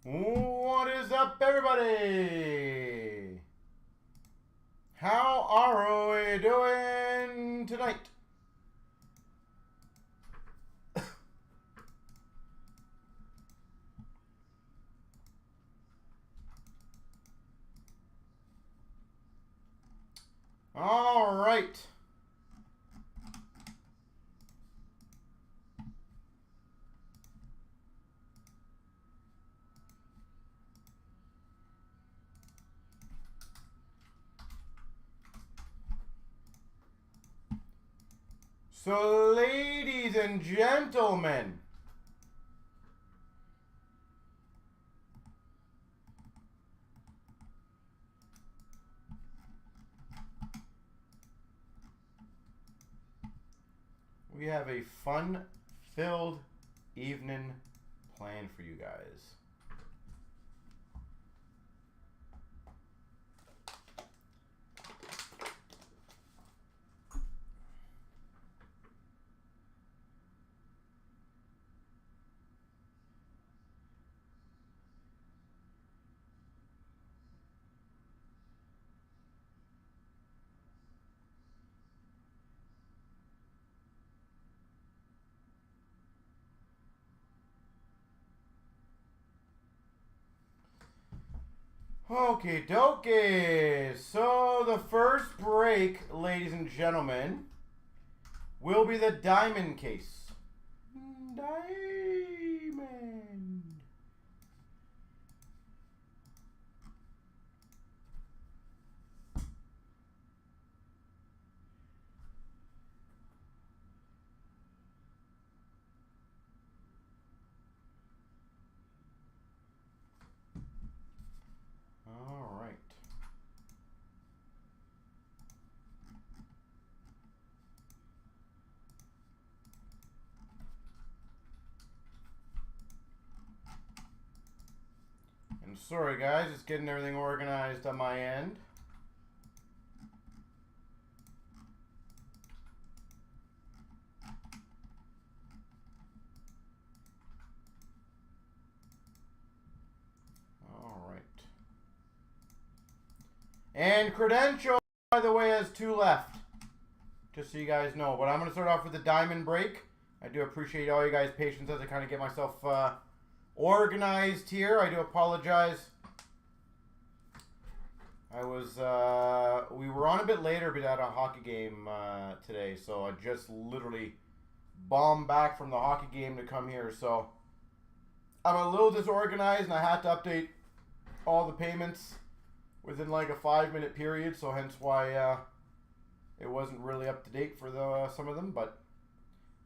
What is up, everybody? How are we doing tonight? All right. So, ladies and gentlemen, we have a fun-filled evening planned for you guys. Okie dokie. So the first break, ladies and gentlemen, will be the diamond case. Diamond. All right. And sorry guys, just getting everything organized on my end. All right. And credential, by the way, has 2 left. Just so you guys know. But I'm going to start off with the diamond break. I do appreciate all you guys' patience as I kind of get myself organized here. I do apologize. We were on a bit later, but at a hockey game today. So I just literally bombed back from the hockey game to come here. So I'm a little disorganized and I had to update all the payments within like a 5-minute period. So hence why it wasn't really up to date for some of them. But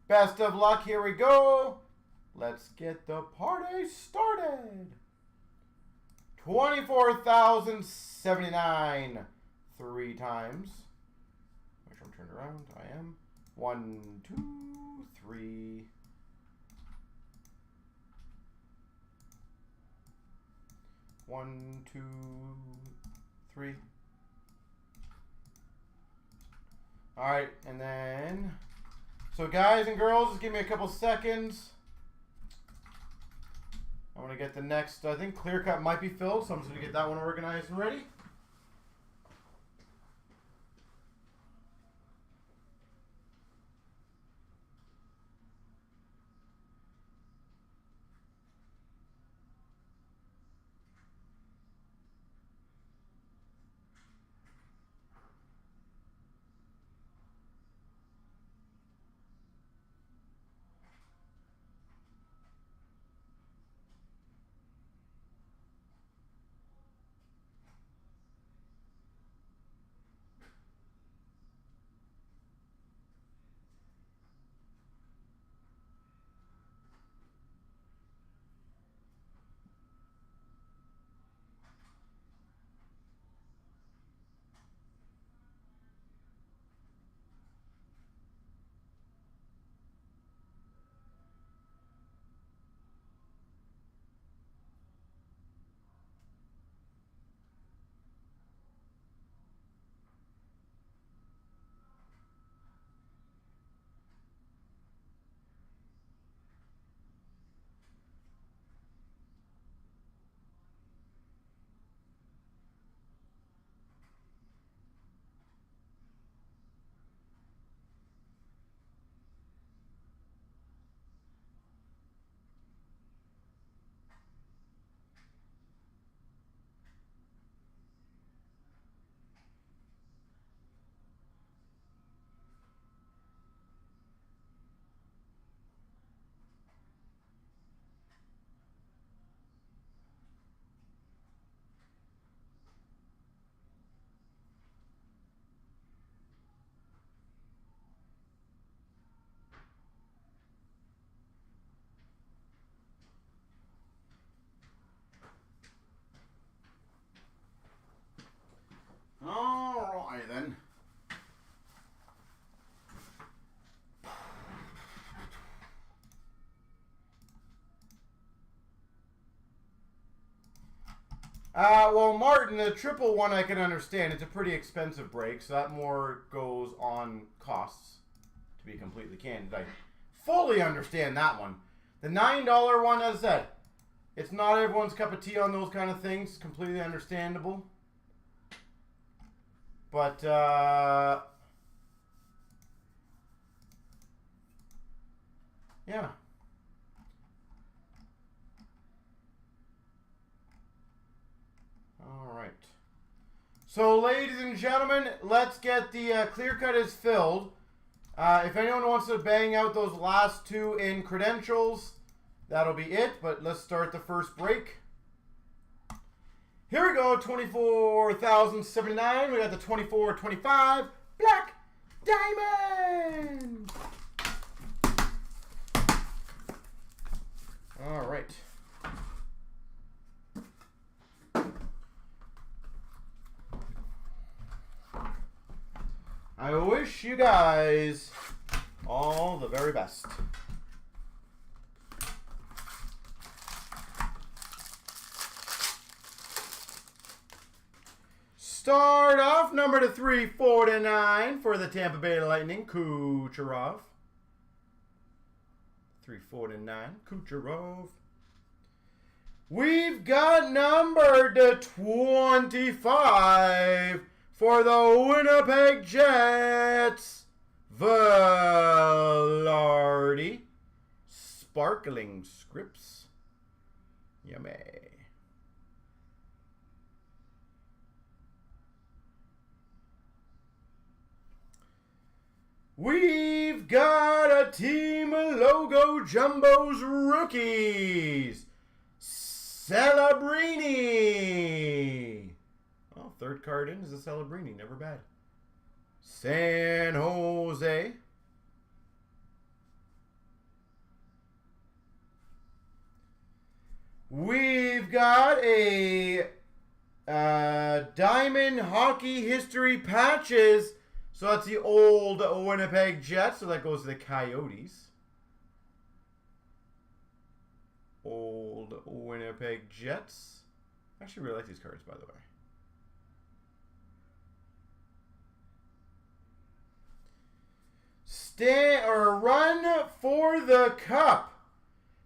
best of luck. Here we go. Let's get the party started. 24,079 3 times. Make sure I'm turned around. I am. 1, 2, 3. 1, 2, 3. All right, and then, so guys and girls, just give me a couple seconds. I'm going to get the next, I think clear cut might be filled, so I'm just going to get that one organized and ready. Well, Martin, the triple one I can understand. It's a pretty expensive break, so that more goes on costs, to be completely candid. I fully understand that one. The $9 one, as I said, it's not everyone's cup of tea on those kind of things. Completely understandable. But, yeah. All right. So, ladies and gentlemen, let's get the clear cut is filled. If anyone wants to bang out those last two in credentials, that'll be it. But let's start the first break. Here we go, 24,079. We got the 2425 Black Diamond. All right. I wish you guys all the very best. Start off number to 349 for the Tampa Bay Lightning, Kucherov. 349, Kucherov. We've got number to 25 for the Winnipeg Jets, Velarde. Sparkling Scripts. Yummy. We've got a Team Logo Jumbos Rookies. Celebrini. Oh, third card in is a Celebrini. Never bad. San Jose. We've got a Diamond Hockey History Patches. So that's the old Winnipeg Jets. So that goes to the Coyotes. Old Winnipeg Jets. I actually really like these cards, by the way. Run for the Cup.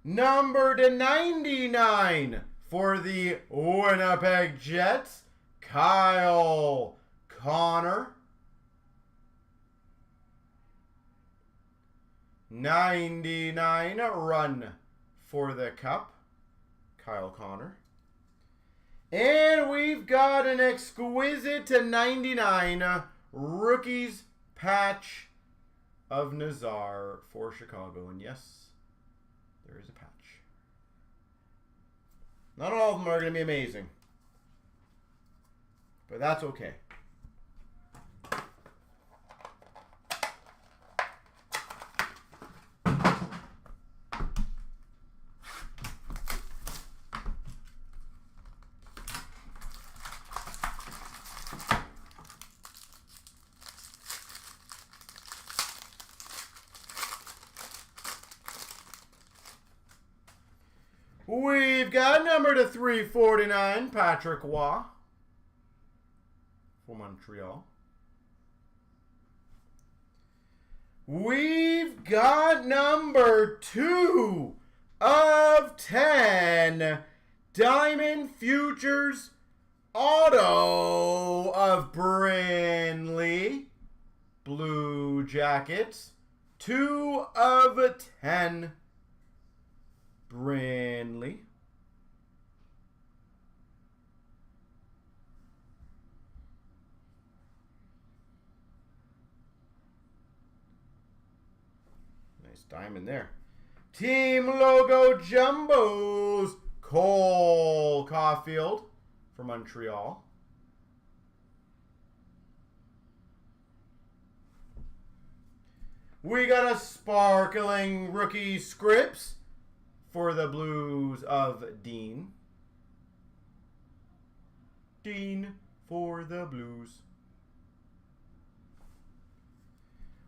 Number to 99 for the Winnipeg Jets, Kyle Connor. 99 run for the Cup, Kyle Connor. And we've got an exquisite to 99 rookies patch of Nazar for Chicago. And yes, there is a patch. Not all of them are going to be amazing, but that's okay. We've got number to 349, Patrick Waugh for Montreal. We've got number 2 of 10, Diamond Futures Auto of Brindley, Blue Jackets. 2 of 10. Brindley. Nice diamond there. Team Logo Jumbos, Cole Caulfield for Montreal. We got a sparkling rookie scripts for the Blues of Dean. Dean for the Blues.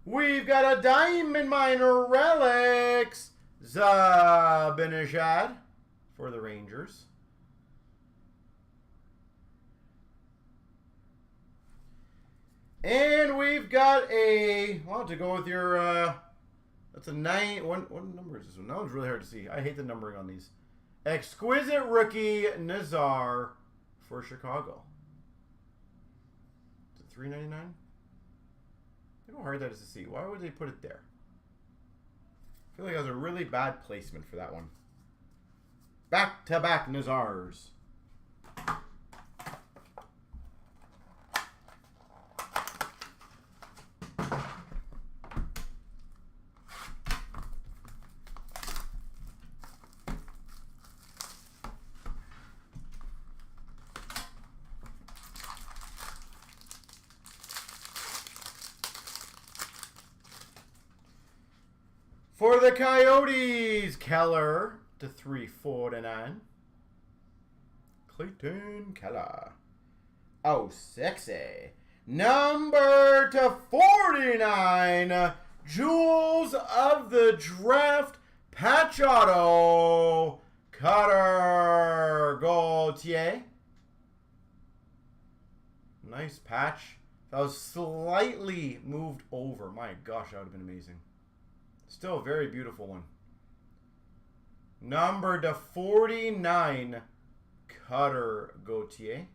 We've got a Diamond Miner Relics, Zibanejad for the Rangers. And we've got a, well, to go with your, that's a 9. What number is this one? That one's really hard to see. I hate the numbering on these. Exquisite rookie Nazar for Chicago. Is it $3.99? Look how hard that is to see. Why would they put it there? I feel like that was a really bad placement for that one. Back-to-back Nazars. For the Coyotes, Keller to 349. Clayton Keller. Oh, sexy. Number to 49. Jewels of the Draft. Patch auto. Cutter Gauthier. Nice patch. That was slightly moved over. My gosh, that would have been amazing. Still a very beautiful one. Number to 49, Cutter Gauthier.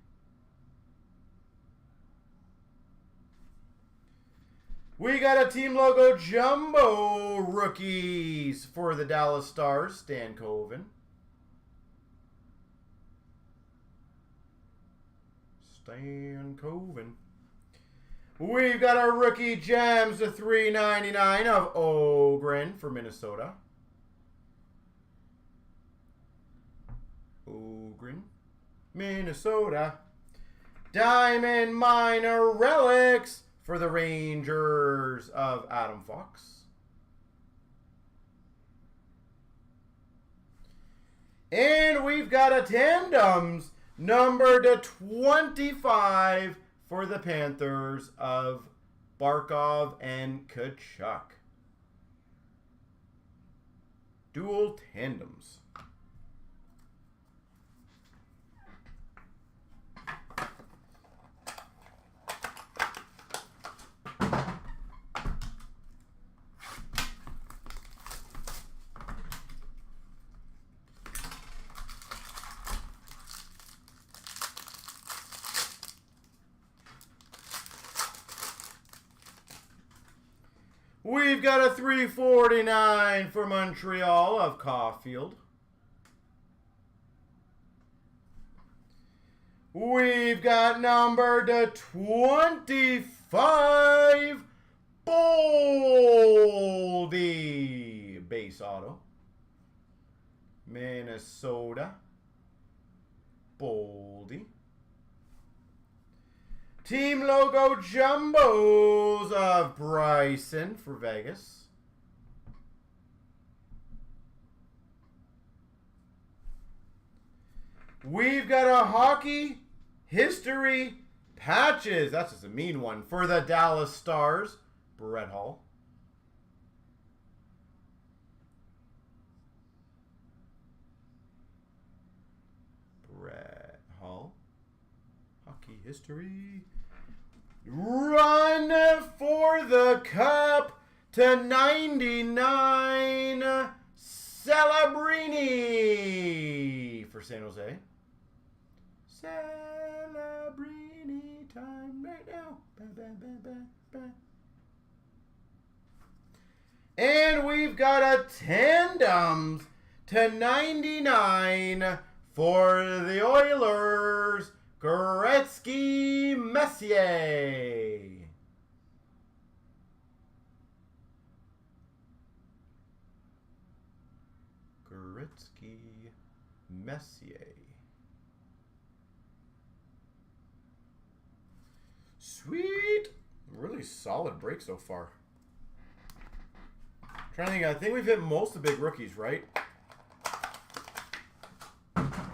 We got a team logo jumbo rookies for the Dallas Stars, Stan Coven. Stan Coven. We've got our rookie gems to $3.99 of Ogren for Minnesota. Ogren, Minnesota. Diamond Minor Relics for the Rangers of Adam Fox. And we've got a tandems number to 25 for the Panthers of Barkov and Kachuk. Dual tandems. We've got a $3.49 for Montreal of Caulfield. We've got number to 25, Boldy base auto. Minnesota, Boldy. Team logo jumbos of Bryson for Vegas. We've got a hockey history patches. That's just a mean one for the Dallas Stars, Brett Hull. Brett Hull. Hockey history. Run for the cup to 99. Celebrini for San Jose. Celebrini time right now. Ba, ba, ba, ba, ba. And we've got a tandems to 99 for the Oilers. Gretzky Messier. Gretzky Messier. Sweet. Really solid break so far. Trying to think, I think we've hit most of the big rookies, right?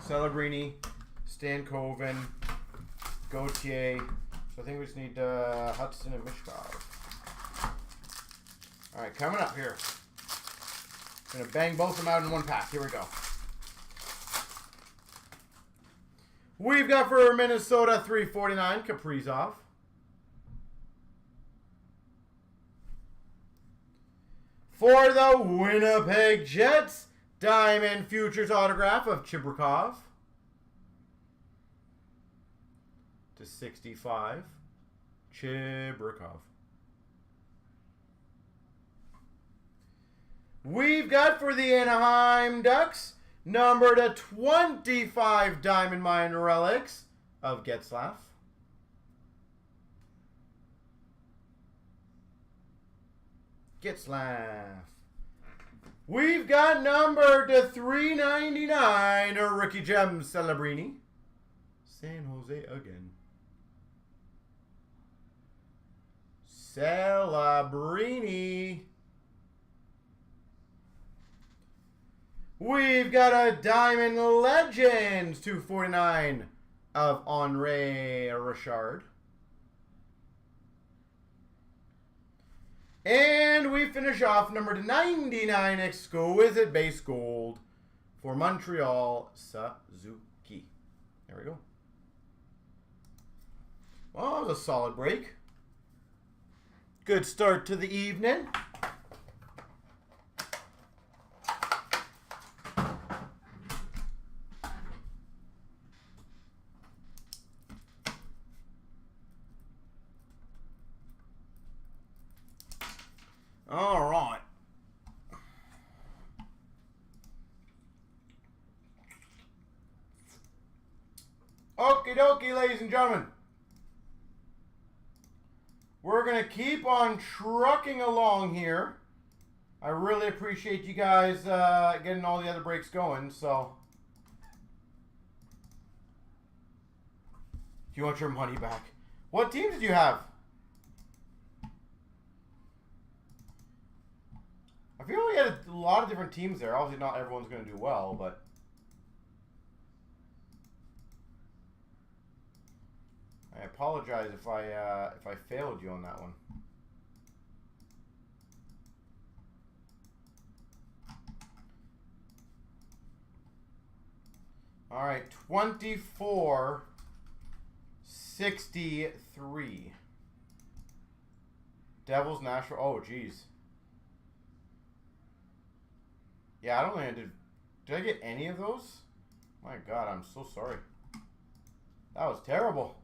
Celebrini, Stan Coven, Gauthier. So I think we just need Hudson and Mishkov. All right, coming up here. Gonna bang both of them out in one pack. Here we go. We've got for Minnesota $3.49, Kaprizov. For the Winnipeg Jets, Diamond Futures autograph of Chibrikov /65. Chibrikov. We've got for the Anaheim Ducks, number /25 Diamond Mine Relics of Getzlaf. We've got number /399 a Rookie Gem Celebrini. San Jose again. Celebrini. We've got a Diamond Legends /249 of Henri Richard. And we finish off number /99 Exquisite Base Gold for Montreal Suzuki. There we go. Well, that was a solid break. Good start to the evening. All right. Okie dokie, ladies and gentlemen. We're going to keep on trucking along here. I really appreciate you guys getting all the other breaks going, so. You want your money back. What team did you have? I feel like we had a lot of different teams there. Obviously, not everyone's going to do well, but I apologize if I failed you on that one. All right, 24/63. Devils, Nashville. Oh, geez. Yeah, I don't think I did. Did I get any of those? My God, I'm so sorry. That was terrible.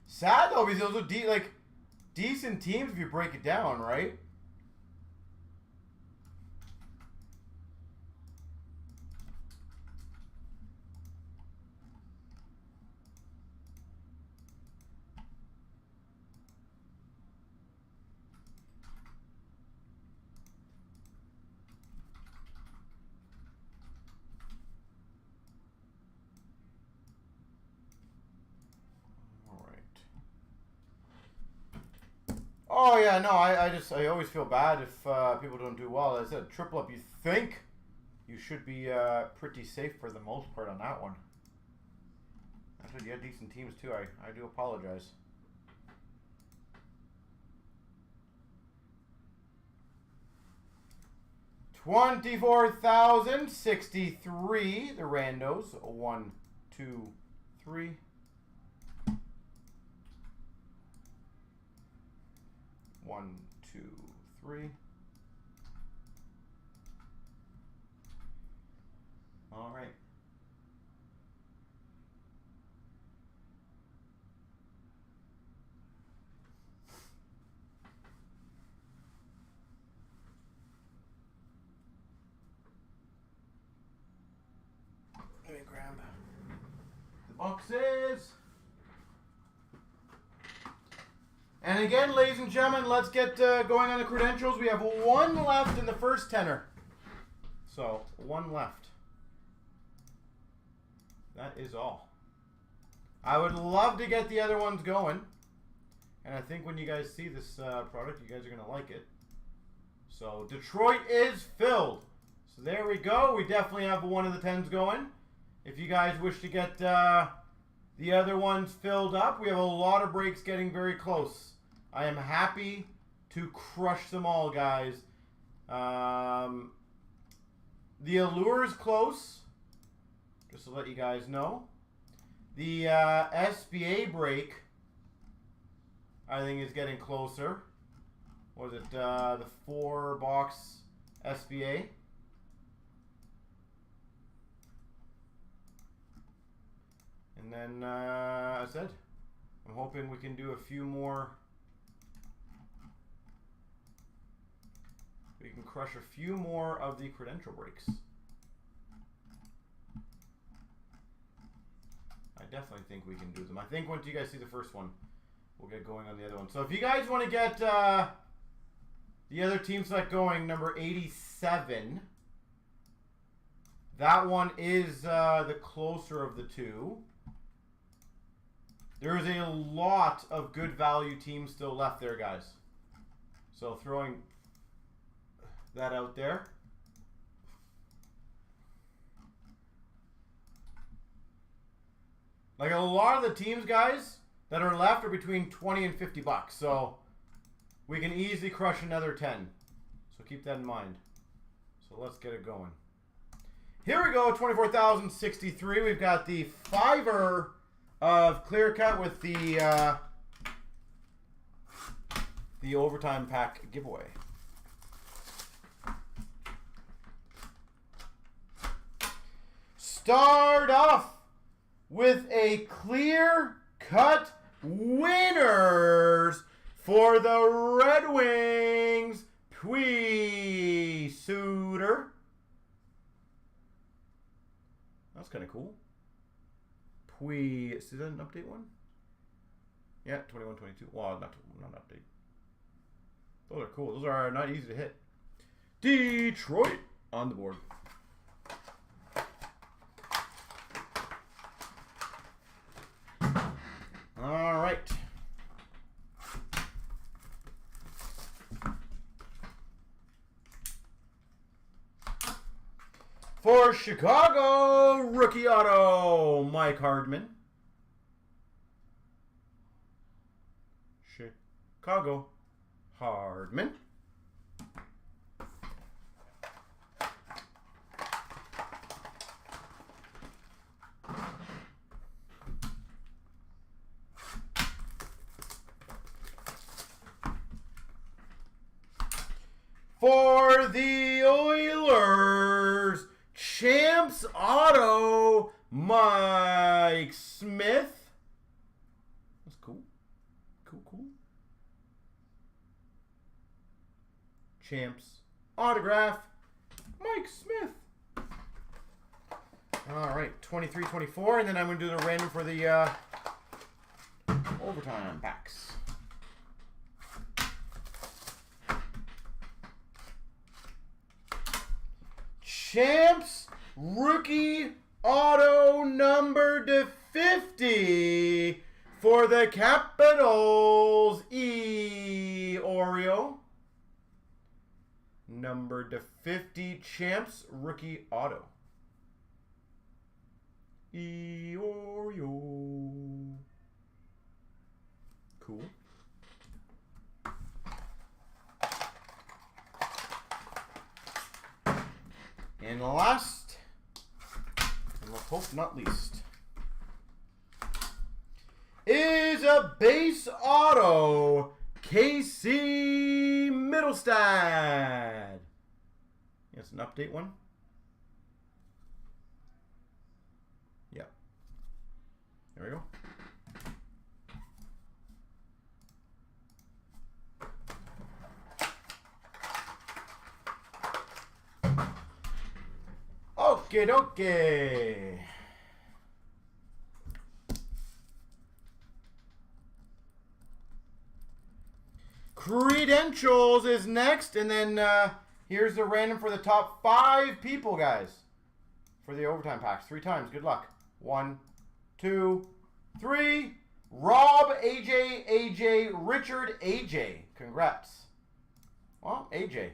Sad though, because those are like decent teams if you break it down, right? Oh yeah, no, I always feel bad if people don't do well. As I said, triple up, you think you should be pretty safe for the most part on that one. Actually, you had decent teams too. I do apologize. $24,063. The randos. 1, 2, 3. 1, 2, 3. All right. Let me grab the boxes. And again, ladies and gentlemen, let's get going on the credentials. We have one left in the first tenner. So, one left. That is all. I would love to get the other ones going. And I think when you guys see this product, you guys are going to like it. So, Detroit is filled. So, there we go. We definitely have one of the 10s going. If you guys wish to get the other ones filled up, we have a lot of breaks getting very close. I am happy to crush them all, guys. The Allure is close, just to let you guys know. The SBA break, I think, is getting closer. what was it, the 4-box SBA. And then, I said, I'm hoping we can do a few more. We can crush a few more of the credential breaks. I definitely think we can do them. I think once you guys see the first one, we'll get going on the other one. So if you guys want to get the other team select going, number 87, that one is the closer of the two. There is a lot of good value teams still left there, guys. So throwing that out there. Like a lot of the teams, guys, that are left are between 20 and 50 bucks. So we can easily crush another 10. So keep that in mind. So let's get it going. Here we go, 24,063. We've got the fiver of clear cut with the overtime pack giveaway. Start off with a clear cut winners for the Red Wings, Pui Suter. That's kind of cool. Pui, is that an update one? Yeah, 21, 22. Well, not an update. Those are cool. Those are not easy to hit. Detroit on the board. All right. For Chicago, rookie auto, Mike Hardman. Chicago, Hardman. For the Oilers, Champs auto, Mike Smith. That's cool. Cool. Champs autograph, Mike Smith. All right, 23, 24, and then I'm going to do the random for the overtime packs. Champs rookie auto number to 50 for the Capitals, Oreo. Number to 50 Champs rookie auto. Oreo. Cool. And last, and let's hope not least, is a base auto, KC Middlestad. It's an update one. Yep. There we go. Okie dokie. Credentials is next, and then here's the random for the top 5 people, guys, for the overtime packs. 3 times. Good luck. 1, 2, 3. Rob, AJ, Richard, AJ. Congrats. Well, AJ,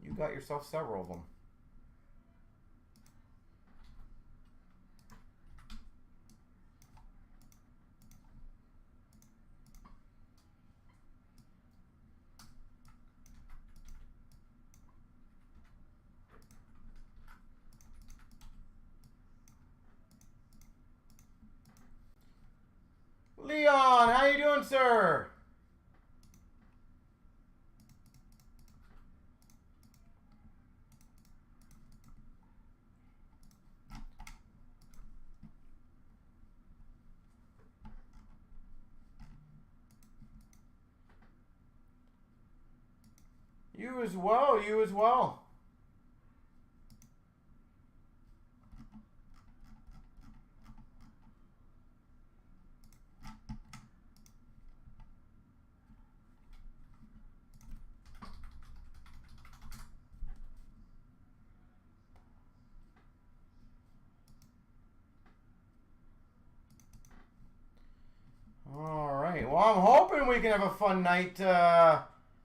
you got yourself several of them. Leon, how you doing, sir? You as well. You as well. All right. Well, I'm hoping we can have a fun night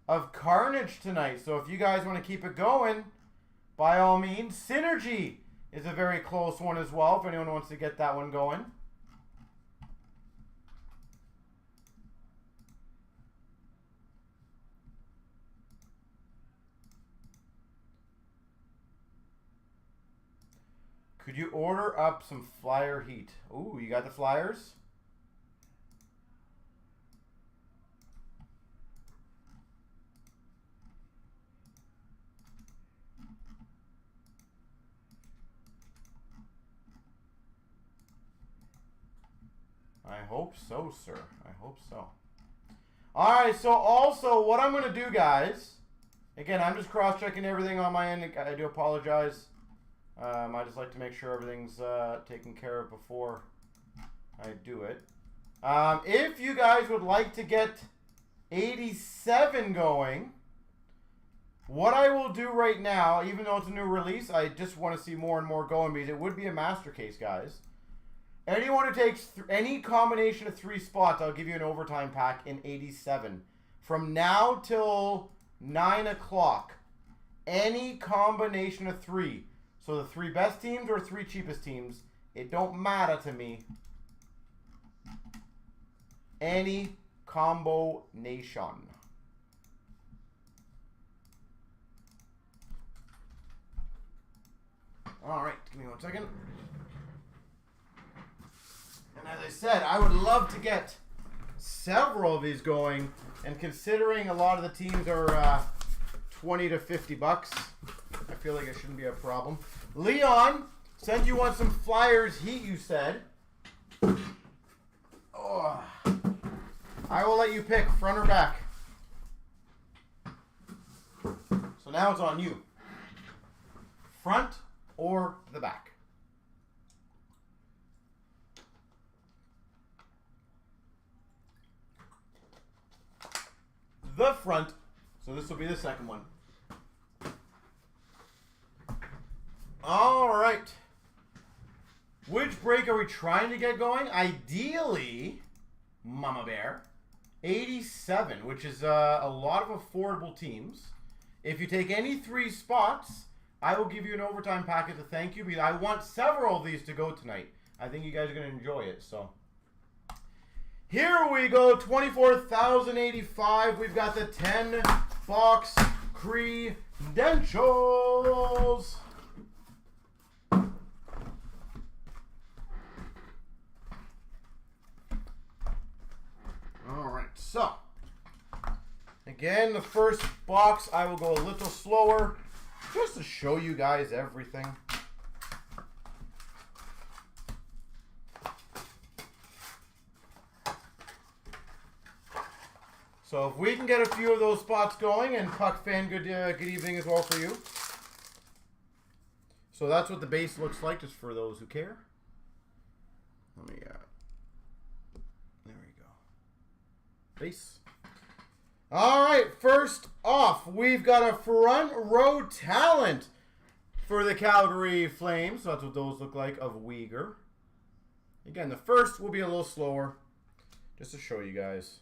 of carnage tonight. So if you guys want to keep it going, by all means. Synergy is a very close one as well, if anyone wants to get that one going. Could you order up some flyer heat? Ooh, you got the flyers? I hope so, sir. I hope so. All right, so also what I'm going to do, guys, again, I'm just cross-checking everything on my end. I do apologize. I just like to make sure everything's taken care of before I do it. If you guys would like to get 87 going, what I will do right now, even though it's a new release, I just want to see more and more going because it would be a master case, guys. Anyone who takes any combination of 3 spots, I'll give you an overtime pack in 87. From now till 9 o'clock, any combination of 3. So the 3 best teams or 3 cheapest teams, it don't matter to me. Any combination. All right, give me 1 second. And as I said, I would love to get several of these going. And considering a lot of the teams are 20 to 50 bucks, I feel like it shouldn't be a problem. Leon, said you want some flyers heat, you said. Oh. I will let you pick front or back. So now it's on you. Front or the back. The front. So this will be the second one. All right. Which break are we trying to get going? Ideally, Mama Bear, 87, which is a lot of affordable teams. If you take any 3 spots, I will give you an overtime packet to thank you because I want several of these to go tonight. I think you guys are going to enjoy it. So here we go, 24,085. We've got the 10-box credentials. All right, so again, the first box, I will go a little slower just to show you guys everything. So if we can get a few of those spots going, and Puck fan, good evening as well for you. So that's what the base looks like, just for those who care. Let me, there we go. Base. All right, first off, we've got a front row talent for the Calgary Flames. So that's what those look like of Uyghur. Again, the first will be a little slower, just to show you guys.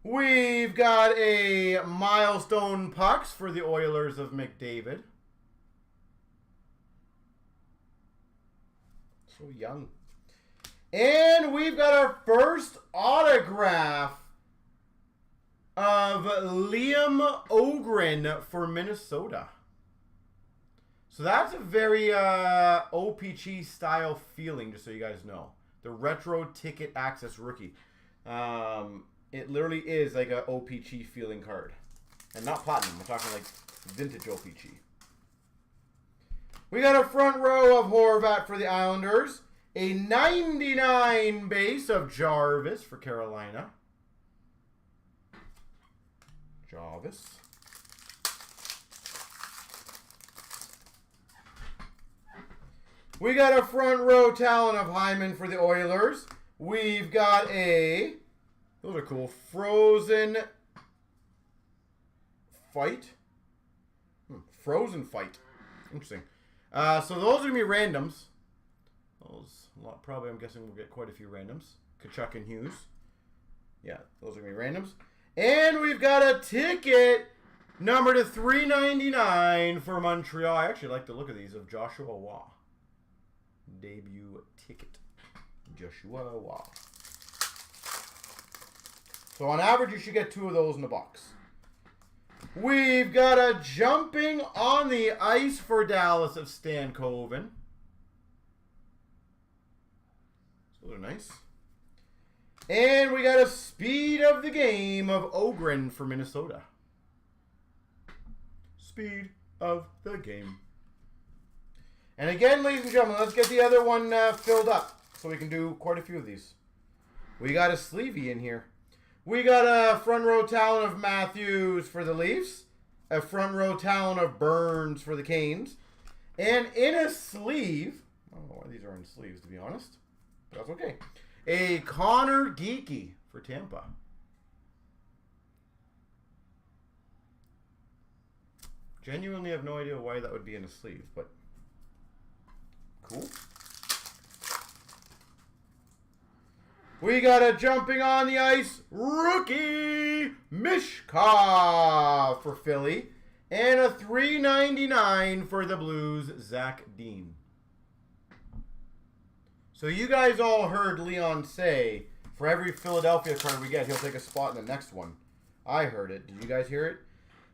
We've got a milestone pucks for the Oilers of McDavid. So young. And we've got our first autograph of Liam Ogren for Minnesota. So that's a very OPG style feeling, just so you guys know. The retro ticket access rookie. It literally is like a OPG feeling card. And not platinum. We're talking like vintage OPG. We got a front row of Horvat for the Islanders. A 99 base of Jarvis for Carolina. Jarvis. We got a front row talent of Hyman for the Oilers. We've got a, those are cool, Frozen Fight. Frozen Fight. Interesting. So those are going to be randoms. Those, probably, I'm guessing we'll get quite a few randoms. Kachuk and Hughes. Yeah, those are going to be randoms. And we've got a ticket number to 399 for Montreal. I actually like the look of these of Joshua Waugh. Debut ticket. Joshua Waugh. So on average, you should get 2 of those in the box. We've got a jumping on the ice for Dallas of Stan Coven. Those are nice. And we got a speed of the game of Ogren for Minnesota. Speed of the game. And again, ladies and gentlemen, let's get the other one filled up so we can do quite a few of these. We got a sleevey in here. We got a front row talent of Matthews for the Leafs. A front row talent of Burns for the Canes. And in a sleeve, I don't know why these are in sleeves to be honest, but that's okay. A Connor Geekie for Tampa. Genuinely have no idea why that would be in a sleeve, but cool. We got a jumping on the ice rookie Mishkov for Philly. And a $3.99 for the Blues, Zach Dean. So you guys all heard Leon say, for every Philadelphia card we get, he'll take a spot in the next one. I heard it. Did you guys hear it?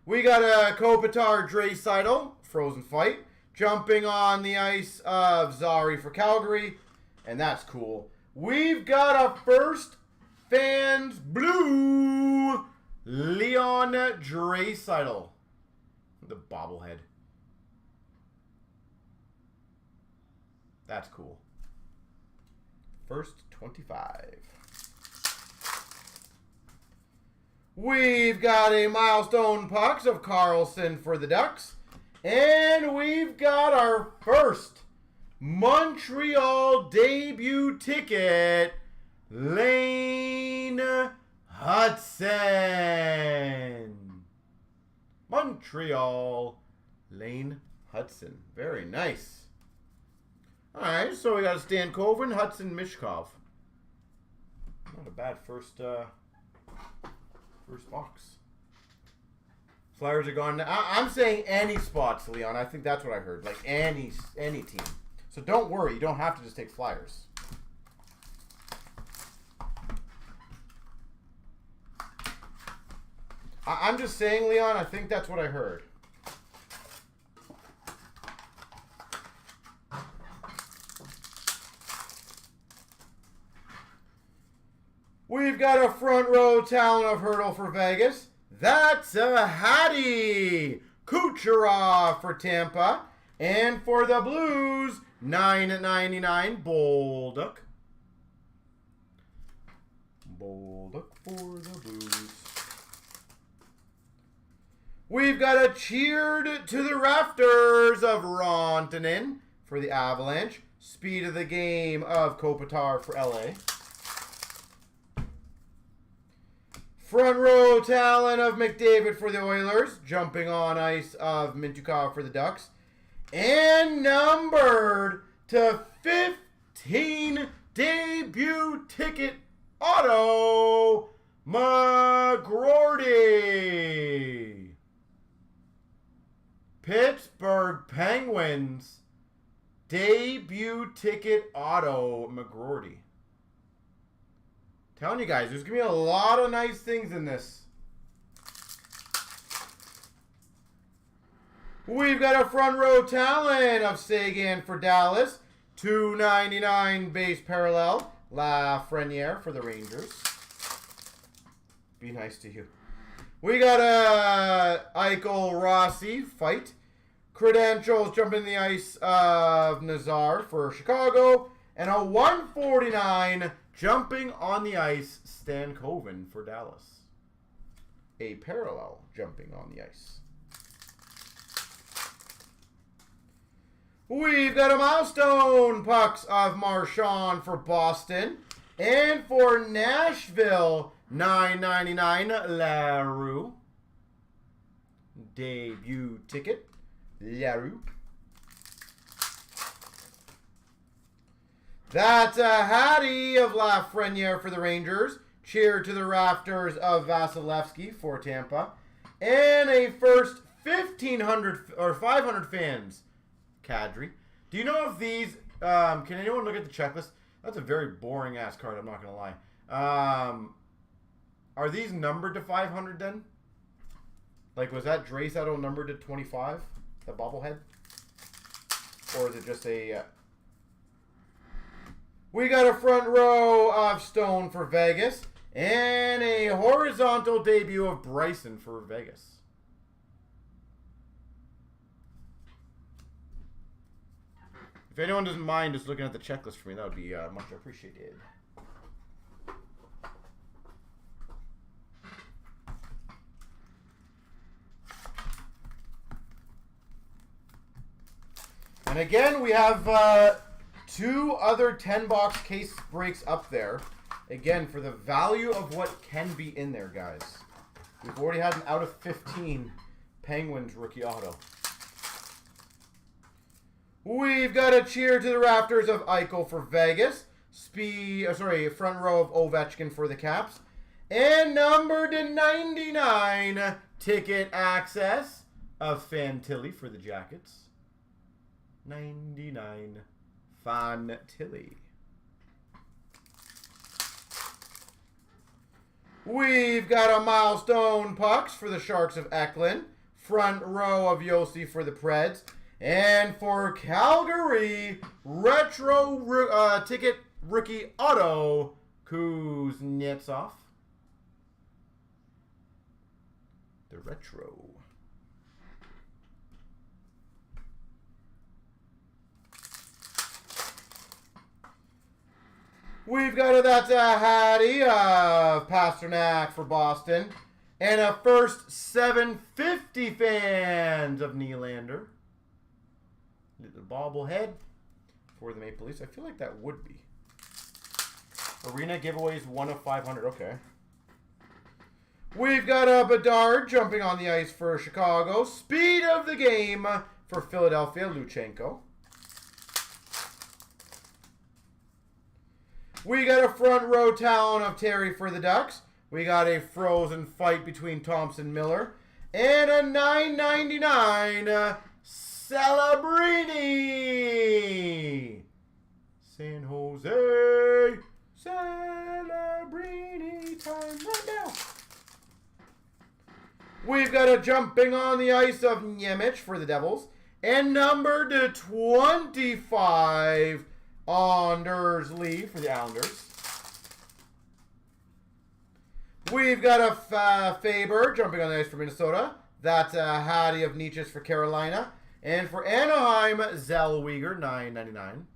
We got a Kopitar Draisaitl, Frozen Fight. Jumping on the ice of Zari for Calgary. And that's cool. We've got a first fans blue Leon Draisaitl. The bobblehead. That's cool. First 25. We've got a milestone pucks of Carlson for the Ducks. And we've got our first Montreal debut ticket, Lane Hudson. Montreal, Lane Hudson. Very nice. All right, so we got Stan Coven, Hudson, Mishkov. Not a bad first box. Flyers are gone. I'm saying any spots, Leon. I think that's what I heard. Like any team. So don't worry. You don't have to just take Flyers. I'm just saying, Leon, I think that's what I heard. We've got a front row talent of Hurdle for Vegas. That's a Hattie. Kucherov for Tampa. And for the Blues, $9.99 Bolduc. Bolduc for the Blues. We've got a cheered to the rafters of Rantanen for the Avalanche. Speed of the game of Kopitar for LA. Front row talent of McDavid for the Oilers. Jumping on ice of Mintukov for the Ducks. And numbered to 15 debut ticket auto McGroarty. Pittsburgh Penguins debut ticket auto McGroarty. Telling you guys, there's going to be a lot of nice things in this. We've got a front row talent of Sagan for Dallas. $2.99 base parallel. Lafreniere for the Rangers. Be nice to you. We got a Eichel Rossi fight. Credentials jumping the ice of Nazar for Chicago. And a 149 jumping on the ice Stan Coven for Dallas. A parallel jumping on the ice. We've got a milestone pucks of Marchand for Boston. And for Nashville, $9.99 LaRue. Debut ticket, LaRue. That's a Hattie of Lafreniere for the Rangers. Cheer to the rafters of Vasilevsky for Tampa. And a first 1,500 or 500 fans, Kadri. Do you know if these, can anyone look at the checklist? That's a very boring ass card, I'm not going to lie. Are these numbered to 500 then? Like, was that Draisaitl numbered to 25? The bobblehead? Or is it just a... We got a front row of Stone for Vegas. And a horizontal debut of Bryson for Vegas. If anyone doesn't mind just looking at the checklist for me, that would be much appreciated. And again, we have two other 10-box case breaks up there. Again, for the value of what can be in there, guys. We've already had an out of 15 Penguins rookie auto. We've got a cheer to the rafters of Eichel for Vegas. Front row of Ovechkin for the Caps. And number to 99, ticket access of Fantilli for the Jackets. 99, Fantilli. We've got a milestone pucks for the Sharks of Eklund. Front row of Yossi for the Preds. And for Calgary, retro ticket rookie auto, Kuznetsov. The retro. We've got that's a Hattie of Pasternak for Boston. And a first 750 fans of Nylander. The bobblehead for the Maple Leafs. I feel like that would be. Arena giveaways 1 of 500. Okay. We've got a Bedard jumping on the ice for Chicago. Speed of the game for Philadelphia, Luchenko. We got a front row talent of Terry for the Ducks. We got a frozen fight between Thompson Miller. And a $9.99 Celebrini. San Jose. Celebrini time right now. We've got a jumping on the ice of Nemec for the Devils. And number to 25, Anders Lee for the Islanders. We've got a Faber jumping on the ice for Minnesota. That's a Hattie of Nietzsche for Carolina. And for Anaheim, Zellweger, $9.99.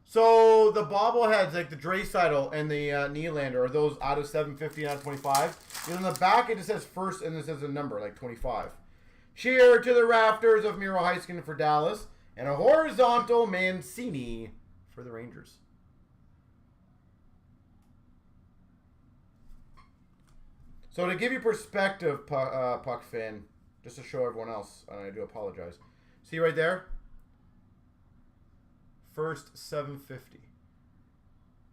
So the bobbleheads, like the Draisaitl and the Nylander, are those out of 750 and out of 25? And on the back, it just says first, and it says a number, like 25. Cheer to the rafters of Miro Heiskanen for Dallas. And a horizontal Mancini for the Rangers. So to give you perspective, Puck fan, just to show everyone else, and I do apologize. See right there? First 750.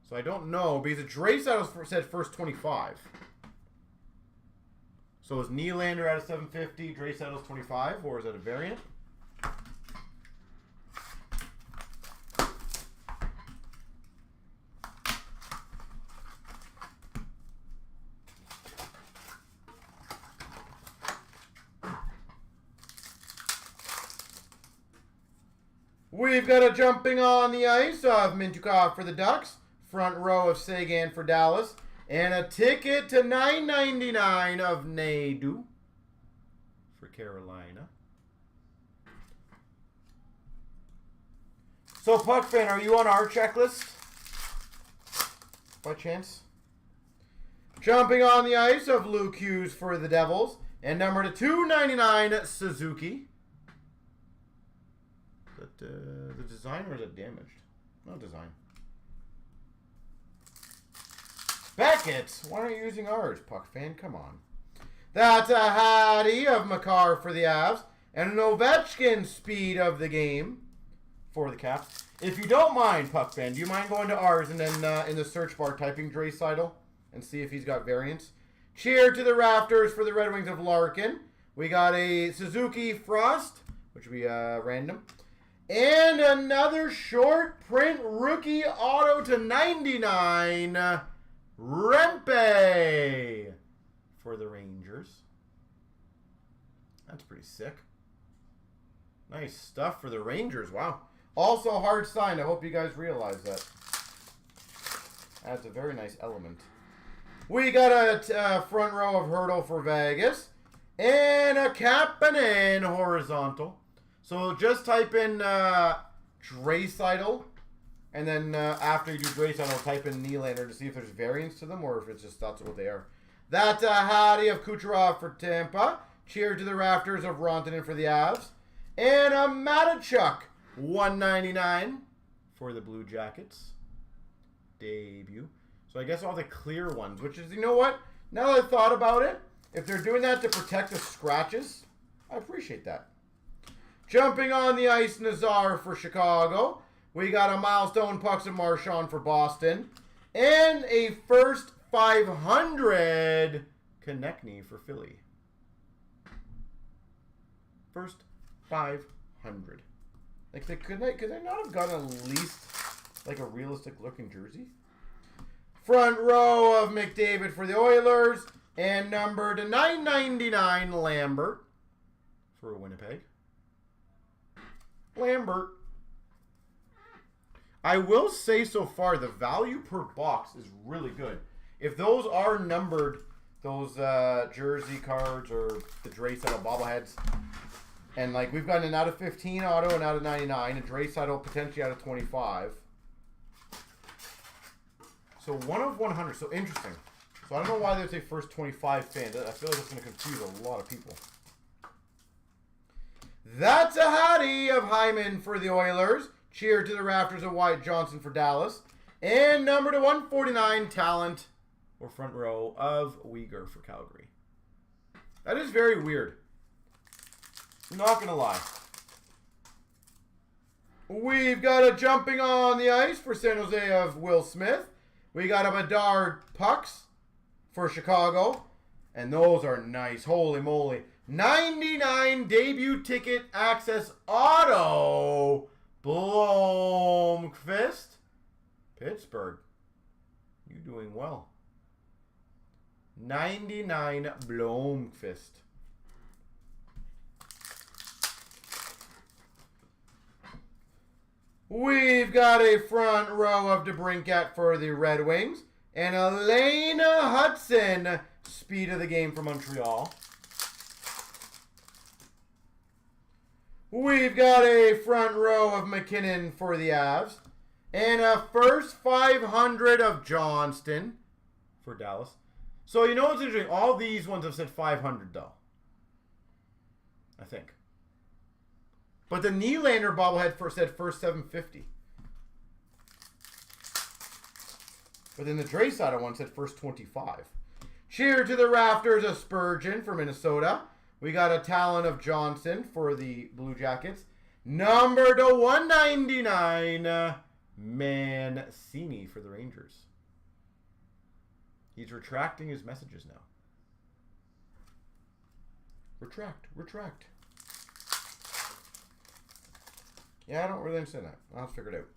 So I don't know, because the Draisaitl said first 25. So is Nylander out of 750, Draisaitl's 25, or is that a variant? We've got a jumping on the ice of Mintyukov for the Ducks. Front row of Sagan for Dallas. And a ticket to $9.99 of Nadu for Carolina. So, Puck fan, are you on our checklist? By chance? Jumping on the ice of Luke Hughes for the Devils. And number to $2.99, Suzuki. design or is it damaged? No design. Beckett! Why aren't you using ours, Puck fan? Come on. That's a Hattie of Makar for the Avs. And an Ovechkin speed of the game for the Caps. If you don't mind, Puck fan, do you mind going to ours and then in the search bar typing Draisaitl and see if he's got variants? Cheer to the rafters for the Red Wings of Larkin. We got a Suzuki Frost, which we random. And another short print rookie auto to 99. Rempe for the Rangers. That's pretty sick. Nice stuff for the Rangers. Wow. Also hard signed. I hope you guys realize that. That's a very nice element. We got a front row of Hurdle for Vegas. And a Kapanen horizontal. So just type in Draisaitl. And then after you do Draisaitl, type in Nylander to see if there's variants to them or if it's just that's what they are. That's a Hattie of Kucherov for Tampa. Cheer to the rafters of Rantanen for the Avs. And a Matachuk, 199 for the Blue Jackets. Debut. So I guess all the clear ones, which is, you know what? Now that I thought about it, if they're doing that to protect the scratches, I appreciate that. Jumping on the ice, Nazar for Chicago. We got a Milestone Pucks of Marchand for Boston. And a first 500 Konechny for Philly. First 500. Like, could they not have gotten at least like a realistic looking jersey? Front row of McDavid for the Oilers. And number to 999 Lambert for Winnipeg. Lambert. I will say so far, the value per box is really good. If those are numbered, those jersey cards or the Draisaitl bobbleheads, and like we've gotten an out of 15 auto and out of 99, and Draisaitl potentially out of 25. So 1 of 100, so interesting. So I don't know why they say first 25 fans. I feel like it's going to confuse a lot of people. That's a Hattie of Hyman for the Oilers. Cheer to the rafters of Wyatt Johnson for Dallas. And number to 149, talent or front row of Uyghur for Calgary. That is very weird. Not going to lie. We've got a jumping on the ice for San Jose of Will Smith. We got a Bedard Pucks for Chicago. And those are nice. Holy moly. 99 debut ticket access auto. Blomqvist. Pittsburgh. You doing well. 99 Blomqvist. We've got a front row of DeBrincat for the Red Wings. And Elena Hudson, speed of the game for Montreal. We've got a front row of McKinnon for the Avs. And a first 500 of Johnston for Dallas. So, you know what's interesting? All these ones have said 500, though. I think. But the Nylander bobblehead first said first 750. But then the Draisaitl one said first 25. Cheer to the rafters of Spurgeon for Minnesota. We got a talent of Johnson for the Blue Jackets. Number to 199, Mancini for the Rangers. He's retracting his messages now. Retract. Yeah, I don't really understand that. I'll figure it out.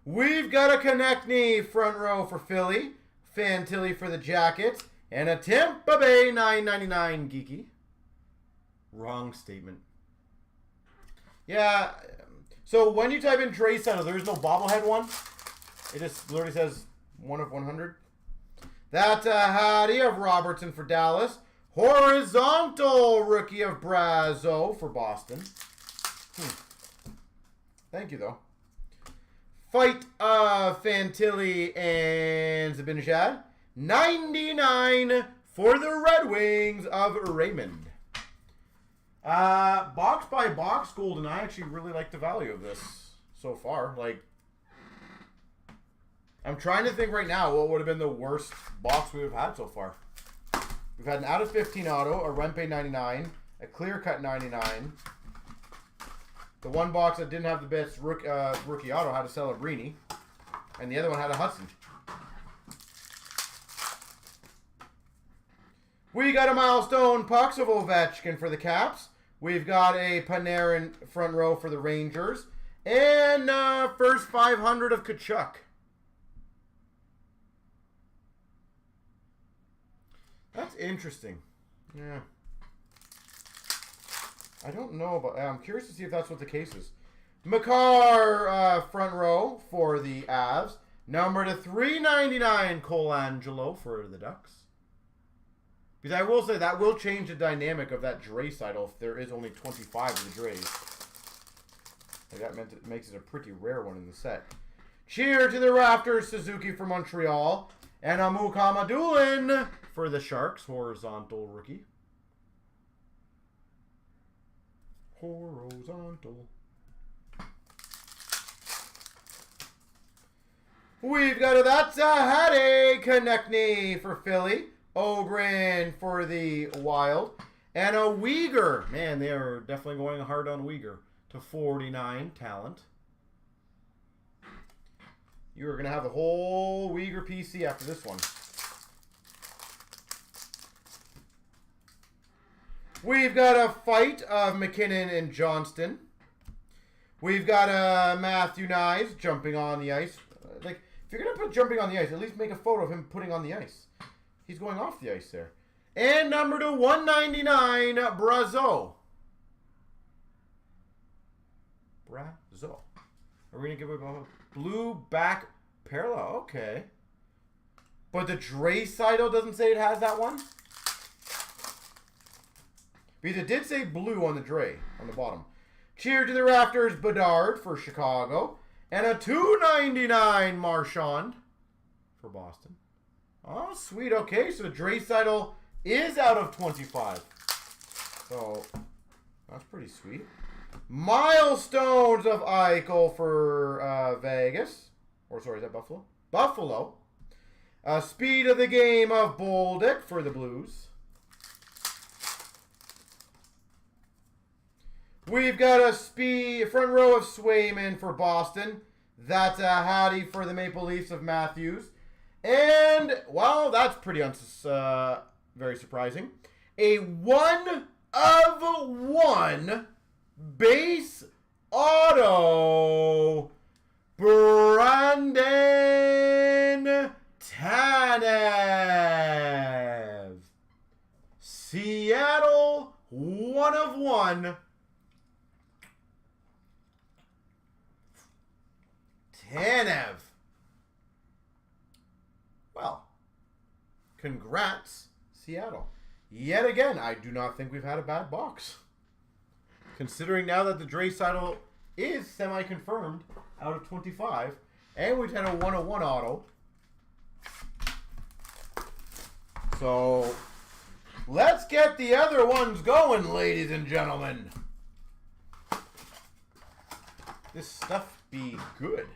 We've got a Konechny front row for Philly. Fantilli for the Jackets. And a Tampa Bay 999 Geeky. Wrong statement. Yeah, so when you type in Draisaitl, there is no bobblehead one. It just literally says 1 of 100. That's a Hattie of Robertson for Dallas. Horizontal rookie of Brazo for Boston. Thank you, though. Fight of Fantilli and Zibanejad. 99 for the Red Wings of Raymond. Box by box gold, and I actually really like the value of this. so far. Like, I'm trying to think right now what would have been the worst box we would have had so far. We've had an out of 15 auto, a Rempe 99, a clear cut 99. The one box that didn't have the best rookie auto had a Celebrini, and the other one had a Hudson. We got a milestone pucks of Ovechkin for the Caps. We've got a Panarin front row for the Rangers. And first 500 of Tkachuk. That's interesting. Yeah. I don't know about... I'm curious to see if that's what the case is. Makar front row for the Avs. Number to 399 Colangelo for the Ducks. Because I will say that will change the dynamic of that Draisaitl if there is only 25 of the Drays. Like that makes it a pretty rare one in the set. Cheer to the Raptors, Suzuki for Montreal. And a Mukamadulin for the Sharks, horizontal rookie. Horizontal. We've got that's a Hattie Konechny for Philly. Ogren for the Wild. And a Uyghur. Man, they are definitely going hard on Uyghur. To 49 talent. You are going to have the whole Uyghur PC after this one. We've got a fight of McKinnon and Johnston. We've got a Matthew Nyes jumping on the ice. Like, if you're going to put jumping on the ice, at least make a photo of him putting on the ice. He's going off the ice there. And number to 199, Brazeau. Brazeau. Are we going to give away blue back parallel? Okay. But the Draisaitl doesn't say it has that one? Because it did say blue on the Dre, on the bottom. Cheer to the Raptors, Bedard for Chicago. And a 299 Marchand for Boston. Oh, sweet. Okay, so Draisaitl is out of 25. So, that's pretty sweet. Milestones of Eichel for Vegas. Or, sorry, is that Buffalo? Buffalo. Speed of the game of Bolduc for the Blues. We've got a front row of Swayman for Boston. That's a Hattie for the Maple Leafs of Matthews. And, well, that's pretty very surprising. A 1/1 base auto, Brandon Tanev. Seattle, 1/1. Tanev. Well, congrats, Seattle. Yet again, I do not think we've had a bad box. Considering now that the Draisaitl is semi-confirmed out of 25, and we've had a 1/1 auto. So, let's get the other ones going, ladies and gentlemen. This stuff be good.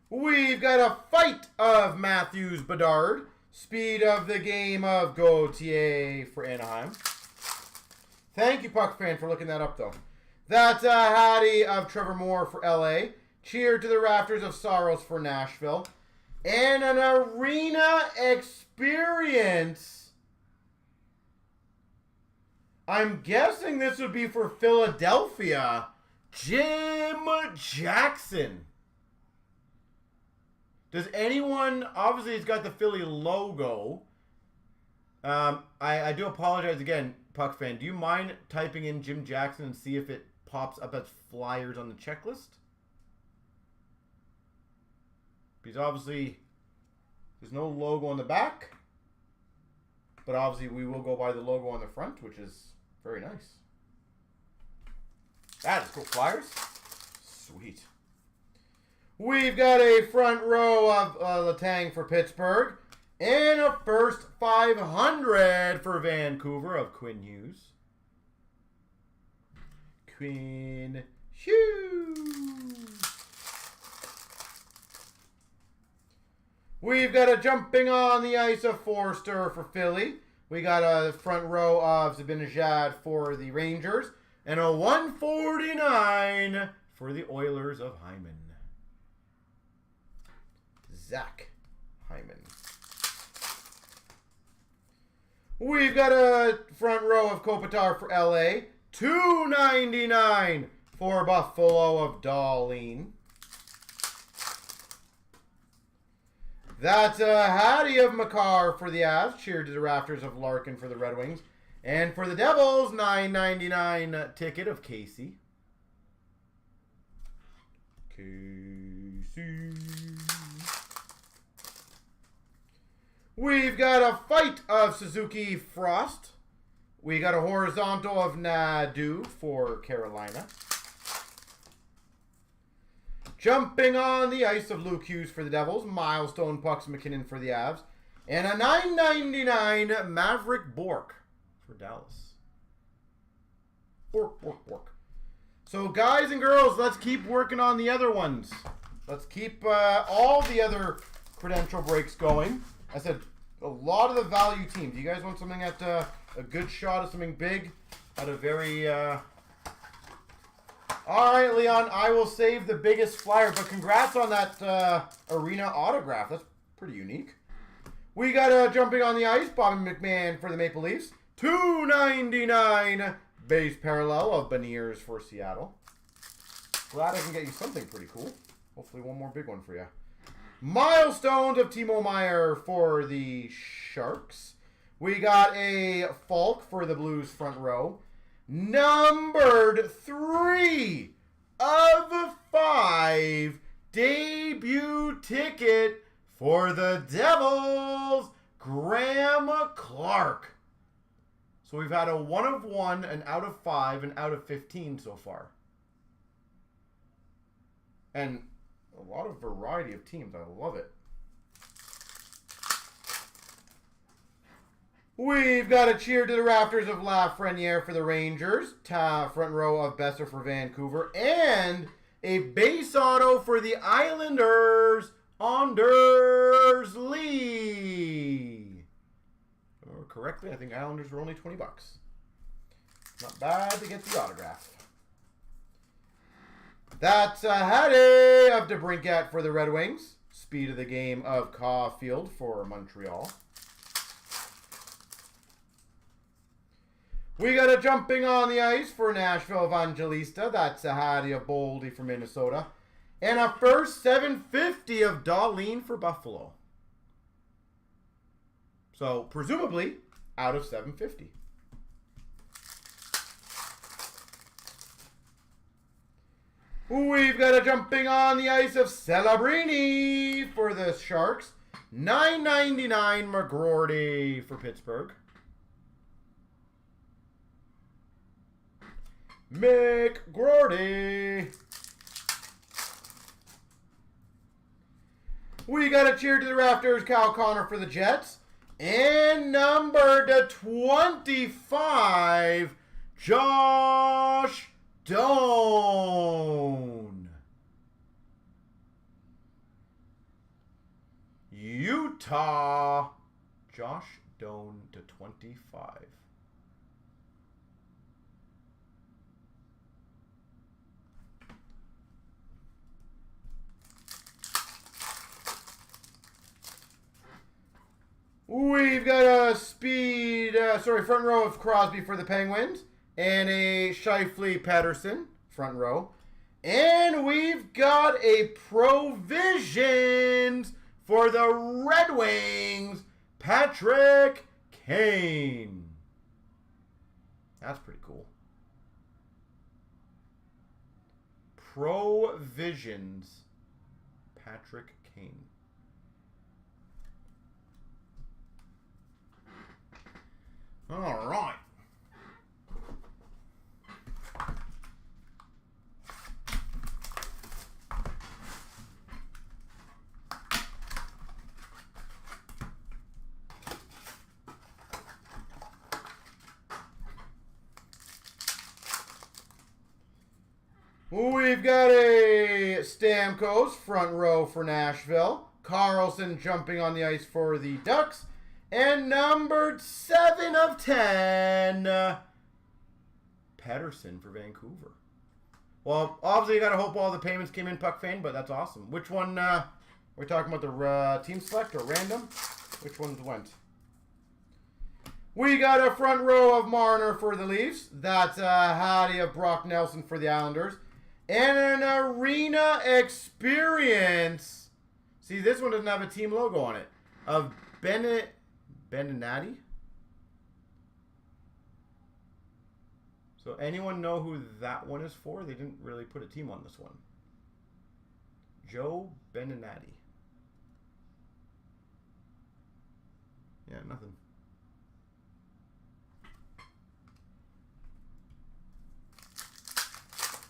We've got a fight of Matthews Bedard. Speed of the game of Gauthier for Anaheim. Thank you, Puck fan, for looking that up, though. That's a Hattie of Trevor Moore for LA. Cheer to the Raptors of Saros for Nashville. And an arena experience. I'm guessing this would be for Philadelphia. Jim Jackson. Does anyone... Obviously, it's got the Philly logo. I do apologize again, Puck fan. Do you mind typing in Jim Jackson and see if it pops up as Flyers on the checklist? Because obviously, there's no logo on the back. But obviously, we will go by the logo on the front, which is very nice. That is cool. Flyers? Sweet. We've got a front row of Letang for Pittsburgh. And a first 500 for Vancouver of Quinn Hughes. Twin shoes. We've got a jumping on the ice of Forster for Philly. We got a front row of Zibanejad for the Rangers. And a 149 for the Oilers of Hyman. Zach Hyman. We've got a front row of Kopitar for LA. 299 for Buffalo of Darlene. That's a Hattie of Makar for the Avs. Cheered to the rafters of Larkin for the Red Wings. And for the Devils, $9.99 ticket of Casey. We've got a fight of Suzuki Frost. We got a horizontal of Nadu for Carolina. Jumping on the ice of Luke Hughes for the Devils. Milestone Pucks McKinnon for the Avs. And a $9.99 Maverick Bork for Dallas. Bork. So guys and girls, let's keep working on the other ones. Let's keep all the other credential breaks going. I said a lot of the value teams. You guys want something at a good shot of something big at a very... All right, Leon, I will save the biggest flyer, but congrats on that arena autograph. That's pretty unique. We got jumping on the ice, Bobby McMahon for the Maple Leafs. $2.99 base parallel of Beniers for Seattle. Glad I can get you something pretty cool. Hopefully one more big one for you. Milestones of Timo Meier for the Sharks. We got a Falk for the Blues front row. Numbered 3 of 5 debut ticket for the Devils, Graham Clark. So we've had a 1 of 1, an out of 5, and out of 15 so far. And a lot of variety of teams. I love it. We've got a cheer to the rafters of Lafreniere for the Rangers. Front row of Besser for Vancouver. And a base auto for the Islanders, Anders Lee. Or correctly, I think Islanders were only 20 bucks. Not bad to get the autograph. That's a Hattie of DeBrincat for the Red Wings. Speed of the game of Caulfield for Montreal. We got a jumping on the ice for Nashville Evangelista. That's a Hattie of Boldy for Minnesota. And a first 750 of Darlene for Buffalo. So, presumably, out of 750. We've got a jumping on the ice of Celebrini for the Sharks. $9.99 McGroarty for Pittsburgh. McGroarty. We got a cheer to the rafters, Kyle Connor for the Jets. And number to 25, Josh Doan. Utah. Josh Doan to 25. We've got a front row of Crosby for the Penguins. And a Scheifele Patterson, front row. And we've got a Provisions for the Red Wings, Patrick Kane. That's pretty cool. Provisions, Patrick Kane. All right. We've got a Stamkos front row for Nashville. Carlson jumping on the ice for the Ducks. And numbered 7 of 10, Pettersson for Vancouver. Well, obviously you got to hope all the payments came in, Puck Fane, but that's awesome. Which one, we're talking about the team select or random? Which ones went? We got a front row of Marner for the Leafs. That's Hattie of Brock Nelson for the Islanders. And an arena experience. See, this one doesn't have a team logo on it. Of Beninati. So anyone know who that one is for? They didn't really put a team on this one. Joe Beninati. Yeah, nothing.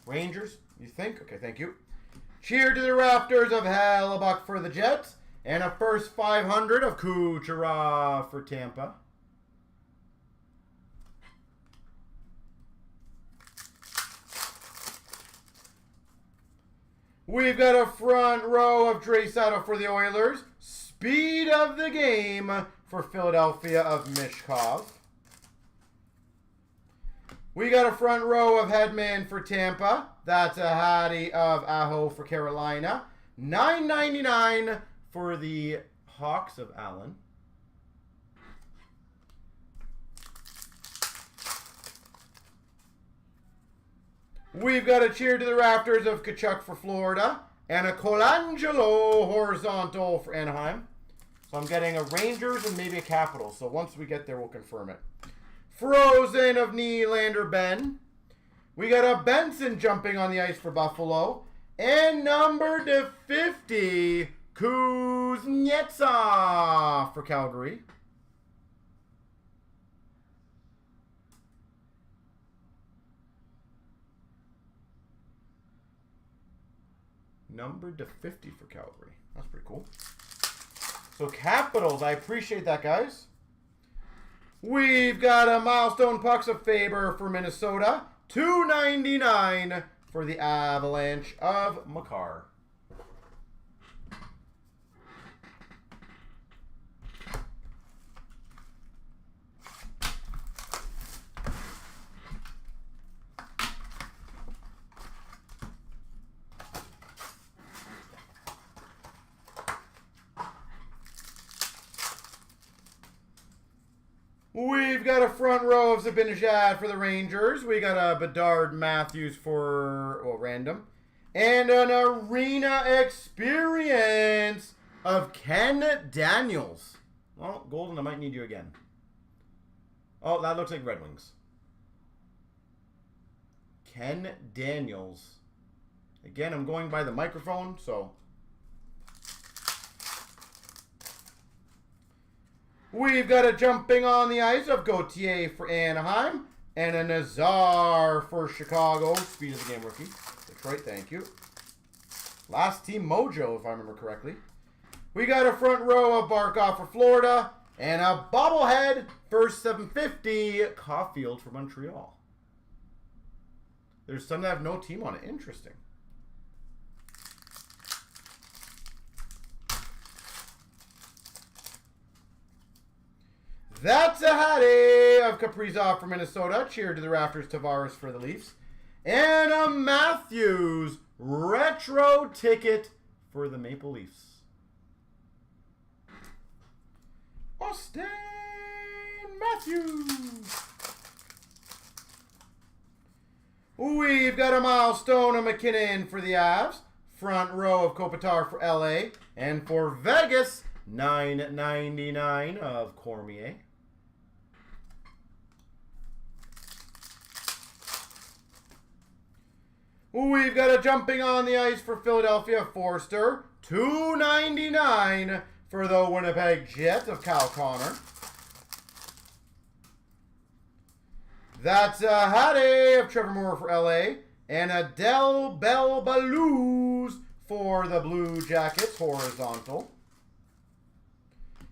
Rangers, you think? Okay, thank you. Cheer to the rafters of Hellebuck for the Jets. And a first 500 of CnChara for Tampa. We've got a front row of Draisaitl for the Oilers. Speed of the game for Philadelphia of Mishkov. We got a front row of Hedman for Tampa. That's a Hattie of Aho for Carolina. $9.99 for the Hawks of Allen. We've got a cheer to the rafters of Tkachuk for Florida. And a Colangelo horizontal for Anaheim. So I'm getting a Rangers and maybe a Capitals. So once we get there, we'll confirm it. Frozen of Nylander Ben. We got a Benson jumping on the ice for Buffalo. And number to 50, Kuznetsov for Calgary. Number to 50 for Calgary. That's pretty cool. So Capitals, I appreciate that, guys. We've got a milestone pucks of Faber for Minnesota. $2.99 for the Avalanche of Makar. We've got a front row of Zibanejad for the Rangers. We got a Bedard Matthews for, well, random. And an arena experience of Ken Daniels. Well, Golden, I might need you again. Oh, that looks like Red Wings. Ken Daniels. Again, I'm going by the microphone, so... We've got a jumping on the ice of Gauthier for Anaheim. And a Nazar for Chicago. Speed of the game rookie. Detroit, thank you. Last team mojo, if I remember correctly. We got a front row of Barkov for Florida. And a bobblehead, first 750, Caulfield for Montreal. There's some that have no team on it. Interesting. That's a Hattie of Kaprizov for Minnesota. Cheer to the rafters, Tavares for the Leafs. And a Matthews retro ticket for the Maple Leafs. Austin Matthews. We've got a milestone of McKinnon for the Avs. Front row of Kopitar for LA. And for Vegas, $9.99 of Cormier. We've got a jumping on the ice for Philadelphia, Forster. $2.99 for the Winnipeg Jets of Kyle Connor. That's a Hattie of Trevor Moore for LA. And a Del Bell Balouz for the Blue Jackets, horizontal.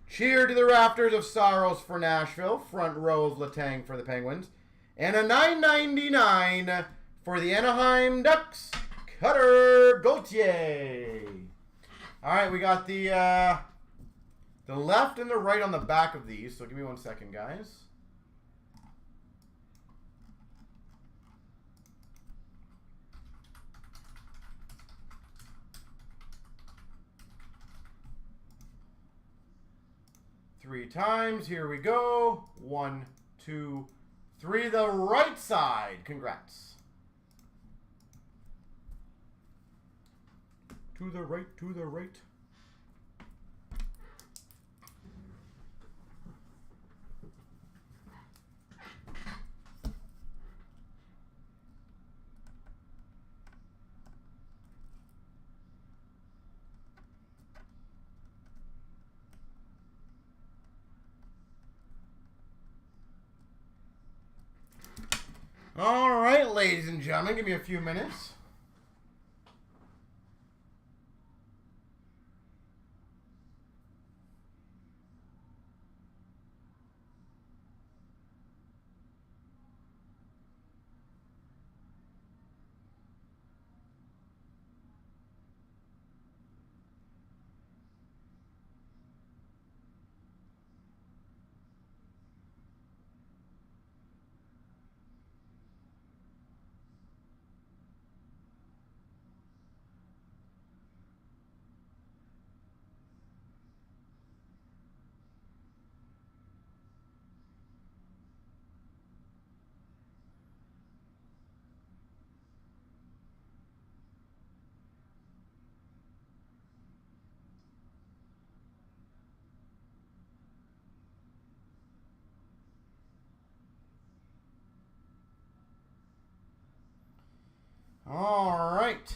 Cheer to the rafters of Saros for Nashville. Front row of Letang for the Penguins. And a $9.99 for the Anaheim Ducks Cutter Gauthier. All right, we got the left and the right on the back of these. So give me 1 second, guys. Three times. Here we go. 1, 2, 3. The right side. Congrats. To the right, to the right. All right, ladies and gentlemen, give me a few minutes. All right.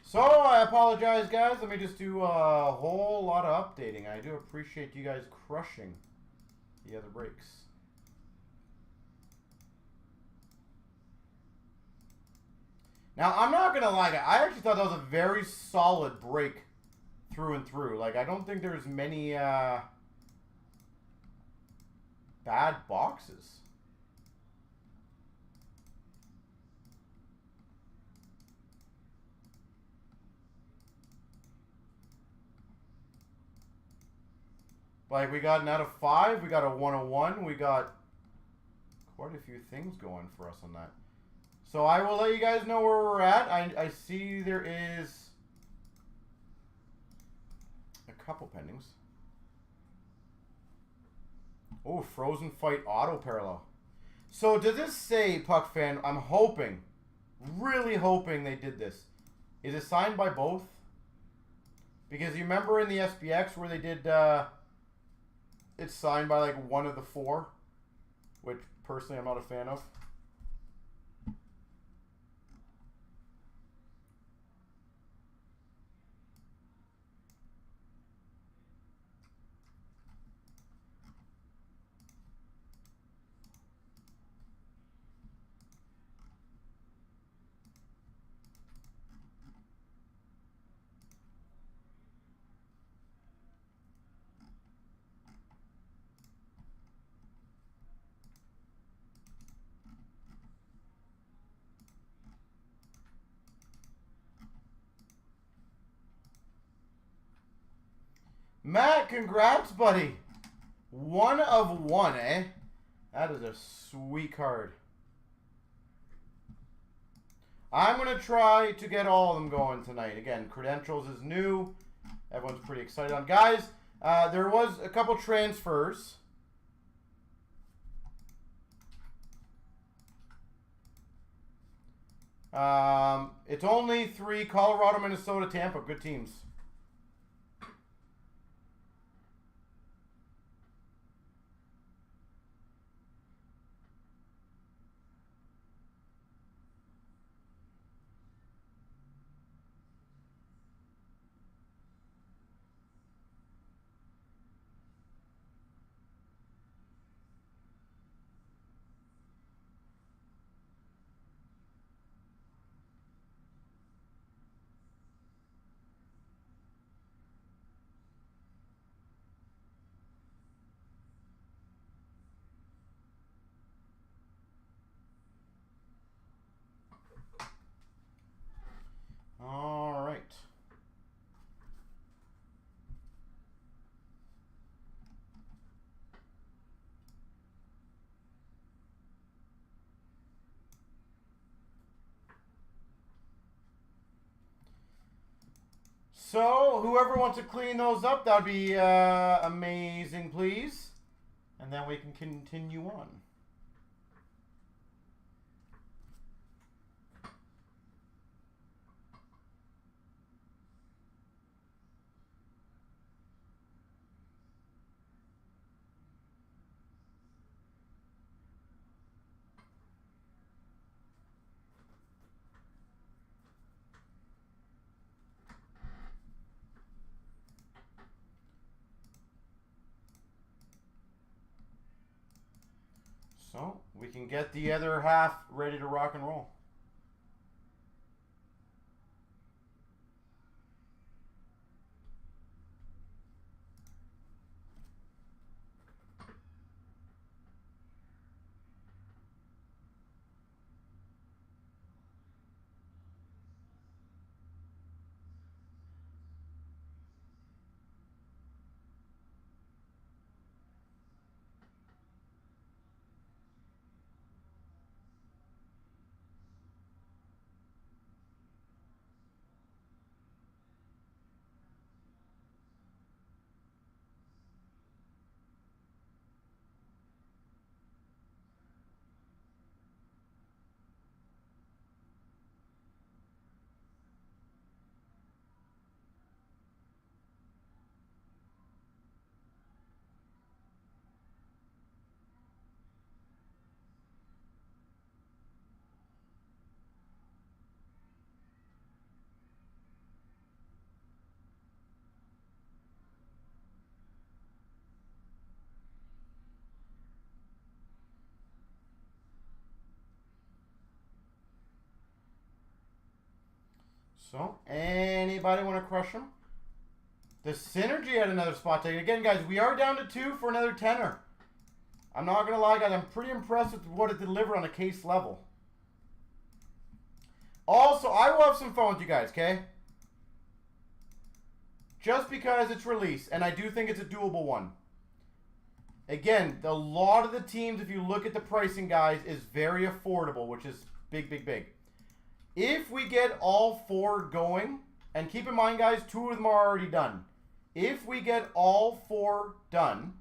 So I apologize, guys. Let me just do a whole lot of updating. I do appreciate you guys crushing the other breaks. Now, I'm not going to lie. I actually thought that was a very solid break through and through. Like, I don't think there's many bad boxes. Like, we got an out of 5. We got a 101. We got quite a few things going for us on that. So I will let you guys know where we're at. I see there is a couple pendings. Oh, Frozen Fight auto parallel. So does this say, Puck fan, I'm hoping, really hoping they did this. Is it signed by both? Because you remember in the SPX where they did, it's signed by like one of the 4, which personally I'm not a fan of. Matt, congrats, buddy. 1 of 1, eh? That is a sweet card. I'm going to try to get all of them going tonight. Again, Credentials is new. Everyone's pretty excited on. Guys, there was a couple transfers. It's only 3. Colorado, Minnesota, Tampa. Good teams. So, whoever wants to clean those up, that would be amazing, please. And then we can continue on. So, we can get the other half ready to rock and roll. So, anybody want to crush them? The Synergy had another spot taken. Again, guys, we are down to 2 for another tenner. I'm not going to lie, guys. I'm pretty impressed with what it delivered on a case level. Also, I will have some fun with you guys, okay? Just because it's released, and I do think it's a doable one. Again, a lot of the teams, if you look at the pricing, guys, is very affordable, which is big, big, big. If we get all 4 going, and keep in mind, guys, 2 of them are already done. If we get all 4 done,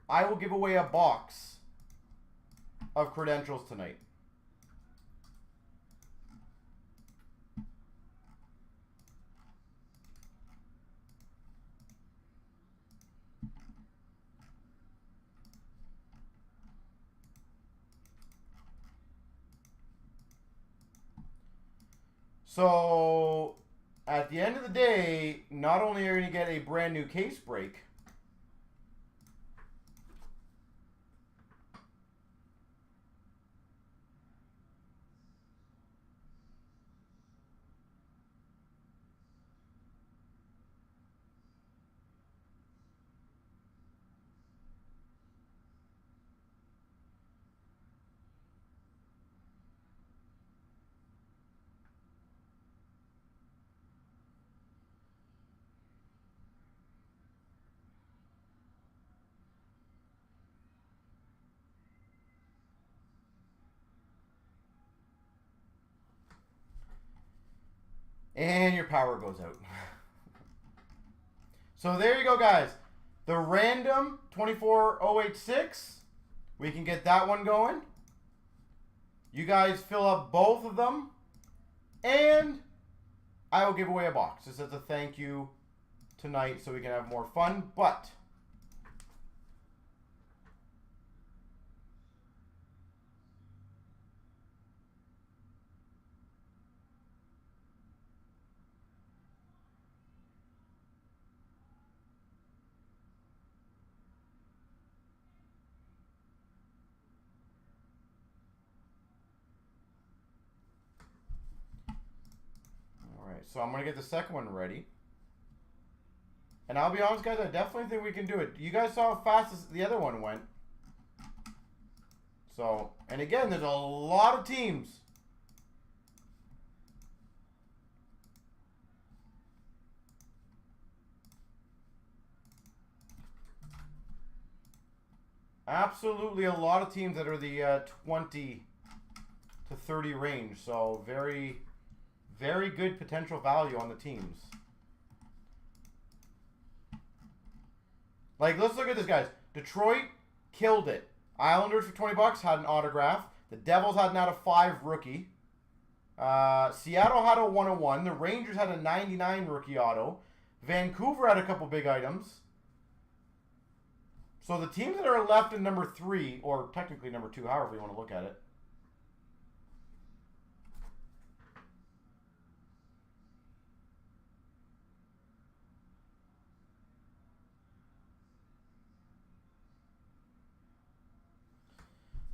I will give away a box of credentials tonight. So, at the end of the day, not only are you going to get a brand new case break, and your power goes out. So there you go, guys. The random 24086. We can get that one going. You guys fill up both of them. And I will give away a box. Just as a thank you tonight so we can have more fun. But so I'm going to get the second one ready. And I'll be honest, guys, I definitely think we can do it. You guys saw how fast the other one went. So, and again, there's a lot of teams. Absolutely a lot of teams that are the 20 to 30 range. So, very... very good potential value on the teams. Like, let's look at this, guys. Detroit killed it. Islanders for 20 bucks had an autograph. The Devils had an out of 5 rookie. Seattle had a 101. The Rangers had a 99 rookie auto. Vancouver had a couple big items. So the teams that are left in number 3, or technically number 2, however you want to look at it.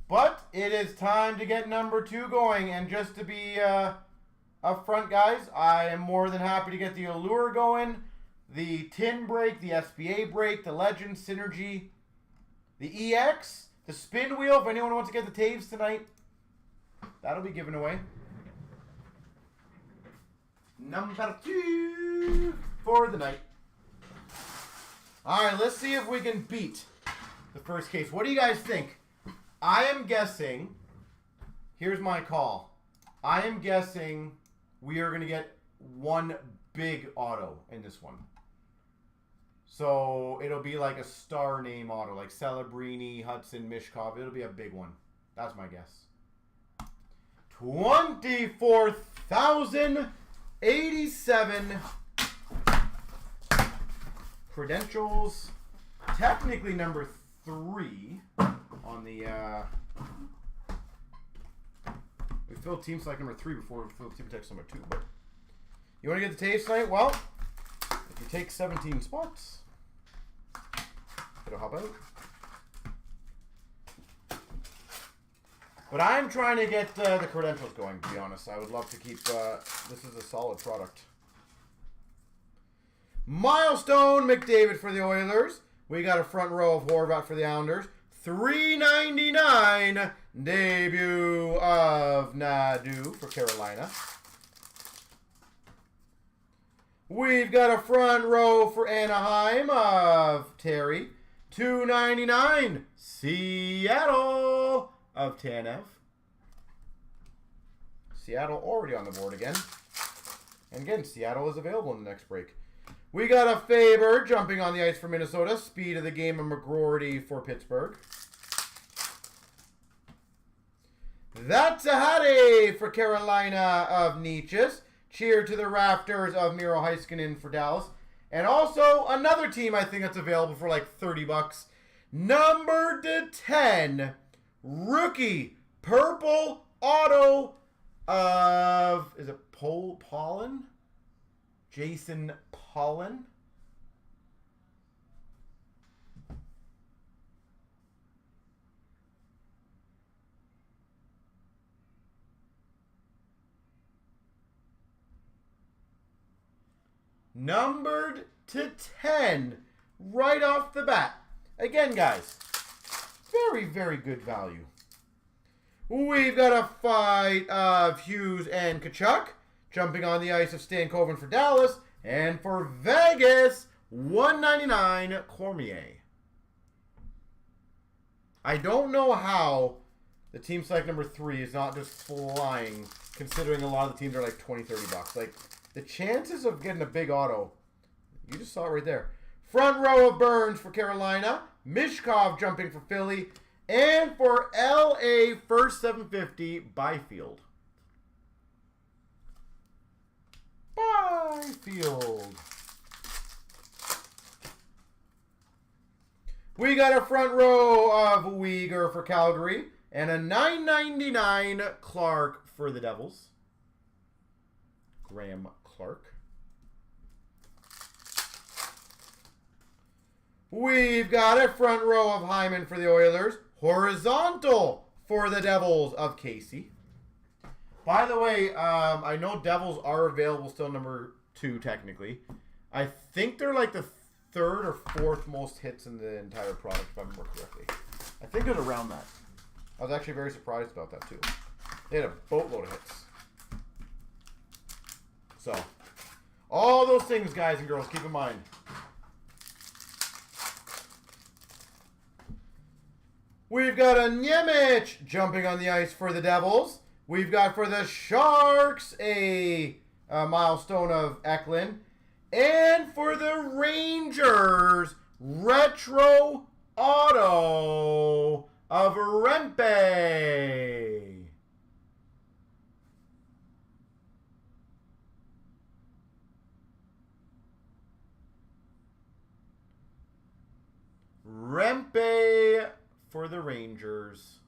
But it is time to get number 2 going. And just to be upfront, guys, I am more than happy to get the Allure going, the Tin Break, the SBA Break, the Legend, Synergy, the EX, the Spin Wheel. If anyone wants to get the Taves tonight, that'll be given away. Number 2 for the night. All right, let's see if we can beat the first case. What do you guys think? I am guessing, here's my call. I am guessing we are going to get one big auto in this one. So it'll be like a star name auto, like Celebrini, Hudson, Mishkov. It'll be a big one. That's my guess. 24,087 credentials. Technically number 3 on the... we filled team select number 3 before we filled team text number 2. But you want to get the taste tonight? Well, if you take 17 spots, it'll help out. But I'm trying to get the credentials going, to be honest. I would love to keep... this is a solid product. Milestone McDavid for the Oilers. We got a front row of Horvat for the Islanders. $3.99 debut of Nadu for Carolina. We've got a front row for Anaheim of Terry. $2.99 Seattle of Tanev. Seattle already on the board again. And again, Seattle is available in the next break. We got a Faber jumping on the ice for Minnesota. Speed of the game of McGroarty for Pittsburgh. That's a Hattie for Carolina of Nietzsche's. Cheer to the Raptors of Miro Heiskanen for Dallas. And also another team I think that's available for like 30 bucks. Number 10, rookie purple auto of, is it Pollen? Jason Pollen. Numbered to 10 right off the bat. Again, guys, very, very good value. We've got a fight of Hughes and Kachuk. Jumping on the ice of Stankoven for Dallas. And for Vegas, $1.99 Cormier. I don't know how the team select number 3 is not just flying, considering a lot of the teams are like 20, 30 bucks. Like, the chances of getting a big auto, you just saw it right there. Front row of Burns for Carolina. Mishkov jumping for Philly. And for LA, first 750, Byfield. Byfield. We got a front row of Uyghur for Calgary. And a $9.99 Clark for the Devils. Graham Clark. We've got a front row of Hyman for the Oilers. Horizontal for the Devils of Casey. By the way, I know Devils are available still number 2 technically. I think they're like the 3rd or 4th most hits in the entire product, if I remember correctly. I think it's around that. I was actually very surprised about that too. They had a boatload of hits. So, all those things, guys and girls, keep in mind. We've got a Nemec jumping on the ice for the Devils. We've got for the Sharks a milestone of Eklund. And for the Rangers, retro auto of Rempe. Rempe for the Rangers.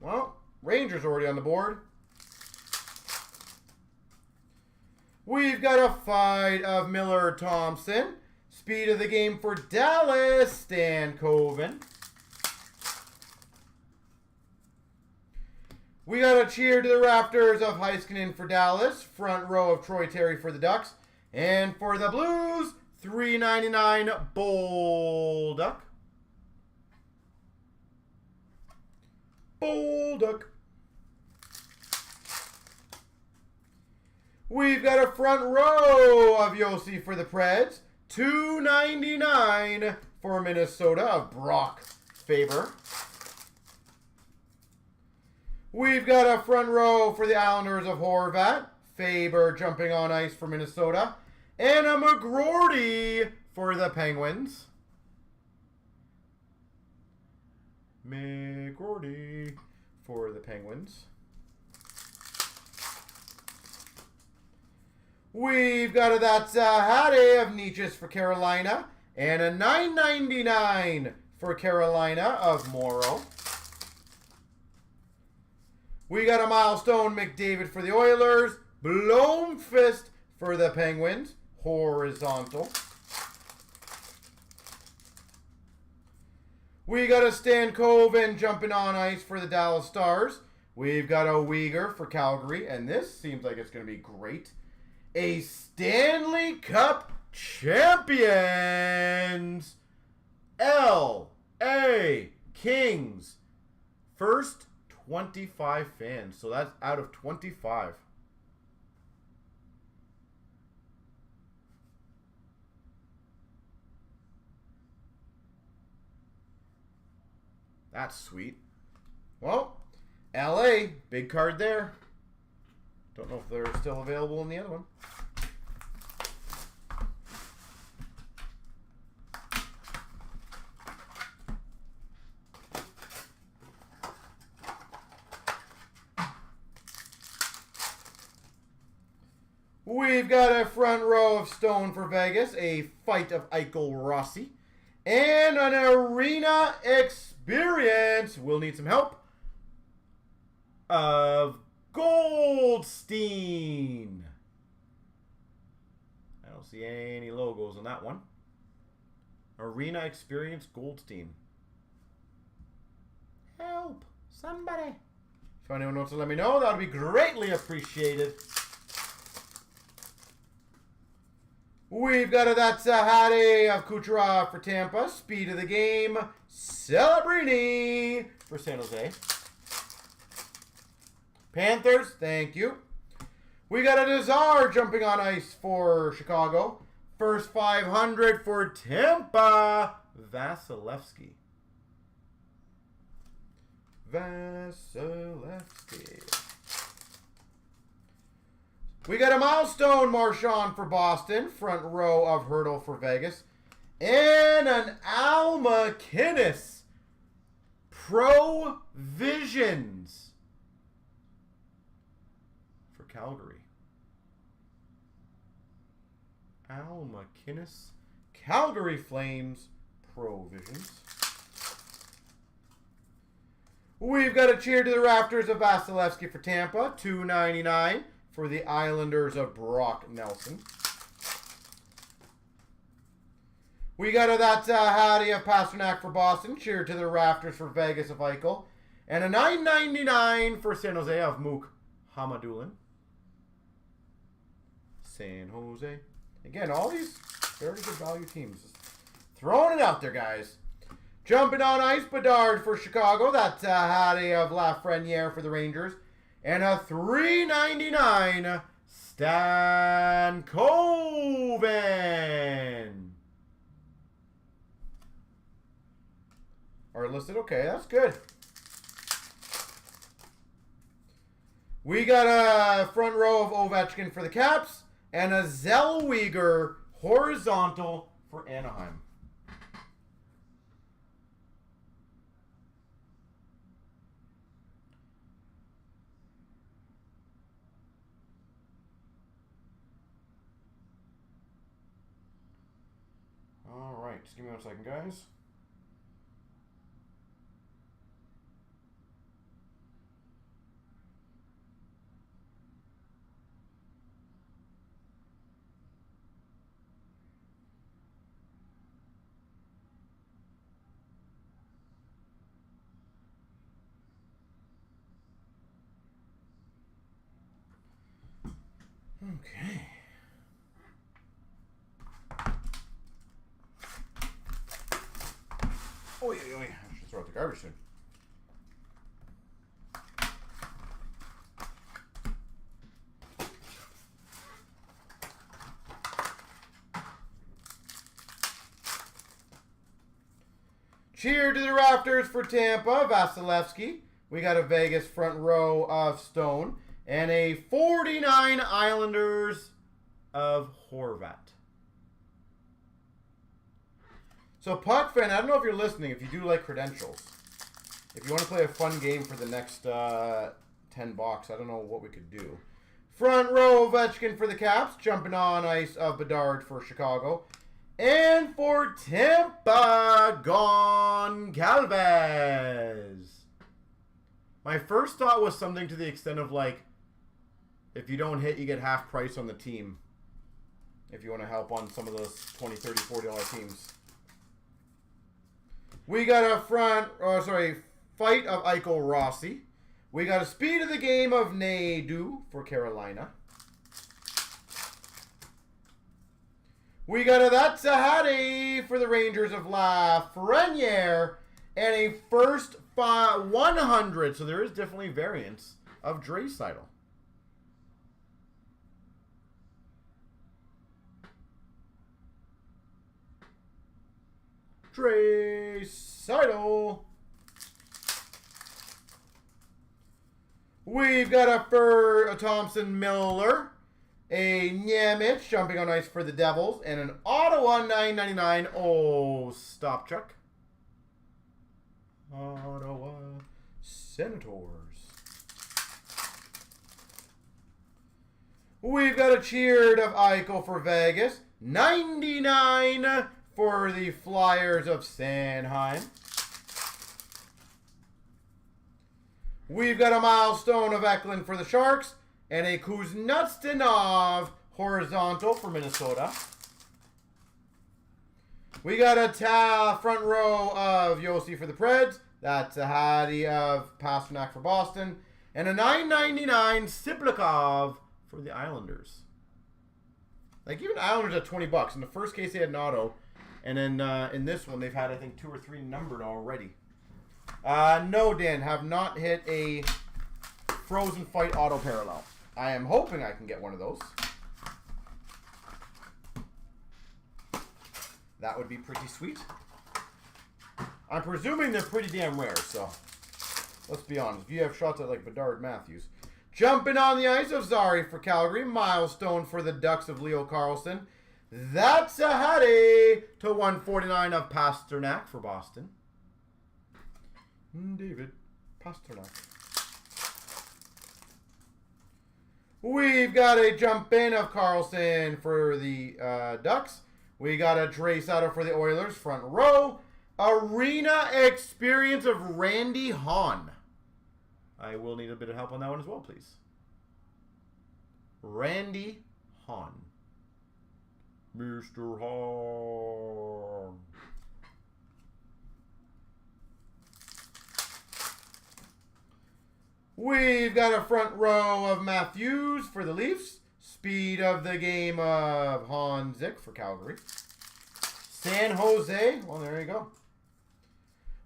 Well, Rangers already on the board. We've got a fight of Miller Thompson. Speed of the game for Dallas, Stan Coven. We got a cheer to the Raptors of Heiskanen for Dallas. Front row of Troy Terry for the Ducks. And for the Blues, $3.99 Bolduc. Bolduc. We've got a front row of Yossi for the Preds. $2.99 for Minnesota of Brock Faber. We've got a front row for the Islanders of Horvat. Faber jumping on ice for Minnesota. And a McGroarty for the Penguins. McGroarty for the Penguins. We've got a That's a Hattie of Nietzsche's for Carolina. And a $9.99 for Carolina of Morrow. We got a Milestone McDavid for the Oilers. Blomqvist for the Penguins. Horizontal. We got a Stan Coven jumping on ice for the Dallas Stars. We've got a Uyghur for Calgary. And this seems like it's going to be great. A Stanley Cup Champions. L.A. Kings. First 25 fans. So that's out of 25. That's sweet. Well, LA, big card there. Don't know if they're still available in the other one. We've got a front row of Stone for Vegas, a fight of Eichel Rossi, and an arena experience. We'll need some help. Of Goldstein. I don't see any logos on that one. Arena experience Goldstein. Help. Somebody. If anyone wants to let me know, that would be greatly appreciated. We've got a That's a Hattie of Kucherov for Tampa. Speed of the game. Celebrini for San Jose. Panthers, thank you. We got a Nazar jumping on ice for Chicago. First 500 for Tampa. Vasilevsky. We got a Milestone Marchand for Boston. Front row of Hurdle for Vegas. And an Al McInnes. Provisions for Calgary. Al McInnes. Calgary Flames. Provisions. We've got a cheer to the Raptors of Vasilevsky for Tampa. $2.99 for the Islanders of Brock Nelson. We got a That's a Hattie of Pasternak for Boston. Cheer to the Raptors for Vegas of Eichel. And a $9.99 for San Jose of Mook Hamadulin. San Jose. Again, all these very good value teams. Just throwing it out there, guys. Jumping on ice, Bedard for Chicago. That's a Hattie of Lafreniere for the Rangers. And a $3.99 Stan Coven. Are listed. Okay, that's good. We got a front row of Ovechkin for the Caps. and a Zellweger horizontal for Anaheim. All right, just give me 1 second, guys. Okay. Oh, yeah, I should throw out the garbage soon. Cheer to the Raptors for Tampa, Vasilevsky. We got a Vegas front row of Stone. And a 49 Islanders of Horvat. So, Puck fan, I don't know if you're listening, if you do like credentials. If you want to play a fun game for the next 10 bucks, I don't know what we could do. Front row Ovechkin for the Caps. Jumping on ice of Bedard for Chicago. And for Tampa, Goncalves. My first thought was something to the extent of like, if you don't hit, you get half price on the team. If you want to help on some of those $20, $30, $40 teams. We got a fight of Eichel Rossi. We got a speed of the game of Nadeau for Carolina. We got a That's a Hattie for the Rangers of Lafreniere. And a first 100, so there is definitely variance, of Draisaitl. Draisaitl. We've got a Thompson Miller, a Nemec jumping on ice for the Devils, and an Ottawa 999. Oh, stop, Chuck. Ottawa Senators. We've got a cheered of Eichel for Vegas. 99 for the Flyers of Sanheim. We've got a milestone of Eklund for the Sharks. And a Kuznetsov horizontal for Minnesota. We got a front row of Yossi for the Preds. That's a Hattie of Pasternak for Boston. And a $9.99 Siplikov for the Islanders. Like, even Islanders at 20 bucks. In the first case, they had an auto. And then in this one, they've had, I think, 2 or 3 numbered already. No, Dan, have not hit a Frozen Fight auto parallel. I am hoping I can get one of those. That would be pretty sweet. I'm presuming they're pretty damn rare, so let's be honest. If you have shots at like Bedard Matthews. Jumping on the ice of Zari for Calgary. Milestone for the Ducks of Leo Carlsson. That's a Hattie to 149 of Pasternak for Boston. David Pasternak. We've got a jump in of Carlson for the Ducks. We got a Draisaitl for the Oilers, front row. Arena experience of Randy Hahn. I will need a bit of help on that one as well, please. Randy Hahn. Mr. Hahn. We've got a front row of Matthews for the Leafs. Speed of the game of Hanzik for Calgary. San Jose. Well, there you go.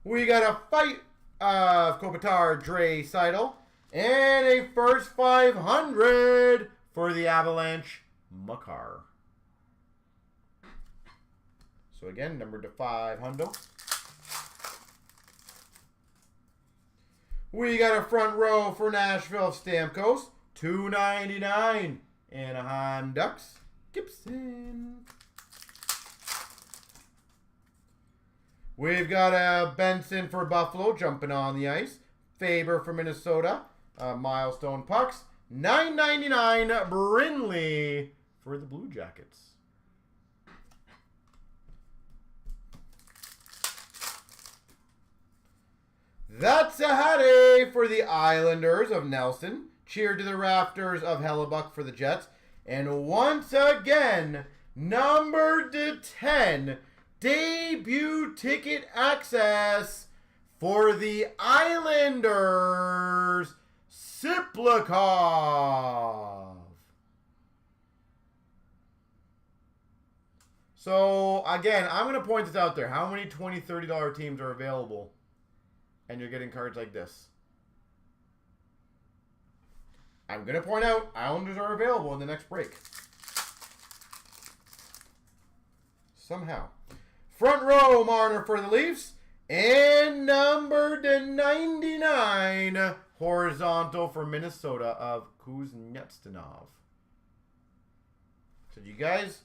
We got a fight of Kopitar, Draisaitl. And a first 500 for the Avalanche, Makar. So again, numbered to 500. We got a front row for Nashville of Stamkos. $2.99. Anaheim Ducks, Gibson. We've got a Benson for Buffalo jumping on the ice. Faber for Minnesota. Milestone pucks. $9.99 Brindley for the Blue Jackets. That's a Hattie for the Islanders of Nelson. Cheer to the Rafters of Hellebuck for the Jets. And once again, number 10, debut ticket access for the Islanders, Siplikov. So, again, I'm going to point this out there. How many $20, $30 teams are available? And you're getting cards like this. I'm going to point out Islanders are available in the next break. Somehow. Front row Marner for the Leafs. And number 99 horizontal for Minnesota of Kuznetsov. So you guys,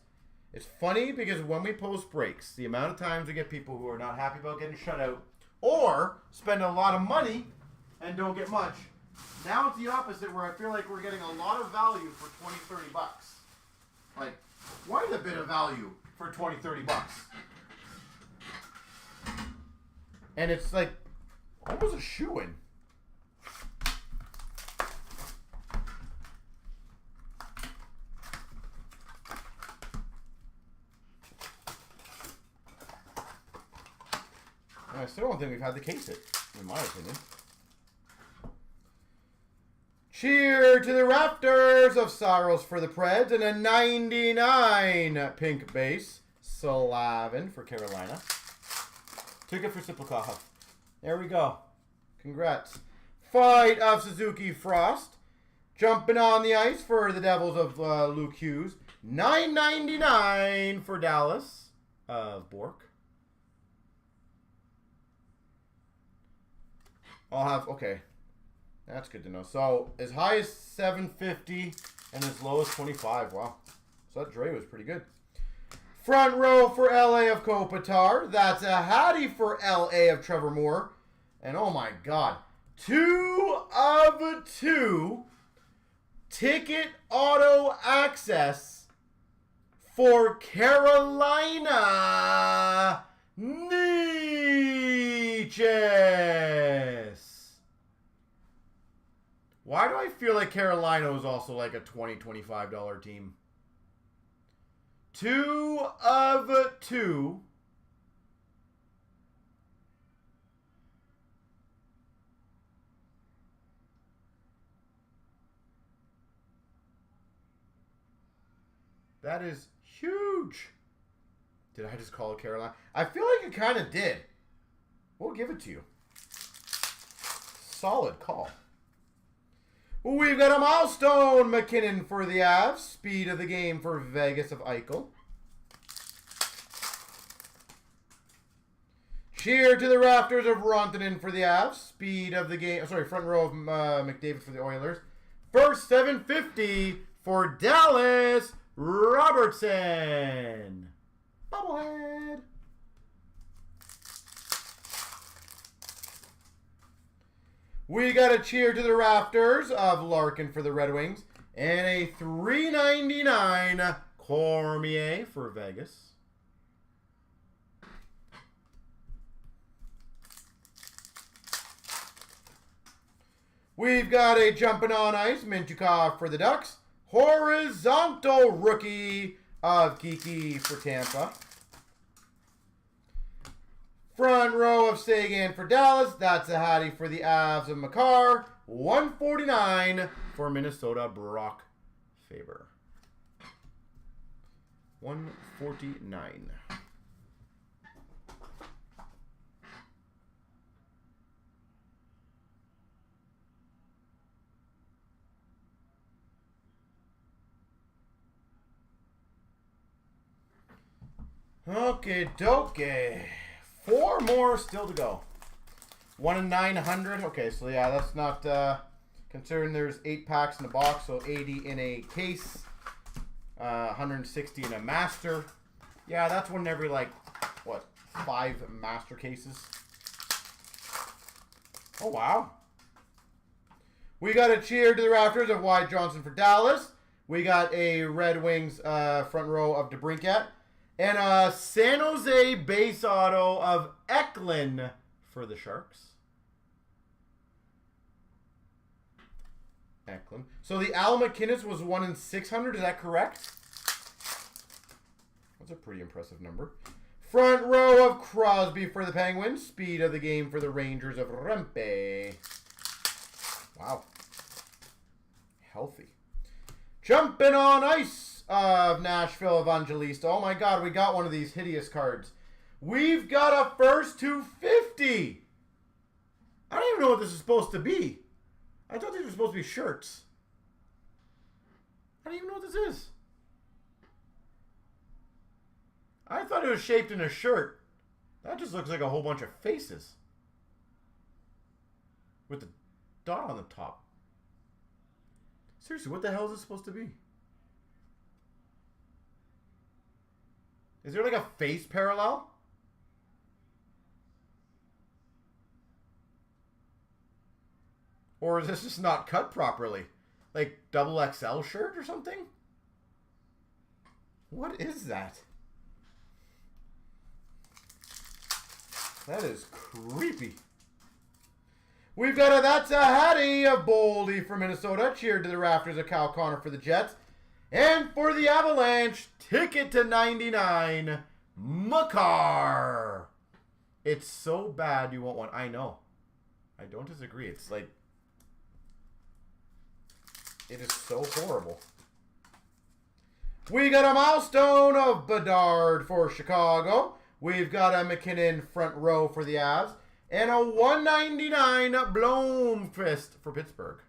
it's funny because when we post breaks, the amount of times we get people who are not happy about getting shut out or spend a lot of money and don't get much. Now it's the opposite where I feel like we're getting a lot of value for 20, 30 bucks. Like, quite a bit of value for 20, 30 bucks. And it's like almost a shoo-in. I still don't think we've had to case it, in my opinion. Cheer to the Raptors of Saros for the Preds. And a 99 pink base. Slavin for Carolina. Took it for Siplikov. There we go. Congrats. Fight of Suzuki Frost. Jumping on the ice for the Devils of Luke Hughes. $9.99 for Dallas of Bork. I'll have, okay. That's good to know. So, as high as $7.50 and as low as $25. Wow. So that Dre was pretty good. Front row for LA of Kopitar. That's a Hattie for LA of Trevor Moore. And oh my God. 2 of 2 ticket auto access for Carolina Niches. Why do I feel like Carolina is also like a $20, $25 team? 2 of 2. That is huge. Did I just call it Carolina? I feel like it kind of did. We'll give it to you. Solid call. We've got a milestone McKinnon for the Avs. Speed of the game for Vegas of Eichel. Cheer to the Rafters of Rantanen for the Avs. Speed of the game. Sorry, front row of McDavid for the Oilers. First $7.50 for Dallas Robertson. Bobblehead. We got a cheer to the Rafters of Larkin for the Red Wings. And a $3.99 Cormier for Vegas. We've got a jumping on ice Mintyukov for the Ducks. Horizontal rookie of Kiki for Tampa. Front row of Sagan for Dallas. That's a Hattie for the Avs of Makar. $149 for Minnesota, Brock Faber. $149. Okay, dokie. 4 more still to go. 1 in 900. Okay, so yeah, that's not considering there's 8 packs in the box, so 80 in a case. 160 in a master. Yeah, that's one in every, like, what, 5 master cases. Oh, wow. We got a cheer to the rafters of Wyatt Johnston for Dallas. We got a Red Wings front row of DeBrincat. And a San Jose base auto of Eklund for the Sharks. Eklund. So the Al McInnes was 1 in 600. Is that correct? That's a pretty impressive number. Front row of Crosby for the Penguins. Speed of the game for the Rangers of Rempe. Wow. Healthy. Jumping on ice of Nashville Evangelista. Oh my God, we got one of these hideous cards. We've got a first 250. I don't even know what this is supposed to be. I thought these were supposed to be shirts. I don't even know what this is. I thought it was shaped in a shirt. That just looks like a whole bunch of faces. With the dot on the top. Seriously, what the hell is this supposed to be? Is there like a face parallel? Or is this just not cut properly? Like double XL shirt or something? What is that? That is creepy. We've got a That's a Hattie of Boldy for Minnesota. Cheered to the rafters of Kyle Connor for the Jets. And for the Avalanche, ticket to 99, Makar. It's so bad you won't want. I know. I don't disagree. It's like, it is so horrible. We got a milestone of Bedard for Chicago. We've got a McKinnon front row for the Avs. And a 199 Blomqvist for Pittsburgh.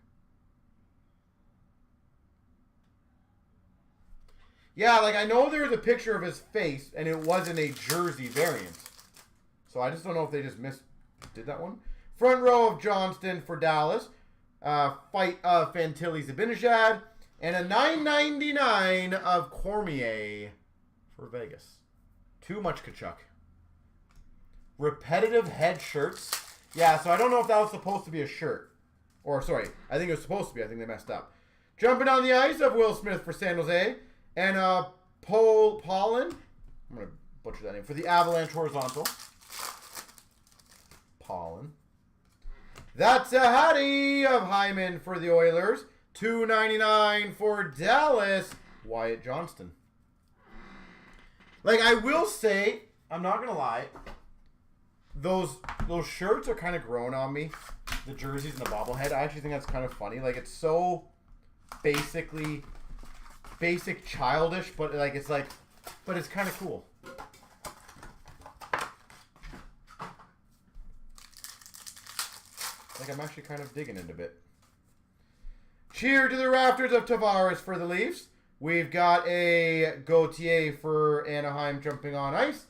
Yeah, like I know there was a picture of his face, and it wasn't a jersey variant. So I just don't know if they just did that one. Front row of Johnston for Dallas. Fight of Fantilli Zibanejad. And a 999 of Cormier for Vegas. Too much Kachuk. Repetitive head shirts. Yeah, so I don't know if that was supposed to be a shirt. Or, sorry, I think it was supposed to be. I think they messed up. Jumping on the ice of Will Smith for San Jose. And Pollen. I'm going to butcher that name. For the Avalanche horizontal. Pollen. That's a Hattie of Hyman for the Oilers. $2.99 for Dallas. Wyatt Johnston. Like, I will say, I'm not going to lie. Those shirts are kind of growing on me. The jerseys and the bobblehead. I actually think that's kind of funny. Like, it's so basic childish, but like it's kind of cool. Like, I'm actually kind of digging it a bit. Cheer to the rafters of Tavares for the Leafs. We've got a Gauthier for Anaheim jumping on ice.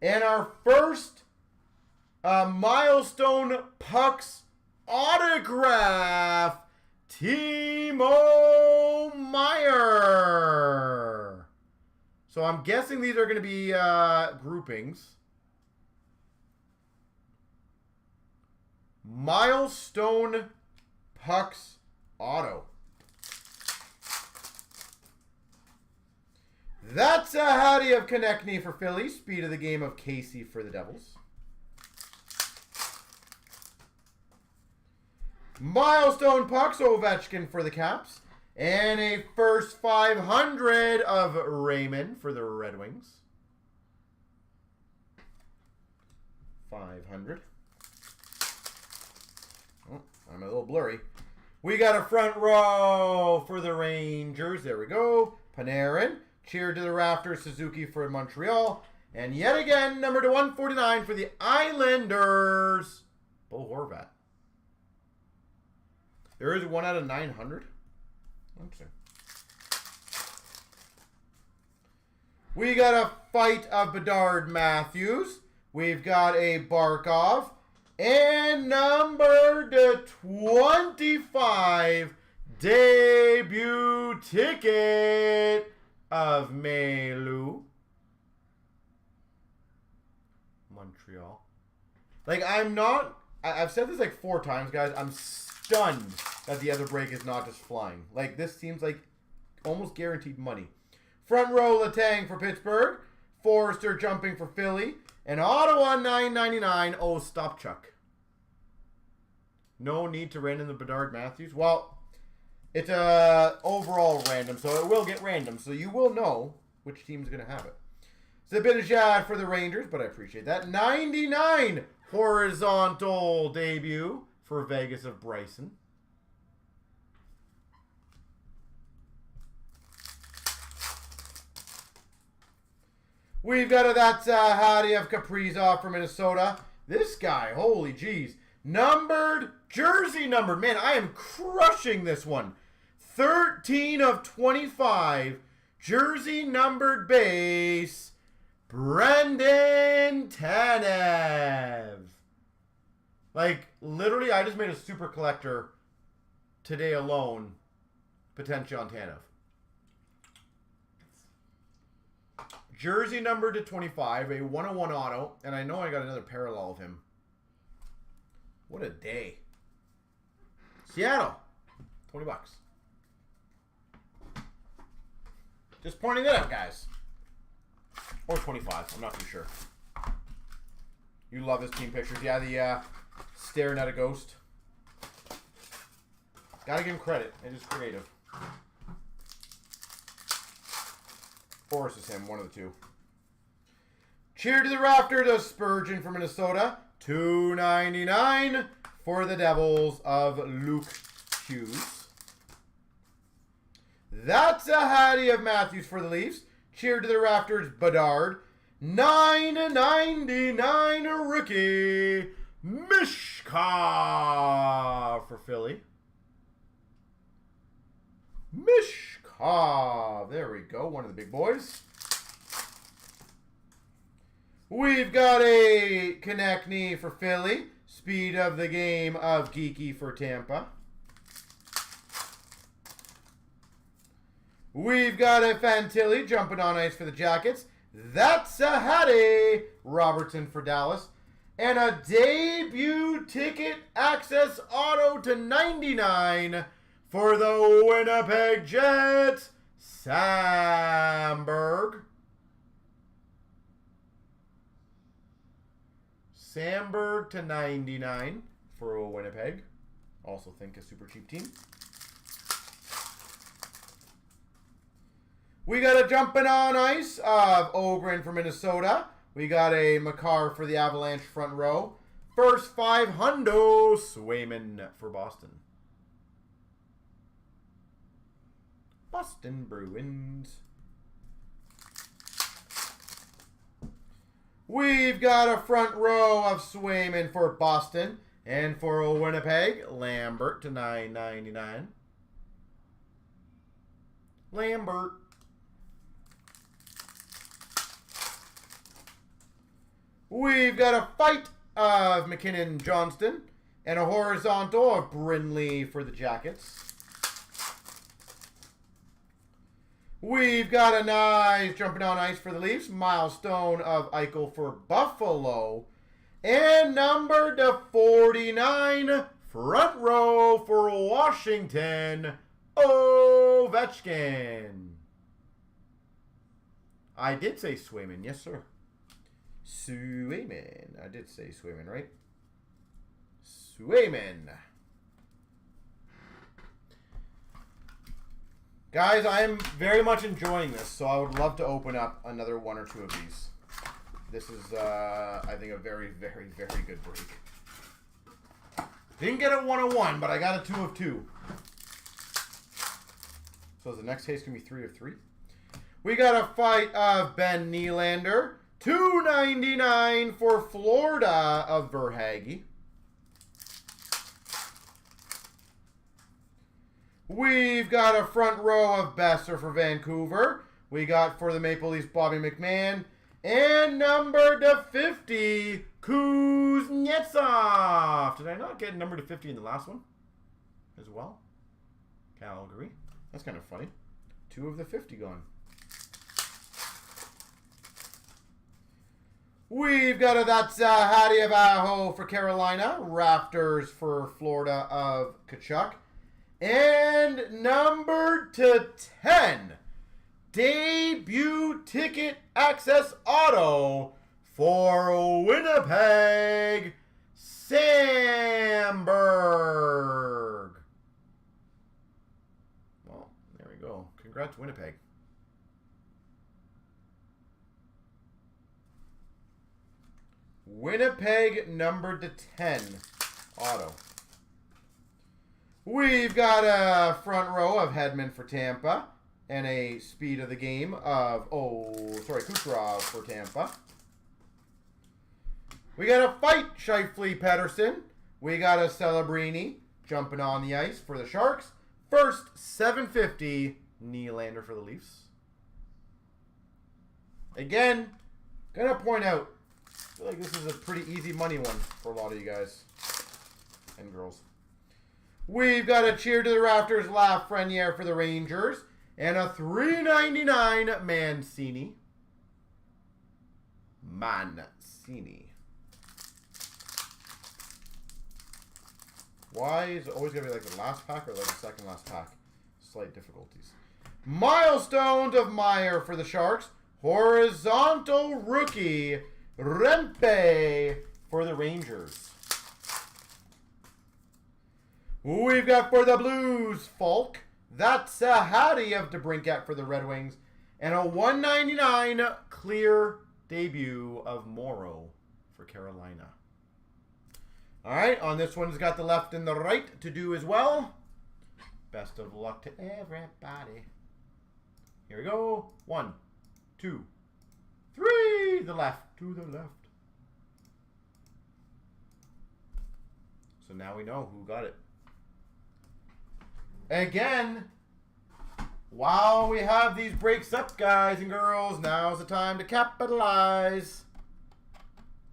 And our first milestone pucks autograph, Timo Meier. So I'm guessing these are going to be groupings. Milestone pucks auto. That's a Hattie of Konechny for Philly. Speed of the game of Casey for the Devils. Milestone pucks, Ovechkin for the Caps. And a first 500 of Raymond for the Red Wings. 500. Oh, I'm a little blurry. We got a front row for the Rangers. There we go. Panarin. Cheer to the rafters, Suzuki for Montreal. And yet again, number to 149 for the Islanders, Bo Horvat. There is 1 out of 900. Interesting. We got a fight of Bedard Matthews. We've got a Barkov. And number to 25, debut ticket of Melu. Montreal. Like, I've said this like 4 times, guys. I'm stunned that the other break is not just flying. Like, this seems like almost guaranteed money. Front row Letang for Pittsburgh. Forrester jumping for Philly. And Ottawa $9.99. Oh, stop, Chuck. No need to random the Bedard Matthews. Well, it's a overall random, so it will get random. So you will know which team's going to have it. Zibanejad for the Rangers, but I appreciate that. 99 horizontal debut for Vegas of Bryson. We've got that's Howdy of Kaprizov for Minnesota. This guy, holy jeez. Numbered, jersey numbered. Man, I am crushing this one. 13 of 25. Jersey numbered base. Brendan Tanev. Like, literally, I just made a super collector today alone. Potential on Tanev. Jersey numbered to 25, a 101 auto, and I know I got another parallel of him. What a day. Seattle, $20. Just pointing it out, guys. Or 25, I'm not too sure. You love his team pictures. Yeah, the staring at a ghost. Gotta give him credit. It is creative. Forces him, one of the two. Cheer to the Rafters of Spurgeon from Minnesota. $2.99 for the Devils of Luke Hughes. That's a Hattie of Matthews for the Leafs. Cheer to the Rafters, Bedard. $9.99 rookie Mishkov for Philly. Mishkov. There we go. One of the big boys. We've got a Konechny for Philly. Speed of the game of Geeky for Tampa. We've got a Fantilli jumping on ice for the Jackets. That's a Hattie. Robertson for Dallas. And a debut ticket access auto to 99 for the Winnipeg Jets. Samberg. Samberg to 99 for Winnipeg. Also think a super cheap team. We got a jumping on ice of Ogren for Minnesota. We got a Makar for the Avalanche front row. First 500 Swayman for Boston. Boston Bruins. We've got a front row of Swayman for Boston. And for Winnipeg, Lambert to $9.99. Lambert. We've got a fight of McKinnon-Johnston and a horizontal of Brindley for the Jackets. We've got a nice jumping on ice for the Leafs. Milestone of Eichel for Buffalo. And number to 49, front row for Washington, Ovechkin. I did say Swayman, yes sir. Swayman. I did say Swayman, right? Swayman. Guys, I am very much enjoying this, so I would love to open up another 1 or 2 of these. This is, I think, a very, very, very good break. Didn't get a 101, but I got a 2 of 2. So the next case can be 3 of 3. We got a fight of Ben Nylander. $2.99 for Florida of Verhaeghe. We've got a front row of Besser for Vancouver. We got for the Maple Leafs Bobby McMahon. And number to 50, Kuznetsov. Did I not get number to 50 in the last one as well? Calgary. That's kind of funny. 2 of the 50 gone. We've got a that's Hattie of Aho for Carolina. Rafters for Florida of Kachuk. And number to 10. Debut ticket access auto for Winnipeg, Samberg. Well, there we go. Congrats, Winnipeg. Winnipeg numbered to 10 auto. We've got a front row of Hedman for Tampa and a speed of the game of, Kucherov for Tampa. We got a fight, Scheifele Pettersson. We got a Celebrini jumping on the ice for the Sharks. First, 750, Nylander for the Leafs. Again, gonna point out, I feel like this is a pretty easy money one for a lot of you guys and girls. We've got a cheer to the rafters, Lafreniere for the Rangers, and a $3.99 Mancini. Why is it always going to be like the last pack or like the second last pack? Slight difficulties. Milestones of Meyer for the Sharks. Horizontal rookie, Rempe for the Rangers. We've got for the Blues, Falk. That's a Hattie of DeBrincat for the Red Wings. And a $1.99 clear debut of Morrow for Carolina. All right, on this one, it's got the left and the right to do as well. Best of luck to everybody. Here we go. 1, 2, 3. The left to the left. So now we know who got it. Again, while we have these breaks up, guys and girls, now's the time to capitalize.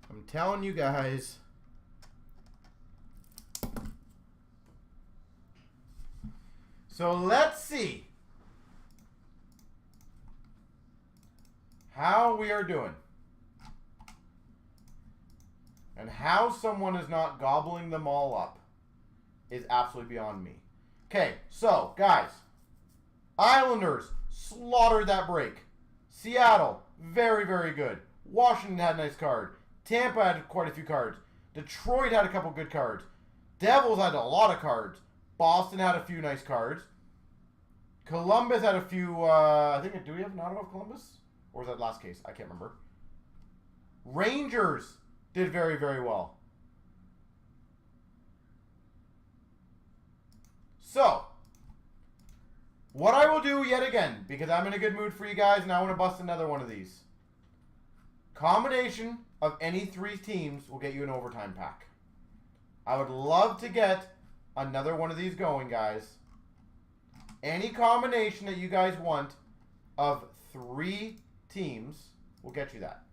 I'm telling you guys. So let's see how we are doing. And how someone is not gobbling them all up is absolutely beyond me. Okay, so, guys. Islanders slaughtered that break. Seattle, very, very good. Washington had a nice card. Tampa had quite a few cards. Detroit had a couple good cards. Devils had a lot of cards. Boston had a few nice cards. Columbus had a few, I think, do we have an auto of Columbus? Or was that last case? I can't remember. Rangers did very, very well. So, what I will do yet again, because I'm in a good mood for you guys and I want to bust another one of these. Combination of any 3 teams will get you an overtime pack. I would love to get another one of these going, guys. Any combination that you guys want of 3 teams will get you that.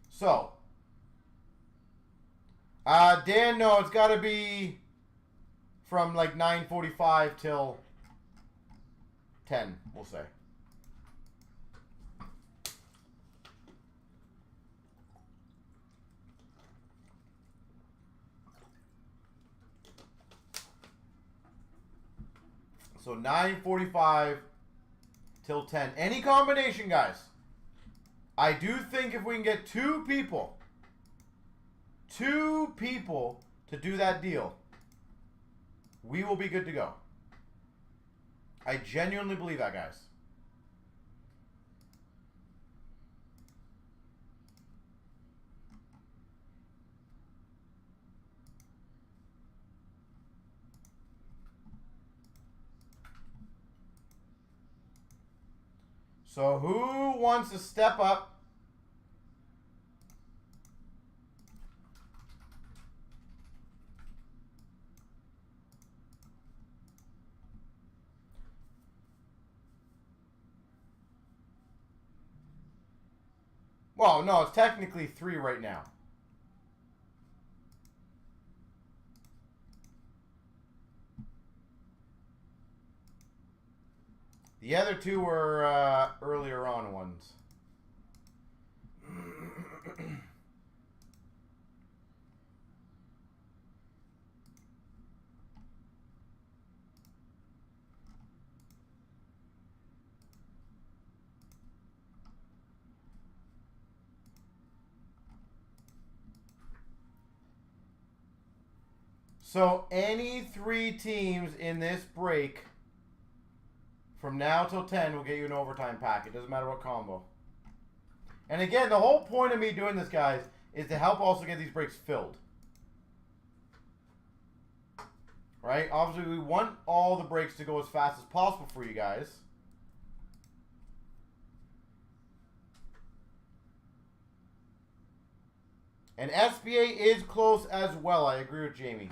So, Dan, no, it's got to be from like 9:45 till 10, we'll say. So 9:45 till 10. Any combination, guys. I do think if we can get 2 people to do that deal, we will be good to go. I genuinely believe that, guys. So who wants to step up? Well, no, it's technically 3 right now. The other two were earlier on ones. So any 3 teams in this break from now till 10 will get you an overtime pack. It doesn't matter what combo. And again, the whole point of me doing this, guys, is to help also get these breaks filled. Right? Obviously, we want all the breaks to go as fast as possible for you guys. And SBA is close as well. I agree with Jamie.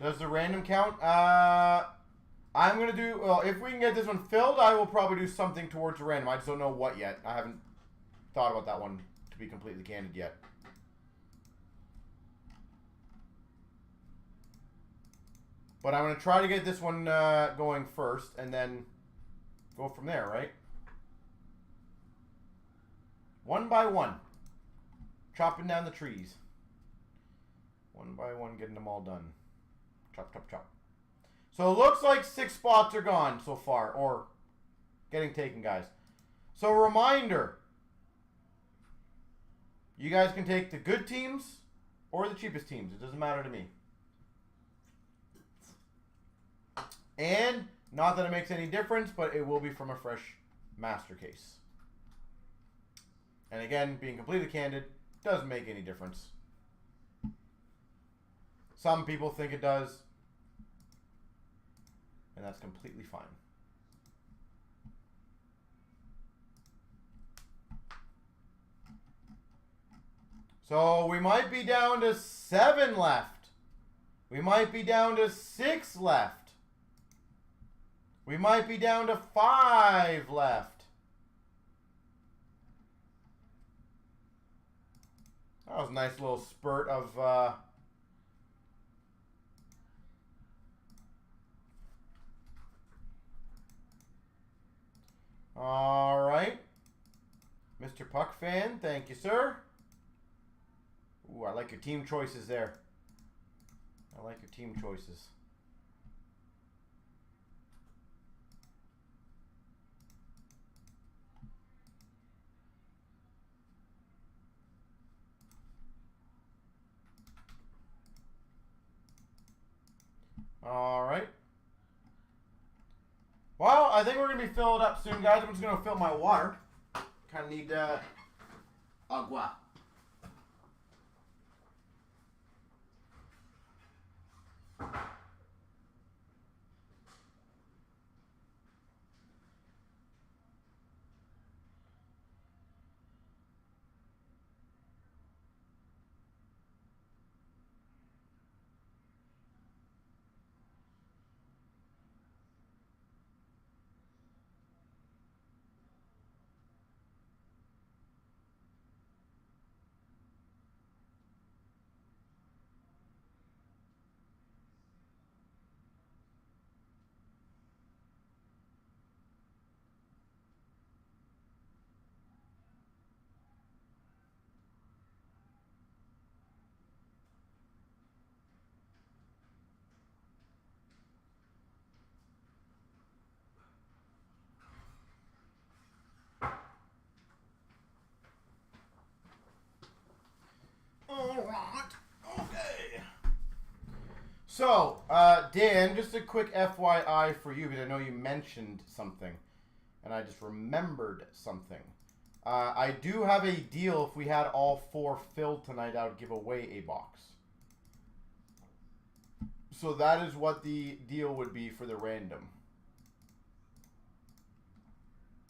Does the random count? I'm going to do... Well, if we can get this one filled, I will probably do something towards the random. I just don't know what yet. I haven't thought about that one, to be completely candid, yet. But I'm going to try to get this one going first, and then go from there, right? One by one. Chopping down the trees. One by one, getting them all done. Chop, chop, chop. So it looks like 6 spots are gone so far, or getting taken, guys. So reminder, you guys can take the good teams or the cheapest teams. It doesn't matter to me. And not that it makes any difference, but it will be from a fresh master case. And again, being completely candid, doesn't make any difference. Some people think it does. And that's completely fine. So we might be down to 7 left. We might be down to 6 left. We might be down to 5 left. That was a nice little spurt of... All right. Mr. Puck fan, thank you, sir. Ooh, I like your team choices there. I like your team choices. All right. Well, I think we're going to be filled up soon, guys. I'm just going to fill my water. Kind of need agua. Okay. So, Dan, just a quick FYI for you, because I know you mentioned something, and I just remembered something. I do have a deal. If we had all 4 filled tonight, I would give away a box. So that is what the deal would be for the random.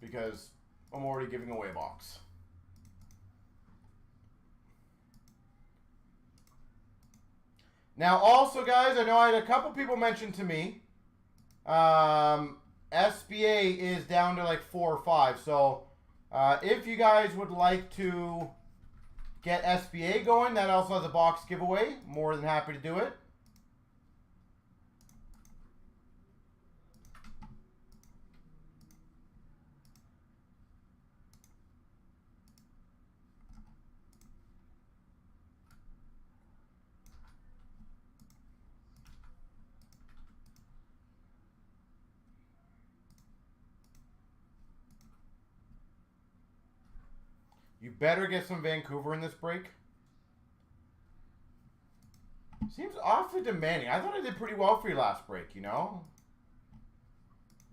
Because I'm already giving away a box. Now, also, guys, I know I had a couple people mention to me, SBA is down to like 4 or 5. So if you guys would like to get SBA going, that also has a box giveaway. More than happy to do it. You better get some Vancouver in this break. Seems awfully demanding. I thought I did pretty well for you last break, you know?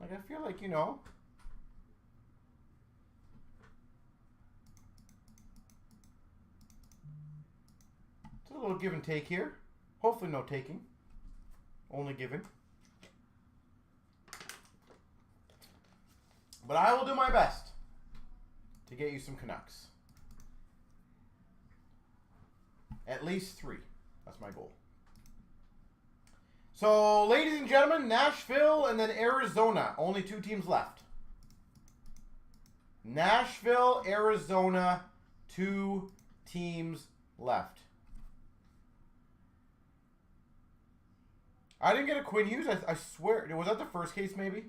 Like, I feel like, you know. It's a little give and take here. Hopefully no taking. Only giving. But I will do my best to get you some Canucks. At least 3. That's my goal. So, ladies and gentlemen, Nashville and then Arizona. Only 2 teams left. Nashville, Arizona, 2 teams left. I didn't get a Quinn Hughes. I swear. Was that the first case, maybe?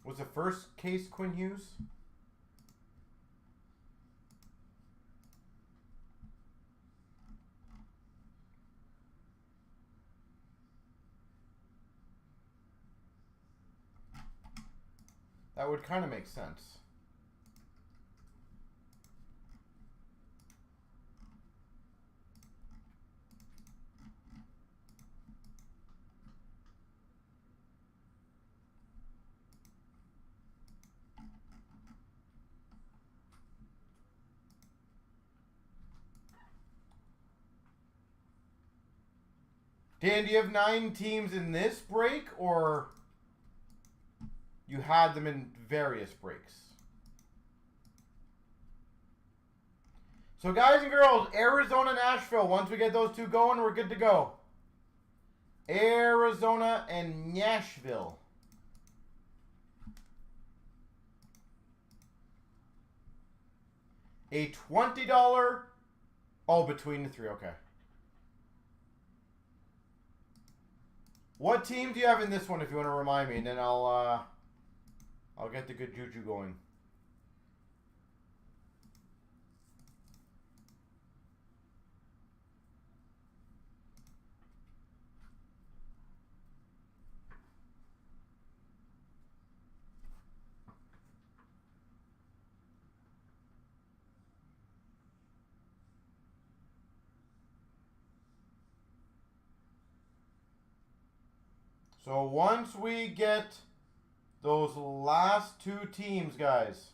Was the first case Quinn Hughes? That would kind of make sense. Dan, do you have 9 teams in this break, or you had them in various breaks? So guys and girls, Arizona, Nashville. Once we get those 2 going, we're good to go. Arizona and Nashville. A $20. Oh, between the 3. Okay. What team do you have in this one, if you want to remind me, and then I'll get the good juju going. So once we get those last 2 teams, guys.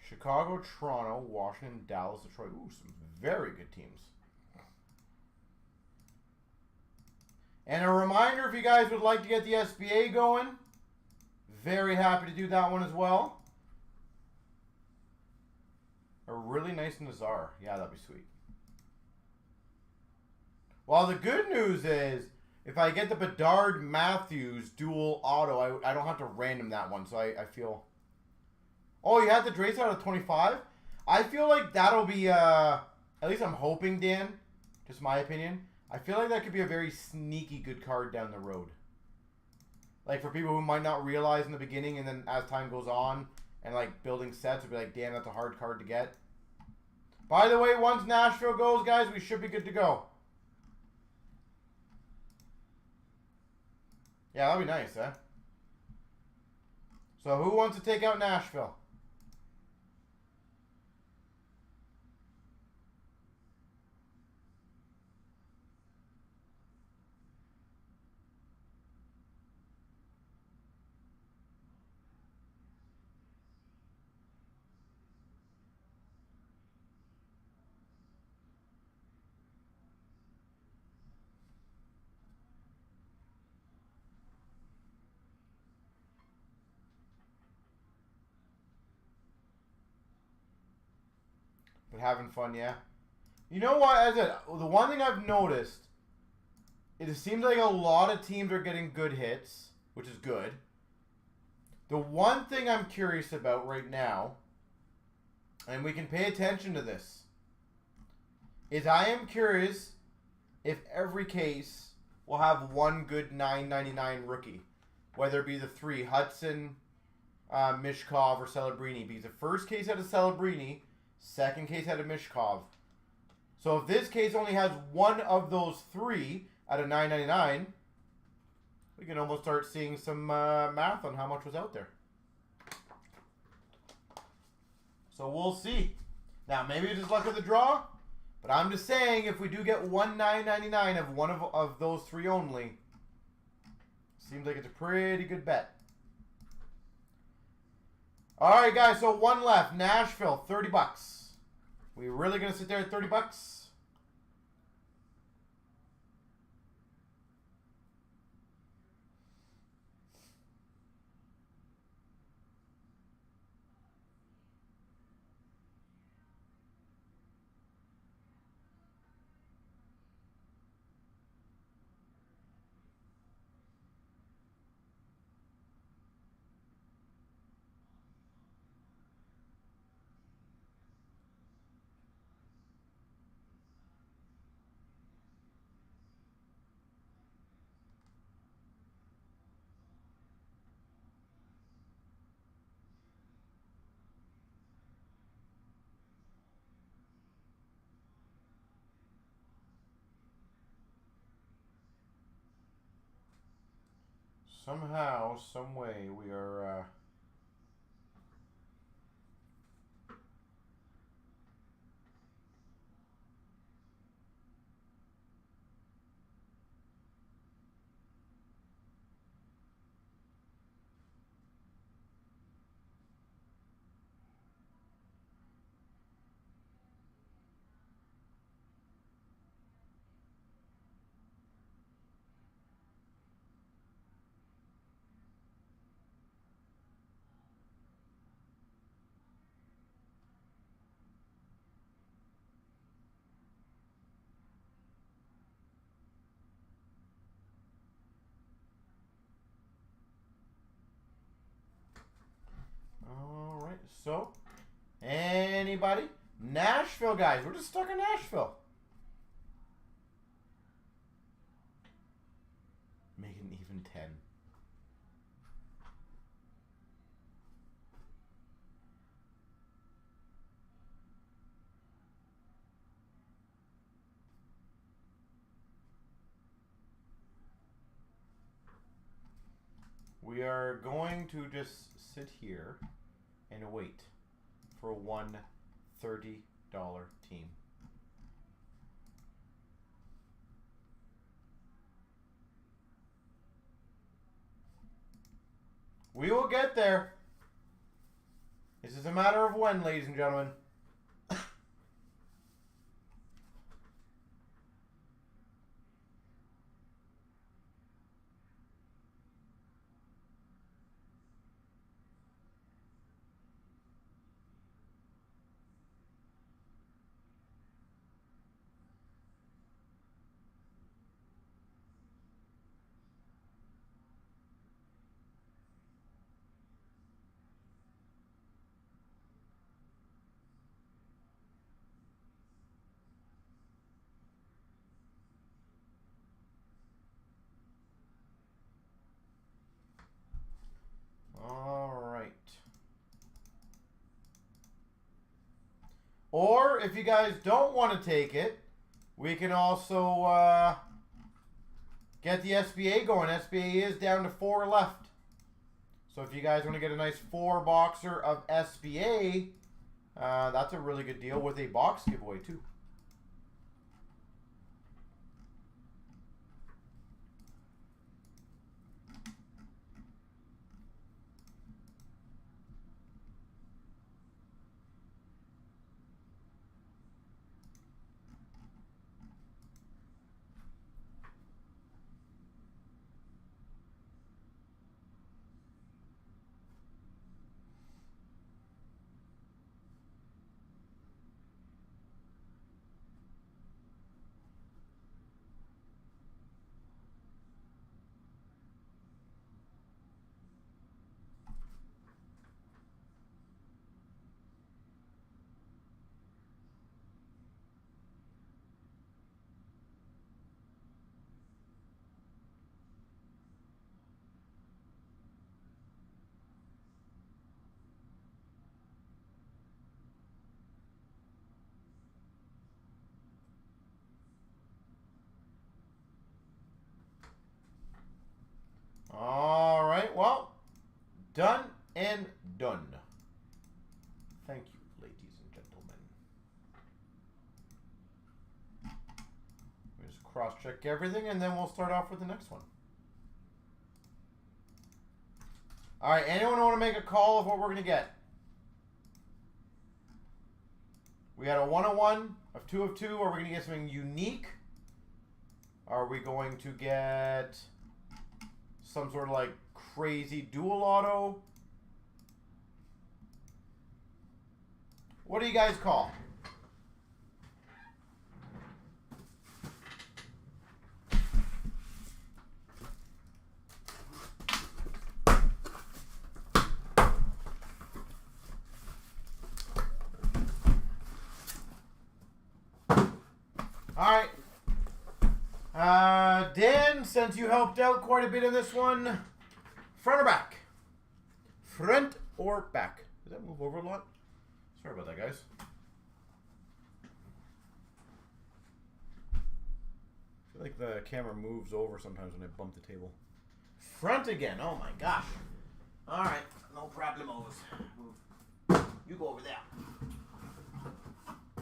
Chicago, Toronto, Washington, Dallas, Detroit. Ooh, some very good teams. And a reminder, if you guys would like to get the SBA going, very happy to do that one as well. A really nice Nazar. Yeah, that'd be sweet. Well, the good news is, if I get the Bedard Matthews dual auto, I don't have to random that one, so I feel... Oh, you had the Drace out of 25? I feel like that'll be, at least I'm hoping, Dan, just my opinion, I feel like that could be a very sneaky good card down the road. Like, for people who might not realize in the beginning, and then as time goes on, and, like, building sets, will be like, damn, that's a hard card to get. By the way, once Nashville goes, guys, we should be good to go. Yeah, that'd be nice, huh? So, who wants to take out Nashville? But having fun, yeah. You know what? As the one thing I've noticed, it seems like a lot of teams are getting good hits, which is good. The one thing I'm curious about right now, and we can pay attention to this, is I am curious if every case will have one good $9.99 rookie, whether it be the three, Hudson, Mishkov, or Celebrini. Because the first case had a Celebrini, second case had a Mishkov. So if this case only has one of those three out of $9.99, we can almost start seeing some math on how much was out there. So we'll see. Now, maybe it's just luck of the draw, but I'm just saying if we do get one $9.99 of one of those three only, seems like it's a pretty good bet. All right, guys, so one left. Nashville, 30 bucks. We really going to sit there at 30 bucks? Somehow, some way, we are... All right, so, anybody? Nashville, guys. We're just stuck in Nashville. Make it an even 10. We are going to just sit here and wait for one $30 team. We will get there. This is a matter of when, ladies and gentlemen. Or if you guys don't want to take it, we can also get the SBA going. SBA is down to 4 left. So if you guys want to get a nice 4-boxer of SBA, that's a really good deal with a box giveaway too. well, done and done. Thank you, ladies and gentlemen. We just cross-check everything, and then we'll start off with the next one. All right, anyone want to make a call of what we're going to get? We had a 101 of 2 of 2. Are we going to get something unique? Are we going to get some sort of like crazy dual auto? What do you guys call? All right. Dan, since you helped out quite a bit in this one, front or back? Front or back? Does that move over a lot? Sorry about that, guys. I feel like the camera moves over sometimes when I bump the table. Front again. Oh my gosh. All right. No problemos. You go over there.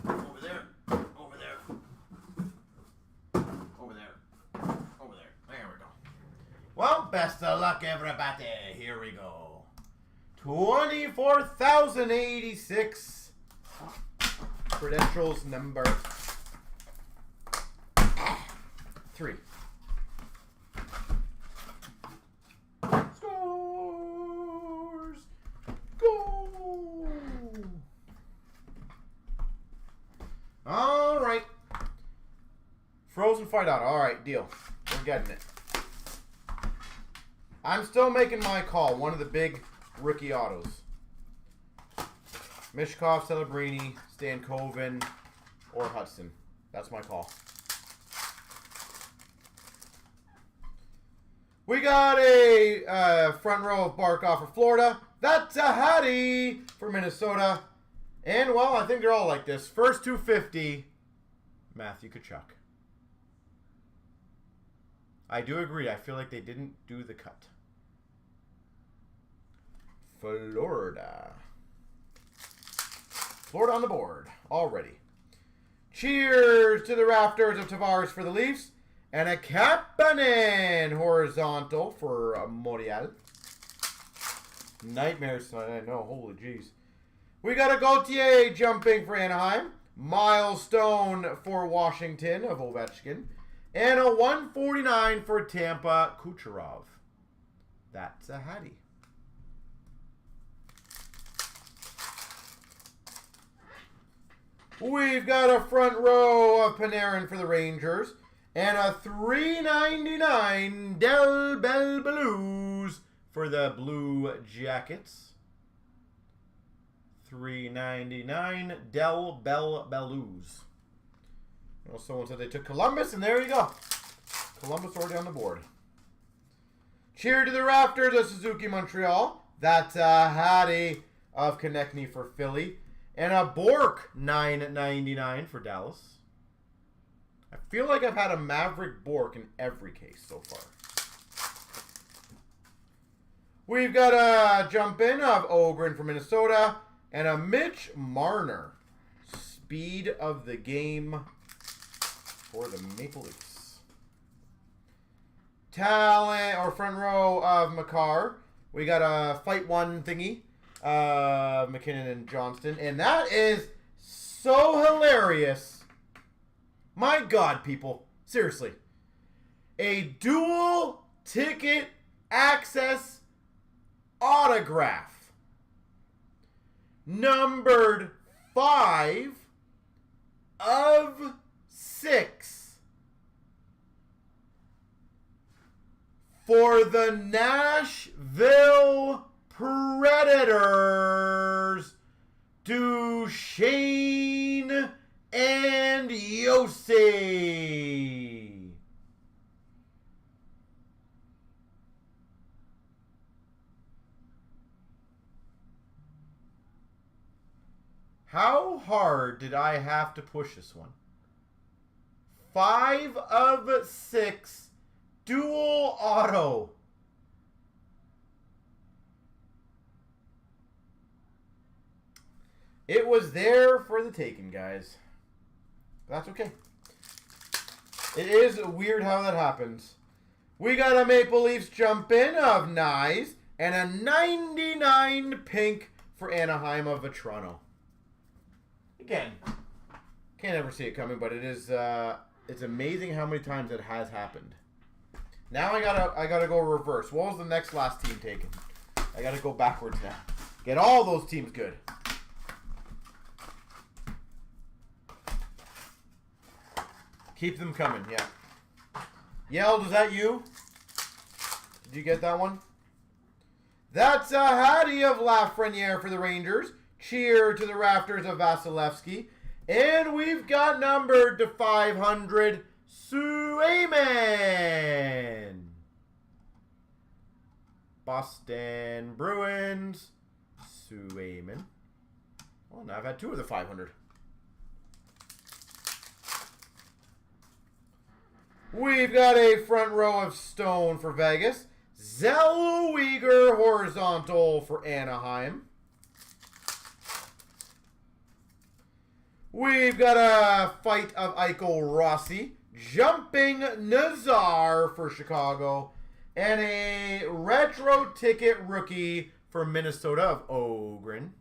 Over there. Over there. Over there. Over there. There we go. Well, best of luck, everybody. Here we go. 24,086. Credentials number 3. Scores. Go. All right. Frozen fight out. All right, deal. We're getting it. I'm still making my call. One of the big rookie autos. Mishkov, Celebrini, Stankoven, or Hudson. That's my call. We got a front row of Barkov for Florida. That's a Hattie for Minnesota. And, well, I think they're all like this. First 250, Matthew Tkachuk. I do agree. I feel like they didn't do the cut. Florida. Florida on the board already. Cheers to the Rafters of Tavares for the Leafs. And a Kapanen horizontal for Morial. Nightmares tonight, I know. Holy jeez. We got a Gauthier jumping for Anaheim. Milestone for Washington of Ovechkin. And a 149 for Tampa, Kucherov. That's a Hattie. We've got a front row of Panarin for the Rangers. And a $3.99 Del Bel Blues for the Blue Jackets. $3.99 Del Bel Blues. Well, someone said they took Columbus, and there you go. Columbus already on the board. Cheer to the Rafters of Suzuki Montreal. That's a Hattie of Konechny for Philly. And a Bork $9.99 for Dallas. I feel like I've had a Maverick Bork in every case so far. We've got a jump in of Ogren for Minnesota. And a Mitch Marner. Speed of the game for the Maple Leafs. Talent or front row of Makar. We got a Fight One thingy. McKinnon and Johnston. And that is so hilarious. My God, people. Seriously. A dual ticket access autograph. Numbered 5 of 6. For the Nashville Predators, Duchesne and Yossi. How hard did I have to push this one? 5 of 6 dual auto. It was there for the taking, guys. That's okay. It is weird how that happens. We got a Maple Leafs jump in of Nyes and a 99 pink for Anaheim of Toronto. Again, can't ever see it coming, but it is it's amazing how many times it has happened. Now I gotta go reverse. What was the next last team taken? I gotta go backwards now. Get all those teams good. Keep them coming, yeah. Yelled, is that you? Did you get that one? That's a Hattie of Lafreniere for the Rangers. Cheer to the rafters of Vasilevsky. And we've got numbered to 500, Suayman. Boston Bruins, Suayman. Well, now I've had 2 of the 500. We've got a front row of Stone for Vegas. Zellweger horizontal for Anaheim. We've got a fight of Eichel Rossi. Jumping Nazar for Chicago. And a retro ticket rookie for Minnesota of Ogren.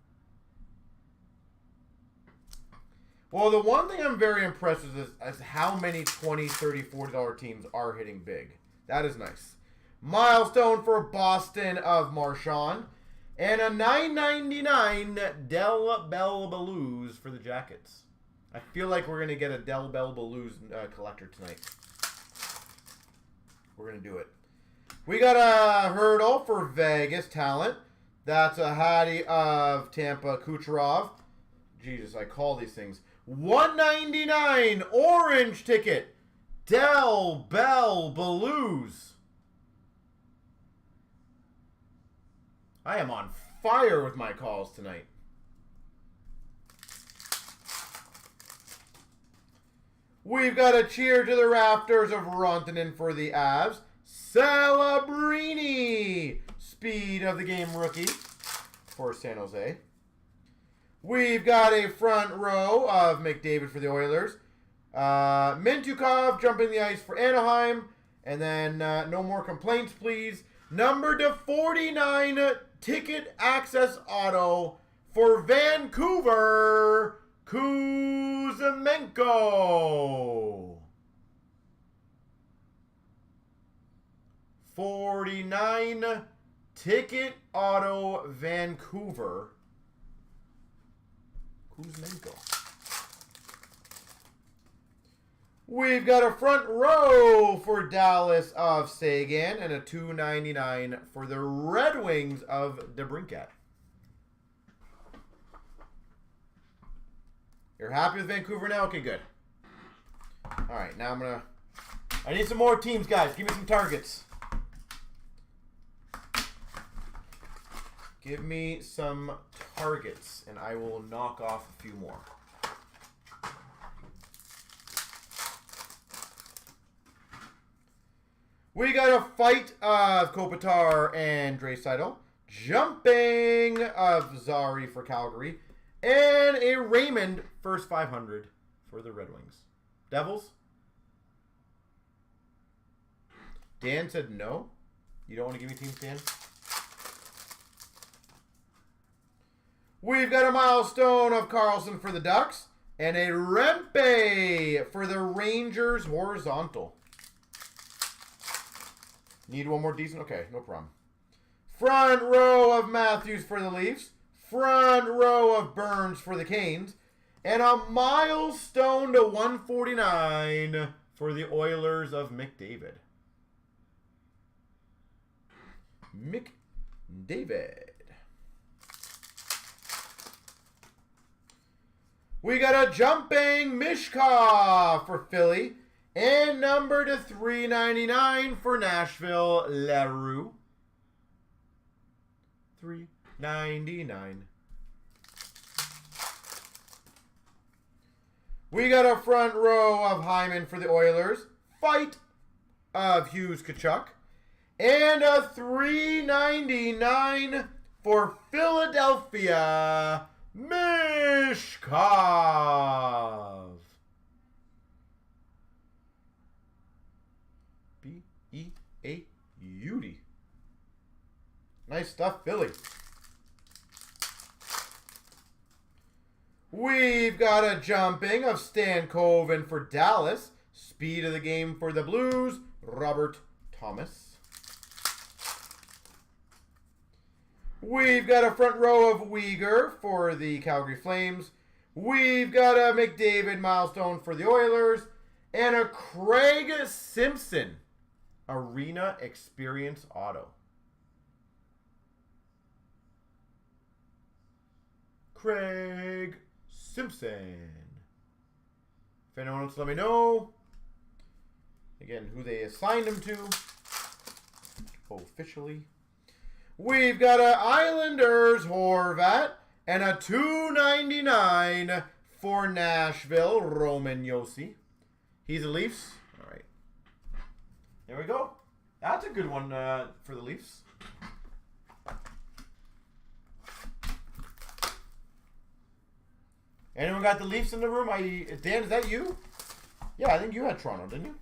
Well, the one thing I'm very impressed with is how many $20, $30, $40 teams are hitting big. That is nice. Milestone for Boston of Marchand. And a $9.99 Del Bell Blues for the Jackets. I feel like we're going to get a Del Bell Blues collector tonight. We're going to do it. We got a Hurdle for Vegas talent. That's a Hattie of Tampa Kucherov. Jesus, I call these things. $1.99 orange ticket. Del Bell Blues. I am on fire with my calls tonight. We've got a cheer to the rafters of Rantanen for the Avs. Celebrini, speed of the game rookie for San Jose. We've got a front row of McDavid for the Oilers. Mintukov jumping the ice for Anaheim. And then no more complaints, please. Number to 49 ticket access auto for Vancouver, Kuzmenko. 49 ticket auto Vancouver, Kuzmenko. We've got a front row for Dallas of Sagan and a $2.99 for the Red Wings of DeBrincat. You're happy with Vancouver now? Okay, good. All right, now I need some more teams, guys. Give me some targets. Give me some targets, and I will knock off a few more. We got a fight of Kopitar and Draisaitl. Jumping of Zari for Calgary. And a Raymond first 500 for the Red Wings. Devils? Dan said no. You don't want to give me teams, Dan? We've got a milestone of Carlson for the Ducks. And a Rempe for the Rangers horizontal. Need one more decent? Okay, no problem. Front row of Matthews for the Leafs. Front row of Burns for the Canes. And a milestone to 149 for the Oilers of McDavid. McDavid. We got a jumping Mishkov for Philly. And number to 399 for Nashville, Leroux. 399. We got a front row of Hyman for the Oilers. Fight of Hughes Kachuk. And a 399 for Philadelphia, Mishkov. Mishkov. B-E-A-U-D. Nice stuff, Philly. We've got a jumping of Stan Coven for Dallas. Speed of the game for the Blues, Robert Thomas. We've got a front row of Uyghur for the Calgary Flames. We've got a McDavid milestone for the Oilers. And a Craig Simpson Arena Experience Auto. Craig Simpson. If anyone wants to let me know, again, who they assigned him to officially. We've got a Islanders Horvat and a $2.99 for Nashville, Roman Josi. He's a Leafs. All right. There we go. That's a good one for the Leafs. Anyone got the Leafs in the room? Dan, is that you? Yeah, I think you had Toronto, didn't you?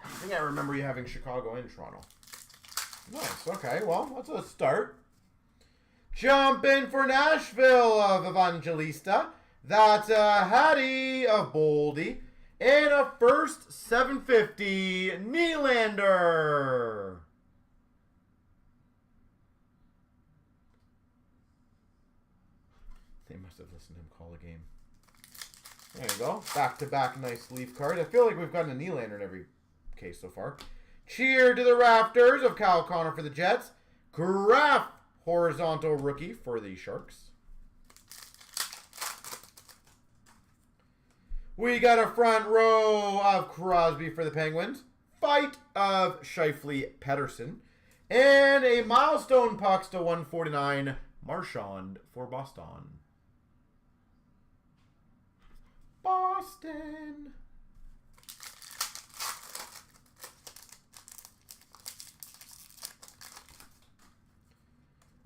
I think I remember you having Chicago and Toronto. Nice. Okay, well, that's a start. Jump in for Nashville of Evangelista. That's a Hattie of Boldy. And a first 750 Nylander. They must have listened to him call a game. There you go. Back-to-back nice Leaf card. I feel like we've gotten a Nylander in every case so far. Cheer to the rafters of Kyle Connor for the Jets. Graf horizontal rookie for the Sharks. We got a front row of Crosby for the Penguins. Fight of Scheifele Pettersson. And a milestone pucks to 149 Marchand for Boston. Boston.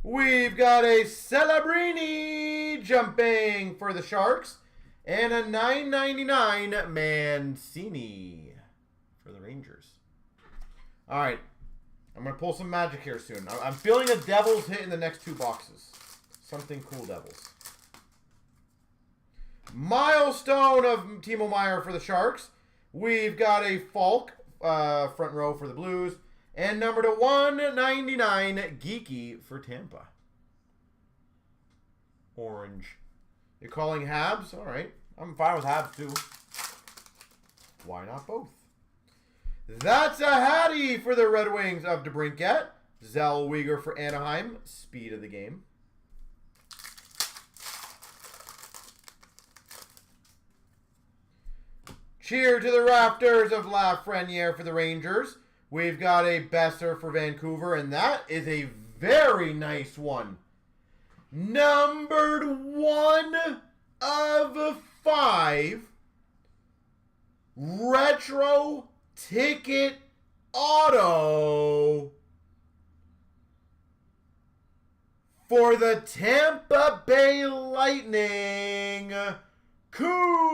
We've got a Celebrini jumping for the Sharks. And a $9.99 Mancini for the Rangers. All right. I'm going to pull some magic here soon. I'm feeling a Devils hit in the next two boxes. Something cool, Devils. Milestone of Timo Meier for the Sharks. We've got a Falk front row for the Blues. And number to 199 Geeky for Tampa. Orange. You're calling Habs? All right. I'm fine with Habs, too. Why not both? That's a Hattie for the Red Wings of DeBrincat. Zellweger for Anaheim. Speed of the game. Cheer to the rafters of Lafreniere for the Rangers. We've got a Besser for Vancouver, and that is a very nice one. Numbered 1 of 5 retro ticket auto for the Tampa Bay Lightning, Kucherov.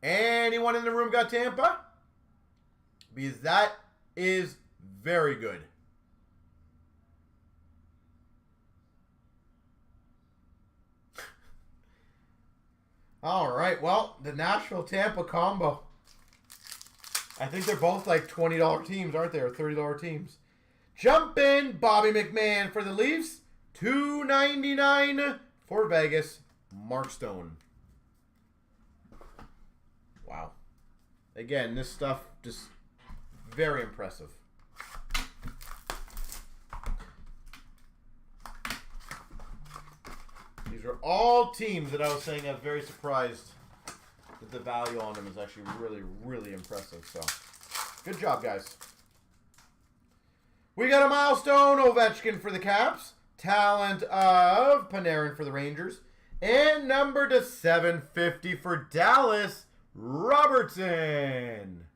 Anyone in the room got Tampa? Because that is very good. All right, well, the Nashville-Tampa combo. I think they're both like $20 teams, aren't they? Or $30 teams. Jump in, Bobby McMahon for the Leafs. $2.99 for Vegas, Mark Stone. Wow. Again, this stuff just very impressive. These are all teams that I was saying I was very surprised that the value on them is actually really, really impressive. So, good job, guys. We got a milestone Ovechkin for the Caps. Talent of Panarin for the Rangers. And number to 750 for Dallas, Robertson.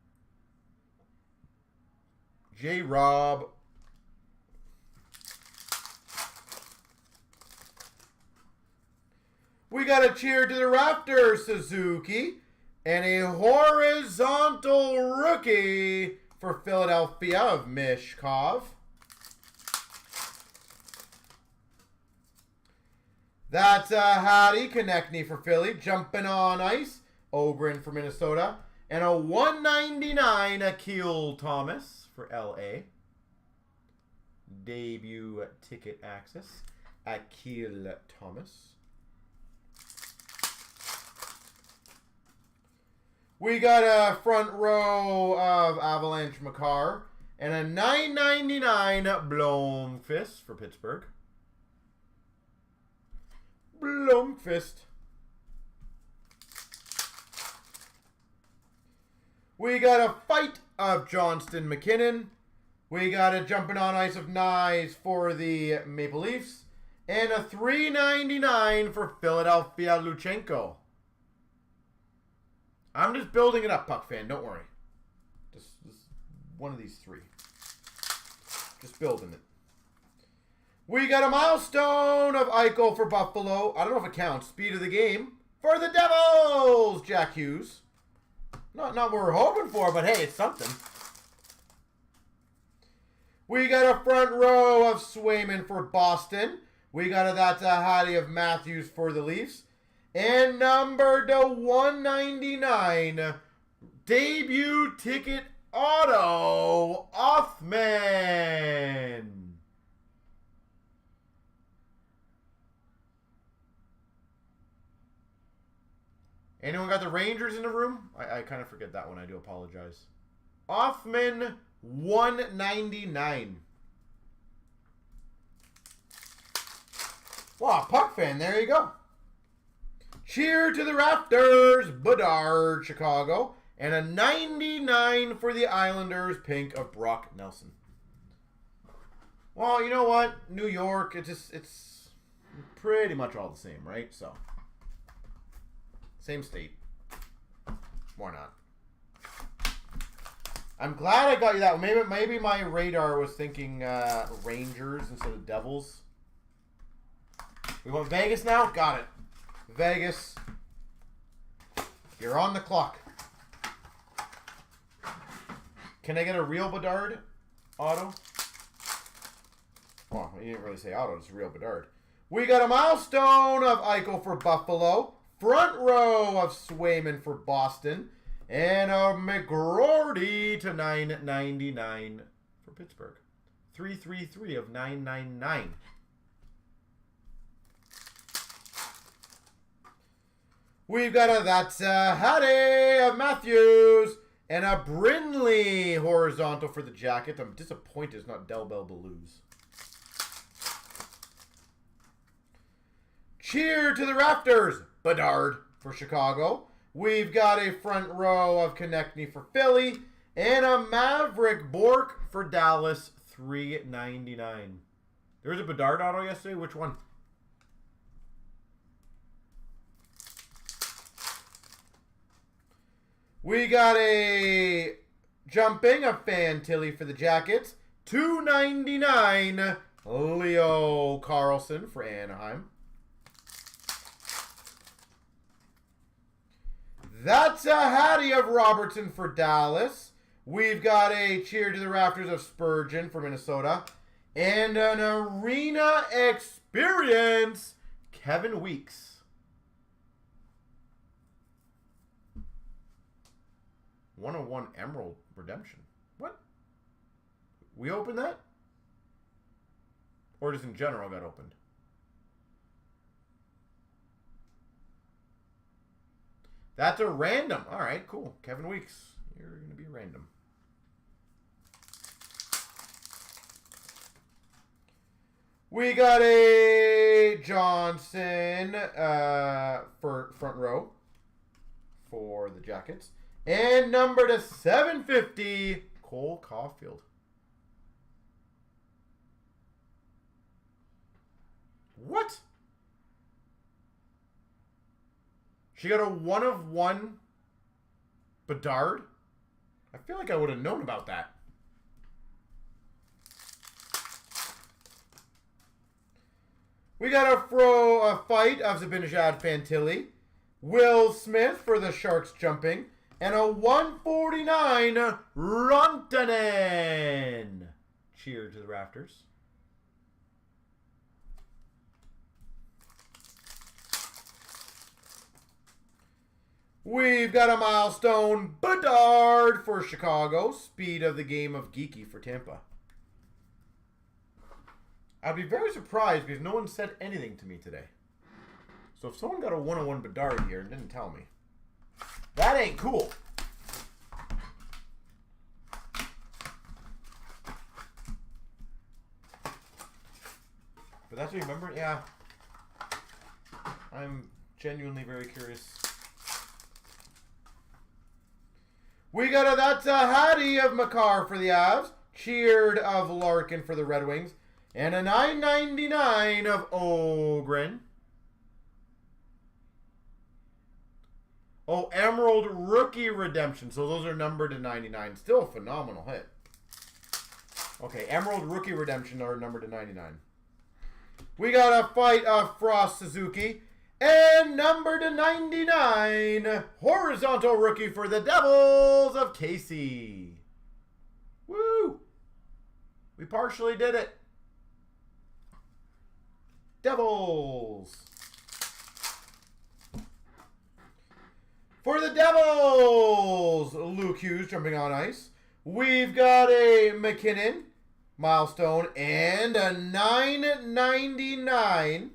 J-Rob. We got a cheer to the Raptors, Suzuki. And a horizontal rookie for Philadelphia of Mishkov. That's Hattie Konechny for Philly. Jumping on ice. Oberyn for Minnesota. And a 199 Akil Thomas for LA. Debut ticket access. Akil Thomas. We got a front row of Avalanche Makar. And a 999 Blomqvist for Pittsburgh. Blomqvist. We got a fight of Johnston McKinnon. We got a jumping on ice of Nyes for the Maple Leafs. And a 399 for Philadelphia Luchenko. I'm just building it up, Puck fan. Don't worry. Just one of these three. Just building it. We got a milestone of Eichel for Buffalo. I don't know if it counts. Speed of the game for the Devils. Jack Hughes. Not what we're hoping for, but hey, it's something. We got a front row of Swayman for Boston. We got that's a Hattie of Matthews for the Leafs. And number to 199, debut ticket auto, Othman. Anyone got the Rangers in the room? I kind of forget that one. I do apologize. Othman, 199. Wow, Puck fan, there you go. Cheer to the Raptors, Bedard, Chicago. And a 99 for the Islanders, pink of Brock Nelson. Well, you know what? New York, it's pretty much all the same, right? So, same state. Why not? I'm glad I got you that one. Maybe my radar was thinking Rangers instead of Devils. We want Vegas now? Got it. Vegas. You're on the clock. Can I get a real Bedard auto? Well, you didn't really say auto, it's real Bedard. We got a milestone of Eichel for Buffalo. Front row of Swayman for Boston. And a McGroarty to 999 for Pittsburgh. 333 of 999. We've got that's Hattie of Matthews. And a Brindley horizontal for the Jackets. I'm disappointed it's not Del Bell Blues. Cheer to the Raptors. Bedard for Chicago. We've got a front row of Konechny for Philly. And a Maverick Bork for Dallas. $3.99. There was a Bedard auto yesterday. Which one? We got a jumping of Fantilli for the Jackets. $2.99. Leo Carlson for Anaheim. That's a Hattie of Robertson for Dallas. We've got a cheer to the Raptors of Spurgeon for Minnesota. And an arena experience, Kevin Weeks. 101 Emerald Redemption. What? We opened that? Or just in general got opened? That's a random. All right, cool. Kevin Weeks, you're going to be random. We got a Johnson for front row for the Jackets. And number to 750, Cole Caulfield. What? She got a 1/1 Bedard? I feel like I would have known about that. We got a fight of Zibanejad Fantilli. Will Smith for the Sharks jumping. And a 149 Rantanen. Cheer to the Raptors. We've got a milestone Bedard for Chicago. Speed of the game of Geeky for Tampa. I'd be very surprised because no one said anything to me today. So if someone got a 1/1 Bedard here and didn't tell me, that ain't cool. But that's what you remember? Yeah. I'm genuinely very curious. We got a, that's a Hattie of Makar for the Avs. Cheered of Larkin for the Red Wings. And a 999 of Ogren. Oh, Emerald Rookie Redemption. So those are numbered to 99. Still a phenomenal hit. Okay, Emerald Rookie Redemption are numbered to 99. We got a fight of Frost Suzuki. And number to 99, horizontal rookie for the Devils of Casey. Woo! We partially did it. Devils. For the Devils, Luke Hughes jumping on ice. We've got a McKinnon, milestone, and a 999.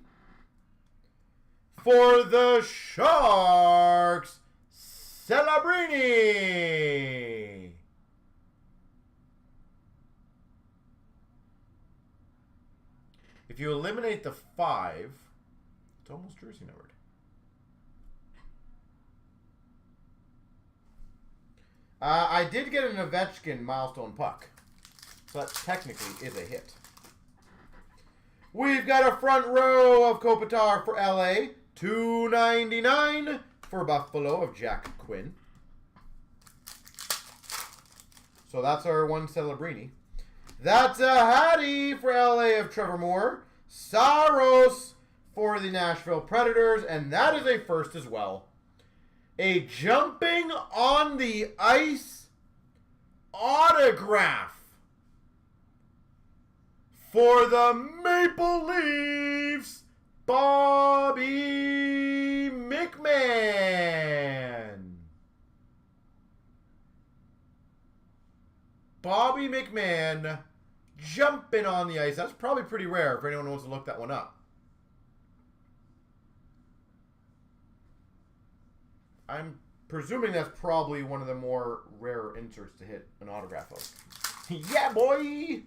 For the Sharks, Celebrini. If you eliminate the 5, it's almost jersey numbered. I did get an Ovechkin milestone puck. So that technically is a hit. We've got a front row of Kopitar for LA. $2.99 for Buffalo of Jack Quinn. So that's our one Celebrini. That's a Hattie for LA of Trevor Moore. Saros for the Nashville Predators. And that is a first as well. A jumping on the ice autograph for the Maple Leafs. Bobby McMahon. Bobby McMahon jumping on the ice. That's probably pretty rare if anyone wants to look that one up. I'm presuming that's probably one of the more rare inserts to hit an autograph of. Yeah, boy!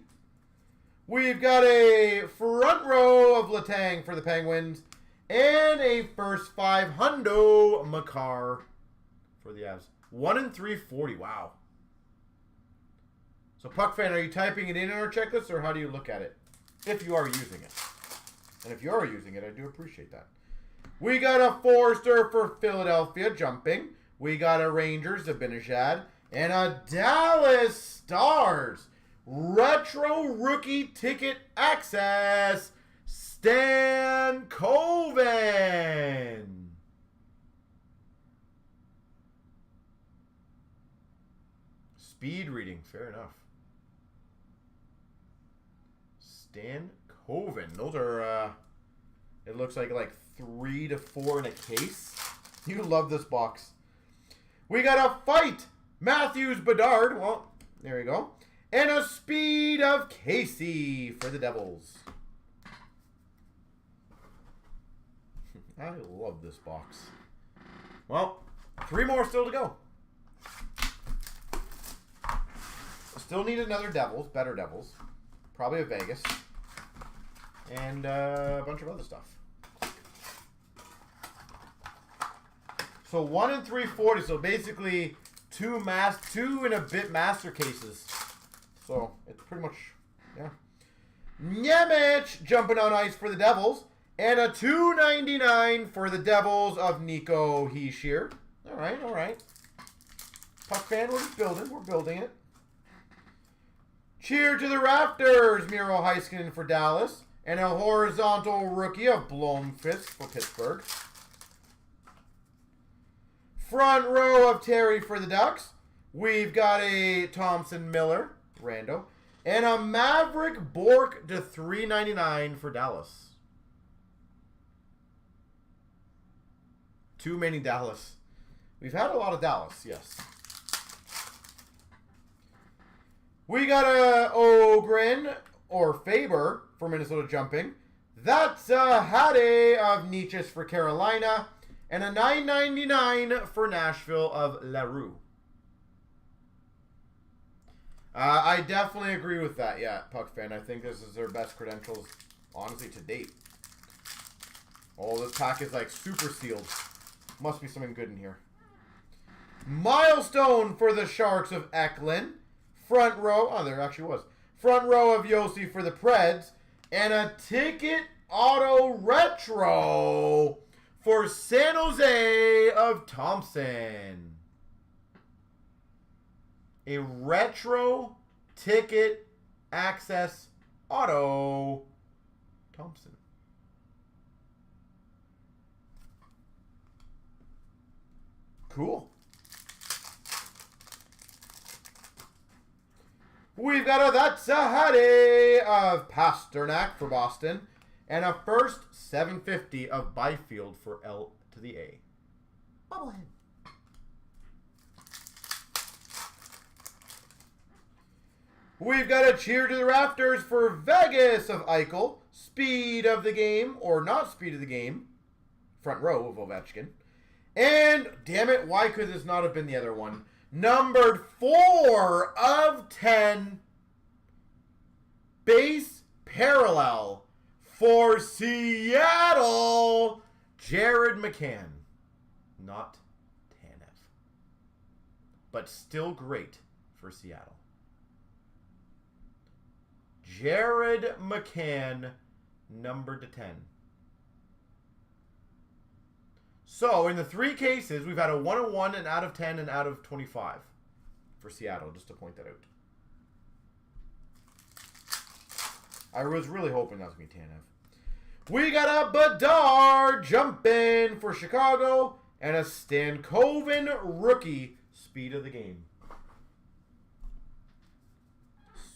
We've got a front row of Letang for the Penguins. And a first 5 hundo Makar for the Avs. 1-in-340. Wow. So, Puck fan, are you typing it in our checklist, or how do you look at it? If you are using it. And if you are using it, I do appreciate that. We got a Forster for Philadelphia jumping. We got a Rangers, Zibanejad. And a Dallas Stars. Retro rookie ticket access, Stan Coven. Speed reading, fair enough. Stan Coven. Those are, it looks like 3 to 4 in a case. You love this box. We got a fight. Matthews Bedard. Well, there you go. And a speed of Casey for the Devils. I love this box. Well, 3 more still to go. Still need another Devils, better Devils. Probably a Vegas. And a bunch of other stuff. So 1-in-340. So basically 2 and a bit master cases. So, it's pretty much, yeah. Nemec jumping on ice for the Devils. And a $2.99 for the Devils of Nico Hischier. All right, all right. Puck fan, we're just building. We're building it. Cheer to the Raptors, Miro Heiskanen for Dallas. And a horizontal rookie of Blomqvist for Pittsburgh. Front row of Terry for the Ducks. We've got a Thompson Miller, rando. And a Maverick Bork to $3.99 for Dallas. Too many Dallas. We've had a lot of Dallas, yes. We got a Ogren or Faber for Minnesota jumping. That's a Hade of Nietzsche for Carolina. And a $9.99 for Nashville of LaRue. I definitely agree with that, yeah, Puck fan. I think this is their best credentials, honestly, to date. Oh, this pack is like super sealed. Must be something good in here. Milestone for the Sharks of Eklund. Front row, oh, there actually was. Front row of Yossi for the Preds. And a ticket auto retro for San Jose of Thompson. A retro ticket access auto Thompson. Cool. We've got a That's a Hattie of Pasternak for Boston. And a first 750 of Byfield for L to the A. Bobblehead. We've got a Cheer to the Raptors for Vegas of Eichel. Speed of the game, or not speed of the game. Front row of Ovechkin. And, damn it, why could this not have been the other one? Numbered 4 of 10. Base parallel for Seattle. Jared McCann. Not Tanev. But still great for Seattle. Jared McCann, numbered to 10. So, in the 3 cases, we've had a 1 of 1, an out of 10, and out of 25 for Seattle, just to point that out. I was really hoping that was going to be Tanev. We got a Bedard jumping for Chicago, and a Stankoven rookie speed of the game.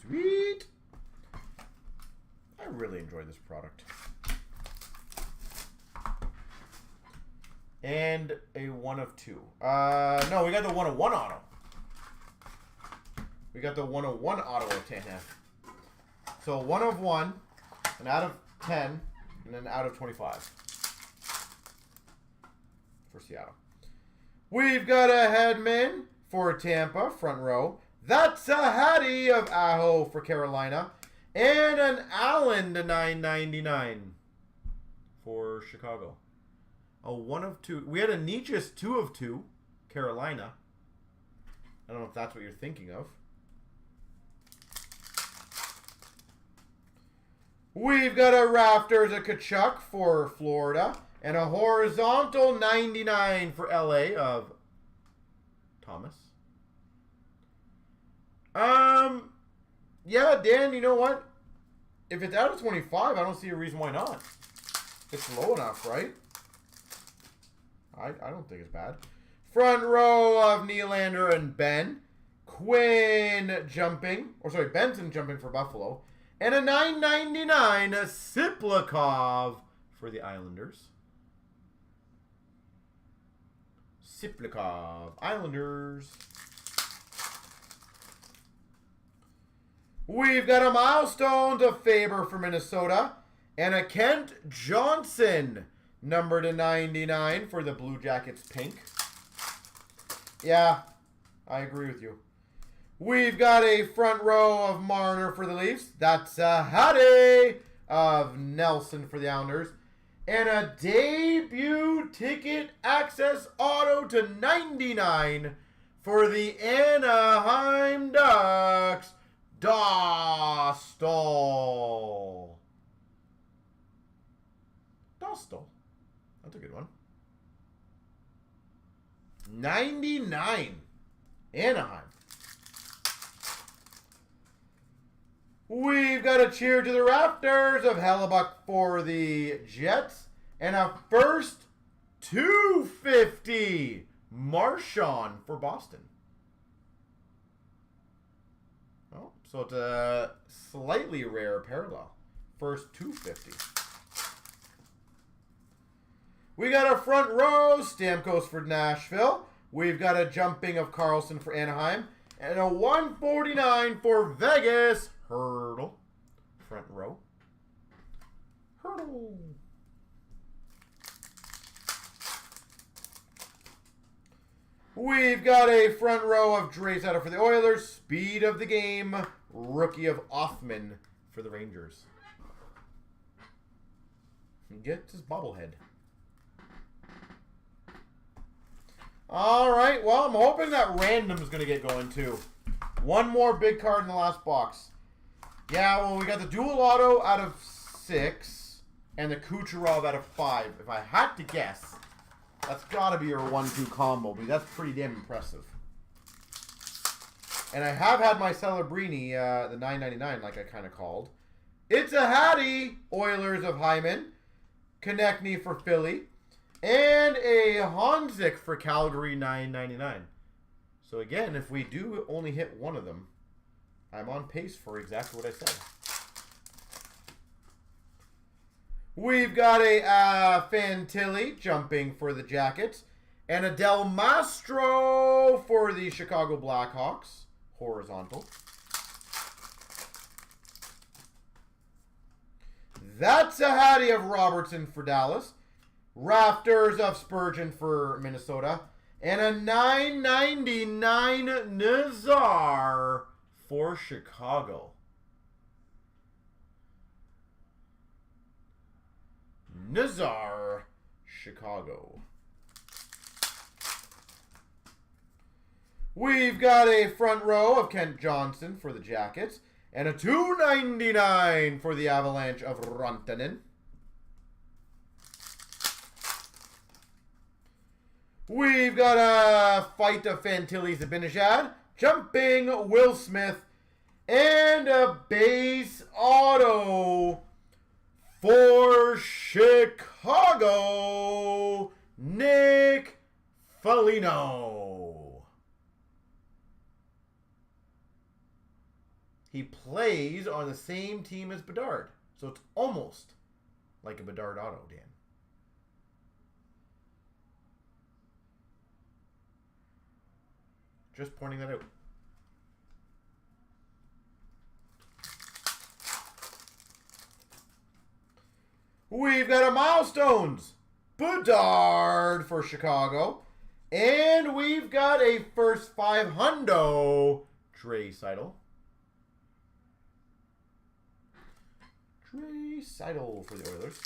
Sweet. I really enjoy this product. And a 1 of 2. No, we got the 1 of 1 auto. We got the 1 of 1 auto of Tanev. So 1 of 1, an out of 10, and an out of 25 for Seattle. We've got a Hedman for Tampa, front row. That's a Hattie of Aho for Carolina. And an Allen to $9.99 for Chicago. A 1 of 2. We had a Nietzsche's 2 of 2, Carolina. I don't know if that's what you're thinking of. We've got a Raptors, a Kachuk for Florida. And a horizontal 99 for LA of Thomas. Yeah, Dan, you know what? If it's out of 25, I don't see a reason why not. It's low enough, right? I don't think it's bad. Front row of Nylander and Ben. Quinn jumping. Or sorry, Benson jumping for Buffalo. And a $9.99 Siplikov for the Islanders. Siplikov. Islanders. We've got a milestone to Faber for Minnesota. And a Kent Johnson, number to 99 for the Blue Jackets pink. Yeah, I agree with you. We've got a front row of Marner for the Leafs. That's a Hattie of Nelson for the Islanders. And a debut ticket access auto to 99 for the Anaheim Ducks. Dostal. Nostal. That's a good one. 99. Anaheim. We've got a cheer to the rafters of Hellebuck for the Jets. And a first 250. Marchand for Boston. Oh, so it's a slightly rare parallel. First 250. We got a front row, Stamkos for Nashville. We've got a jumping of Carlson for Anaheim. And a 149 for Vegas. Hurdle. Front row. Hurdle. We've got a front row of Draisaitl for the Oilers. Speed of the game. Rookie of Othman for the Rangers. He gets his bobblehead. All right, well, I'm hoping that random's going to get going, too. One more big card in the last box. Yeah, well, we got the dual auto out of 6 and the Kucherov out of 5. If I had to guess, that's got to be your 1-2 combo, but that's pretty damn impressive. And I have had my Celebrini, the $9.99, like I kind of called. It's a Hattie, Oilers of Hyman. Konechny for Philly. And a Honzik for Calgary, $9.99. So again, if we do only hit one of them, I'm on pace for exactly what I said. We've got a Fantilli jumping for the Jackets. And a Del Mastro for the Chicago Blackhawks. Horizontal. That's a Hattie of Robertson for Dallas. Rafters of Spurgeon for Minnesota. And a $9.99 Nazar for Chicago. Nazar, Chicago. We've got a front row of Kent Johnson for the Jackets. And a $2.99 for the Avalanche of Rantanen. We've got a fight of Fantilli Zibanejad. Jumping Will Smith. And a base auto for Chicago, Nick Foligno. He plays on the same team as Bedard. So it's almost like a Bedard auto, Dan. Just pointing that out. We've got a Milestones. Bedard for Chicago. And we've got a first 500 Draisaitl. Draisaitl for the Oilers.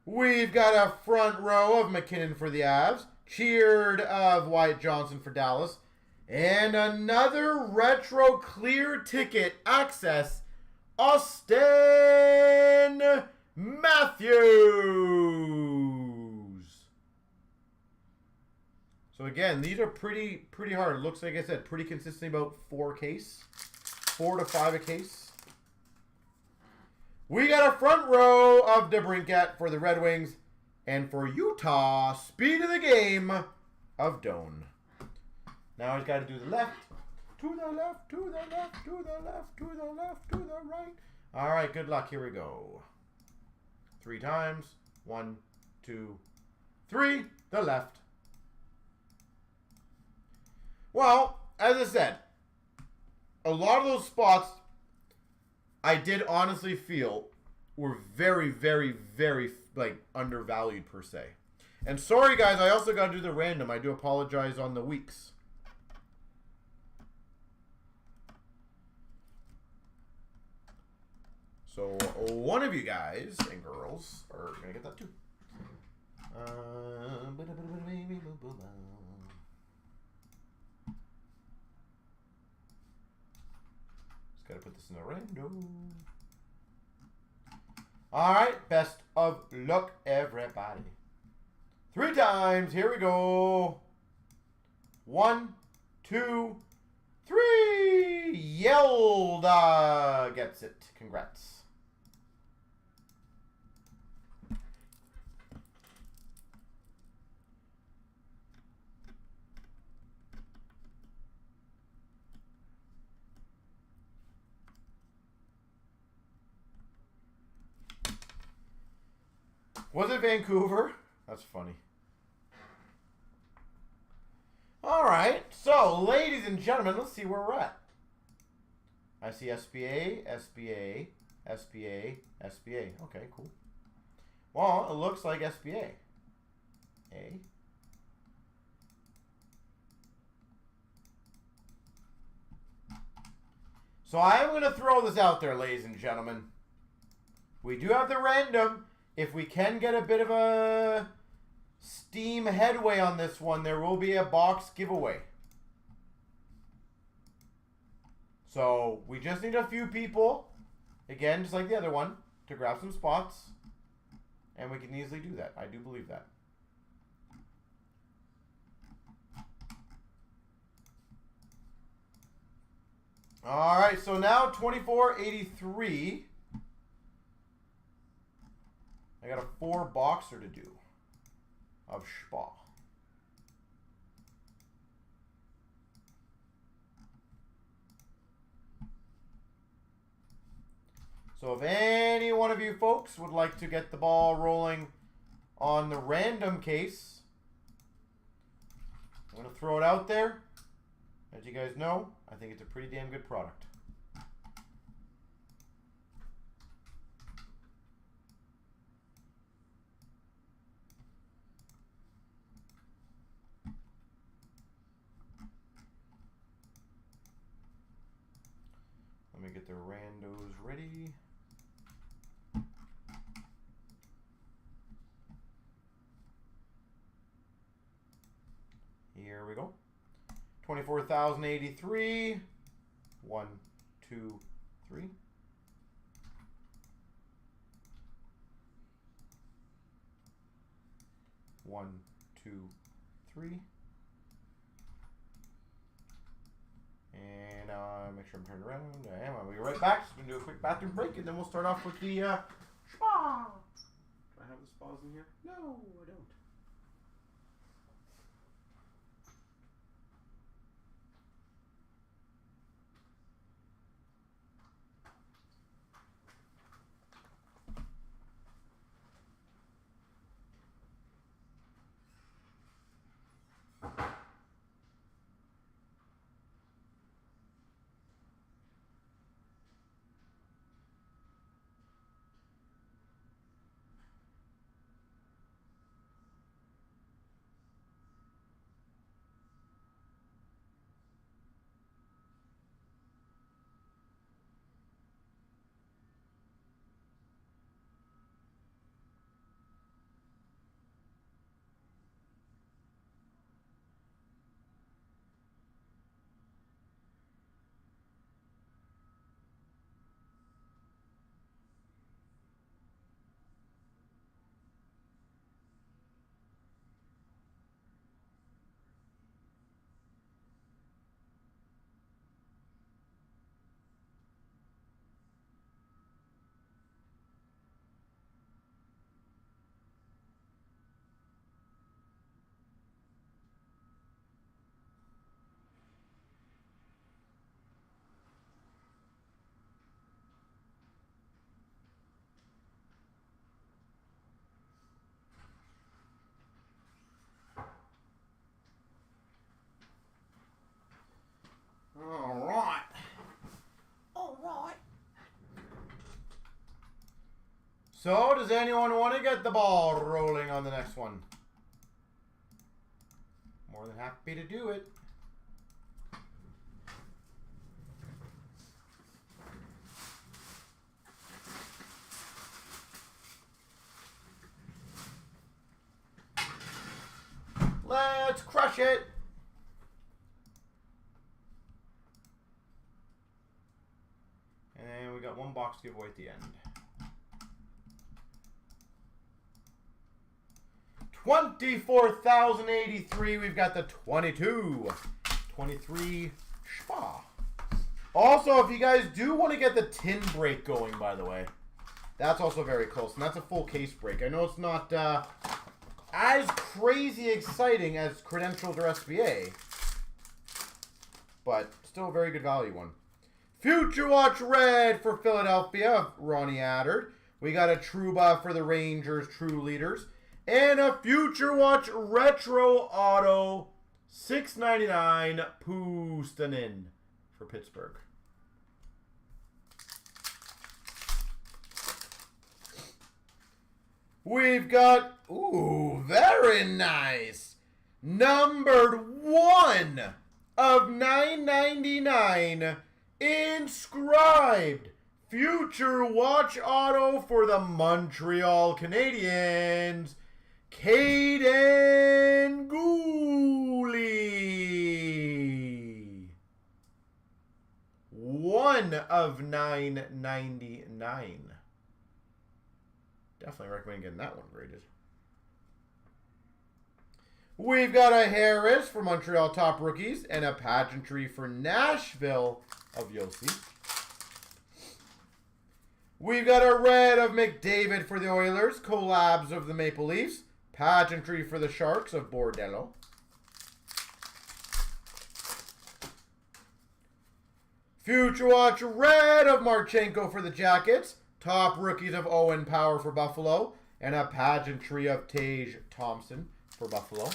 We've got a front row of McKinnon for the Avs. Cheered of Wyatt Johnson for Dallas. And another retro clear ticket access. Austin Matthews. So again, these are pretty hard. It looks like I said, pretty consistently about 4 case. 4 to 5 a case. We got a front row of DeBrincat for the Red Wings. And for Utah, speed of the game of Doan. Now he's got to do the left. To the left, to the left, to the left, to the left, to the right. All right, good luck. Here we go. 3 times. 1, 2, 3. The left. Well, as I said, a lot of those spots I did honestly feel were very, very, very like undervalued per se. And sorry guys, I also got to do the random. I do apologize on the weeks. So one of you guys and girls are gonna get that too. Just gotta put this in the random. All right, best of luck, everybody. 3 times. Here we go. 1, 2, 3. Yelda gets it. Congrats. Was it Vancouver? That's funny. All right. So, ladies and gentlemen, let's see where we're at. I see SBA, SBA, SBA, SBA. Okay, cool. Well, it looks like SBA. A. So I'm going to throw this out there, ladies and gentlemen. We do have the random. If we can get a bit of a steam headway on this one, there will be a box giveaway. So we just need a few people, again, just like the other one, to grab some spots. And we can easily do that. I do believe that. All right, so now 2483. I got a 4 boxer to do of Spa. So if any one of you folks would like to get the ball rolling on the random case, I'm going to throw it out there. As you guys know, I think it's a pretty damn good product. Let me get the randos ready. Here we go. 24,083. 1, 2, 3. 1, 2, 3. And make sure I'm turned around. I am. I'll be right back. Just going to do a quick bathroom break, and then we'll start off with the spa. Do I have the spas in here? No, I don't. All right. All right. So, does anyone want to get the ball rolling on the next one? More than happy to do it. Let's crush it. And we got one box giveaway at the end. 24,083. We've got the 22. 23 Spa. Also, if you guys do want to get the tin break going, by the way, that's also very close. And that's a full case break. I know it's not as crazy exciting as Credentialed or SBA, but still a very good value one. Future Watch Red for Philadelphia, Ronnie Attard. We got a Trouba for the Rangers, True Leaders. And a Future Watch Retro Auto, $6.99, Puustinen for Pittsburgh. We've got, ooh, very nice, numbered 1 of 999, inscribed Future Watch Auto for the Montreal Canadiens, Caden Gooley. 1 of 999. Definitely recommend getting that one graded. We've got a Harris for Montreal Top Rookies and a Pageantry for Nashville of Yossi. We've got a red of McDavid for the Oilers, collabs of the Maple Leafs, Pageantry for the Sharks of Bordello. Future Watch red of Marchenko for the Jackets, Top Rookies of Owen Power for Buffalo, and a Pageantry of Tage Thompson for Buffalo.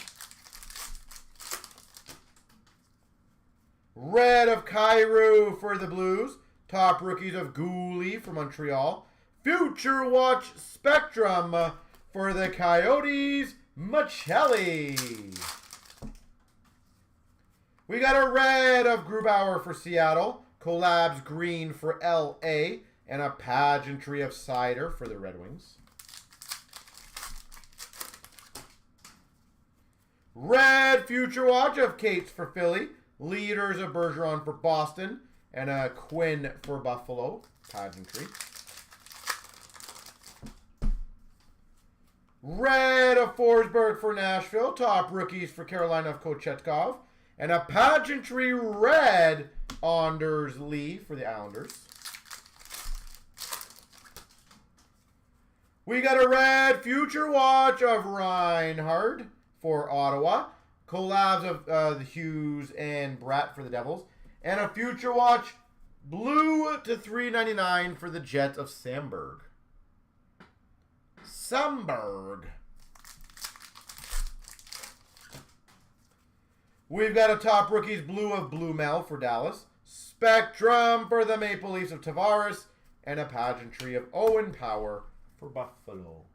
Red of Kyrou for the Blues, Top Rookies of Gooley for Montreal. Future Watch Spectrum for the Coyotes, Machelli. We got a red of Grubauer for Seattle, collabs green for LA, and a Pageantry of Cider for the Red Wings. Red Future Watch of Cates for Philly, Leaders of Bergeron for Boston, and a Quinn for Buffalo, Pageantry. Red of Forsberg for Nashville, Top Rookies for Carolina of Kochetkov, and a Pageantry red Anders Lee for the Islanders. We got a red Future Watch of Reinhard for Ottawa, collabs of the Hughes and Bratt for the Devils, and a Future Watch blue to $3.99 for the Jets of Samberg. We've got a Top Rookies blue of Blue Mel for Dallas, Spectrum for the Maple Leafs of Tavares, and a Pageantry of Owen Power for Buffalo.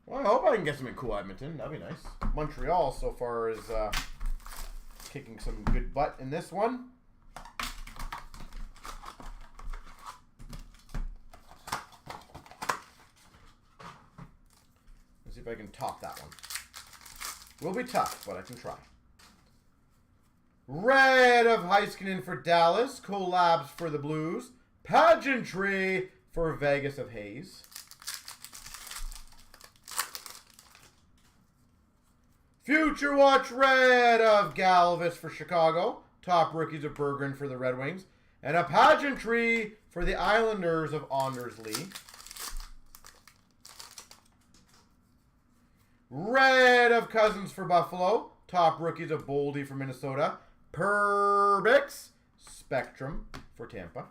Well, I hope I can get something cool, Edmonton. That'd be nice. Montreal so far is kicking some good butt in this one. Let's see if I can top that one. Will be tough, but I can try. Red of Heiskanen for Dallas, collabs for the Blues, Pageantry for Vegas of Hayes. Future Watch red of Galvis for Chicago, Top Rookies of Berggren for the Red Wings, and a Pageantry for the Islanders of Anders Lee. Red of Cousins for Buffalo, Top Rookies of Boldy for Minnesota, Perbix Spectrum for Tampa.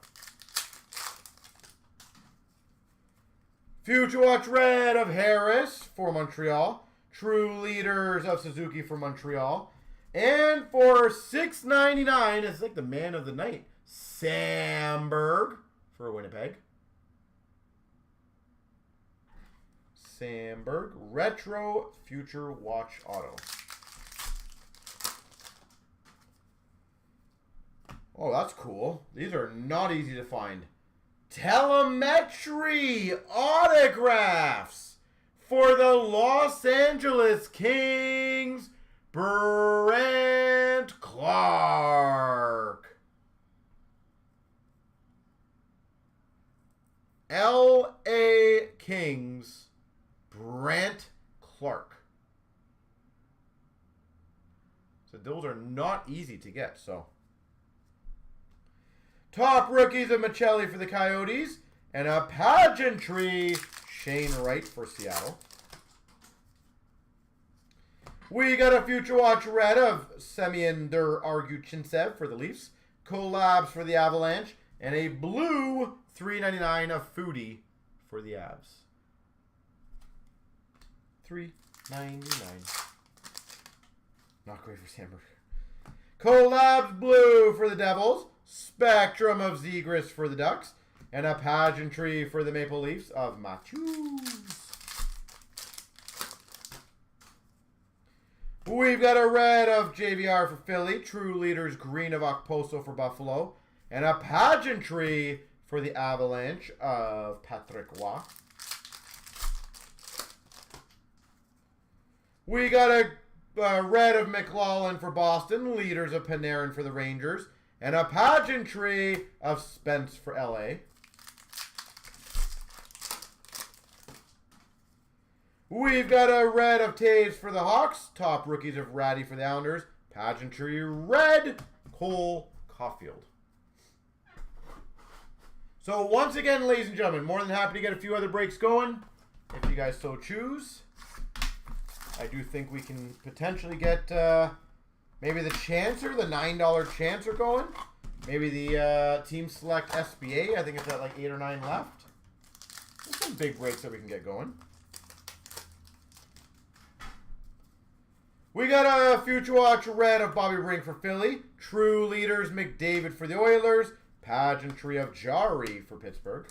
Future Watch red of Harris for Montreal, True Leaders of Suzuki for Montreal, and for $6.99, it's like the man of the night, Samberg for Winnipeg. Samberg Retro Future Watch Auto. Oh, that's cool. These are not easy to find. Telemetry autographs for the Los Angeles Kings, Brent Clark. L.A. Kings, Brant Clark. So those are not easy to get, so. Top rookies of Michelli for the Coyotes. And a pageantry, Shane Wright for Seattle. We got a Future Watch red of Semyon Arguchintsev for the Leafs. Collabs for the Avalanche. And a blue $3.99 of Foodie for the Avs. $3.99. Not great for Sandberg. Collabs blue for the Devils. Spectrum of Zegras for the Ducks. And a pageantry for the Maple Leafs of Matthews. We've got a red of JVR for Philly. True Leaders green of Okposo for Buffalo. And a pageantry for the Avalanche of Patrick Roy. We got a red of McLaughlin for Boston. Leaders of Panarin for the Rangers. And a pageantry of Spence for LA. We've got a red of Taves for the Hawks. Top rookies of Ratty for the Islanders. Pageantry red, Cole Caulfield. So once again, ladies and gentlemen, more than happy to get a few other breaks going, if you guys so choose. I do think we can potentially get maybe the Chancer, the $9 Chancer going. Maybe the Team Select SBA. I think it's at like 8 or 9 left. There's some big breaks that we can get going. We got a Future Watch red of Bobby Brink for Philly. True Leaders McDavid for the Oilers. Pageantry of Jari for Pittsburgh.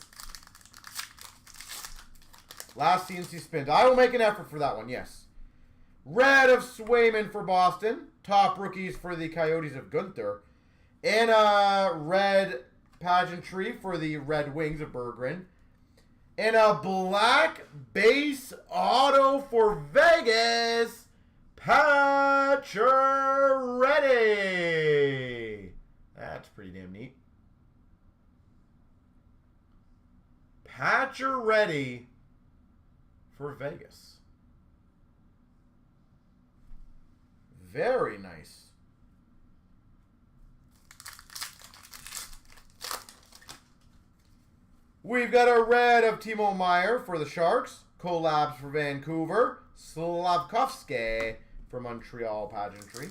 Last CNC spins. I will make an effort for that one, yes. Red of Swayman for Boston. Top rookies for the Coyotes of Gunther. And a red pageantry for the Red Wings of Berggren. And a black base auto for Vegas. Pacioretty. That's pretty damn neat. Pacioretty for Vegas. Very nice. We've got a red of Timo Meier for the Sharks. Collabs for Vancouver. Slavkovsky for Montreal pageantry.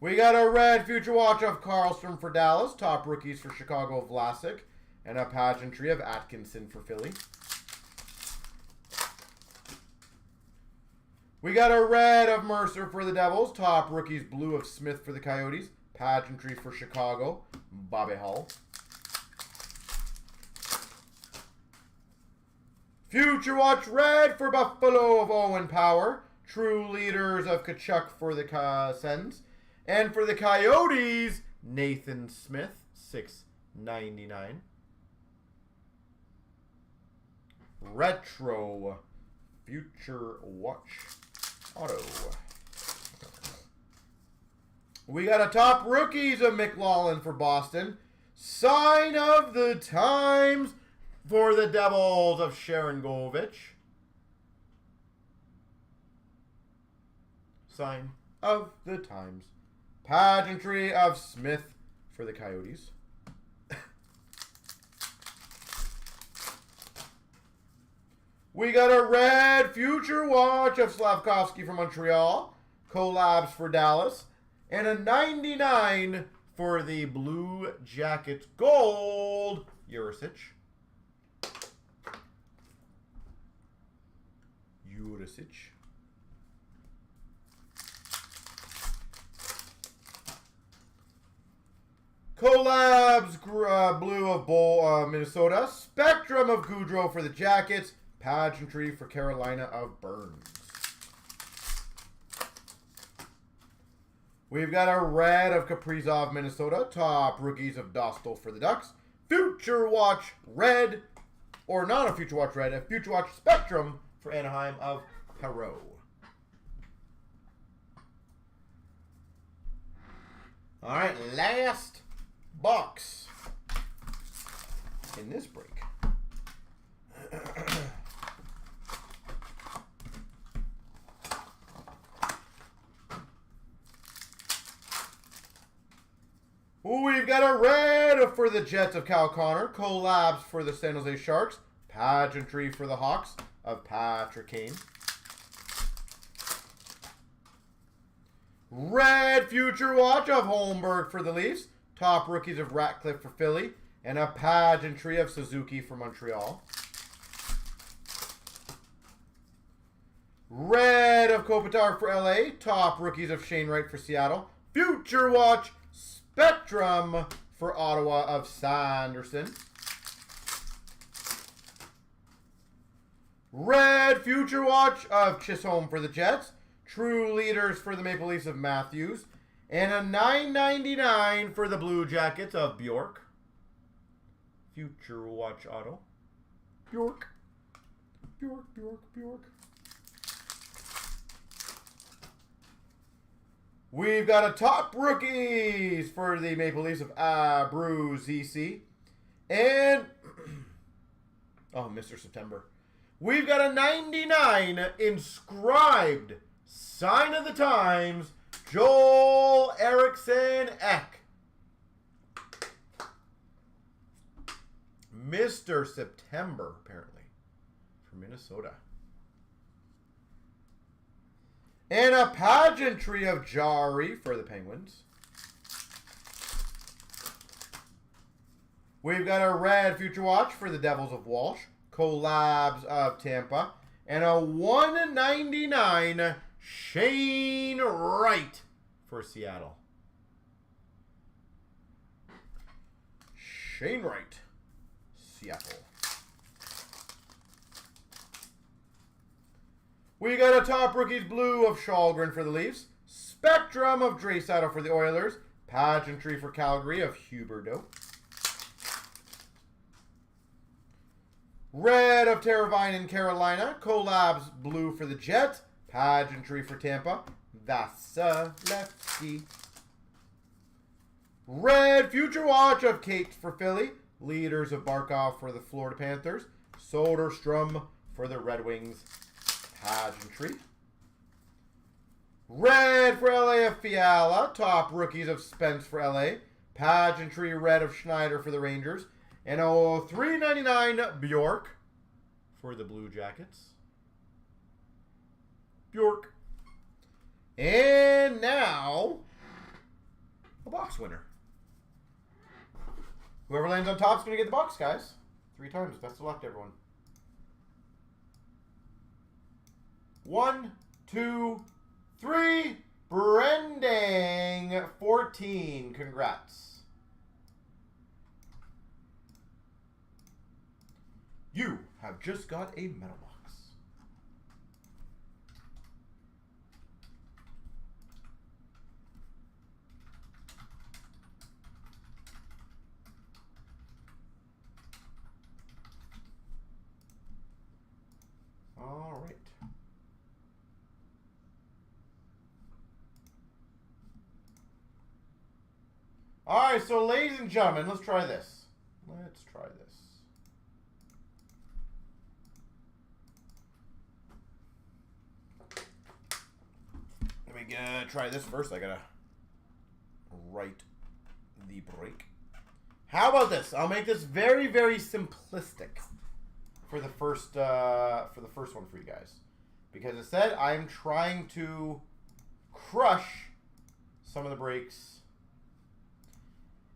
We got a red Future Watch of Karlstrom for Dallas. Top rookies for Chicago Vlasic. And a pageantry of Atkinson for Philly. We got a red of Mercer for the Devils. Top rookies blue of Smith for the Coyotes. Pageantry for Chicago. Bobby Hull. Future Watch red for Buffalo of Owen Power. True Leaders of Kachuk for the Sens. And for the Coyotes, Nathan Smith, $6.99. Retro Future Watch auto. We got a top rookies of McLaughlin for Boston. Sign of the times for the Devils of Sharon Govich. Sign of the times. Pageantry of Smith for the Coyotes. We got a red Future Watch of Slavkovsky for Montreal. Collabs for Dallas. And a 99 for the Blue Jackets Gold, Jurisic. Collabs blue of Minnesota. Spectrum of Goudreau for the Jackets. Pageantry for Carolina of Burns. We've got a red of Kaprizov, Minnesota. Top rookies of Dostal for the Ducks. Future Watch red, or not a Future Watch red, a Future Watch Spectrum for Anaheim of Perot. All right, last box in this break. We've got a red for the Jets of Cal Connor, collabs for the San Jose Sharks, pageantry for the Hawks of Patrick Kane. Red Future Watch of Holmberg for the Leafs, top rookies of Ratcliffe for Philly, and a pageantry of Suzuki for Montreal. Red of Kopitar for LA, top rookies of Shane Wright for Seattle, Future Watch Spectrum for Ottawa of Sanderson. Red Future Watch of Chisholm for the Jets. True Leaders for the Maple Leafs of Matthews. And a $9.99 for the Blue Jackets of Bjork. Future Watch Auto. Bjork. Bjork, Bjork, Bjork. We've got a top rookies for the Maple Leafs of Abruzzese. And, oh, Mr. September. We've got a 99 inscribed sign of the times, Joel Eriksson Ek. Mr. September, apparently, from Minnesota. And a pageantry of Jari for the Penguins. We've got a red Future Watch for the Devils of Walsh. Collabs of Tampa. And a $1.99 Shane Wright for Seattle. Shane Wright, Seattle. We got a top rookies blue of Shalgren for the Leafs. Spectrum of Draisaitl for the Oilers. Pageantry for Calgary of Huberdeau. Red of Teravainen in Carolina. Collabs blue for the Jets. Pageantry for Tampa. Vasilevsky. Red Future Watch of Kate for Philly. Leaders of Barkov for the Florida Panthers. Soderstrom for the Red Wings. Pageantry. Red for LA of Fiala. Top rookies of Spence for LA. Pageantry red of Schneider for the Rangers. And a $3.99 Bjork for the Blue Jackets. Bjork. And now, a box winner. Whoever lands on top is going to get the box, guys. 3 times. Best of luck to everyone. 1, 2, 3. Brendang 14. Congrats. You have just got a metal box. All right. All right, so ladies and gentlemen, let's try this. Let's try this. Let me try this first. I gotta write the break. How about this? I'll make this very, very simplistic for the first one for you guys, because it said I'm trying to crush some of the breaks.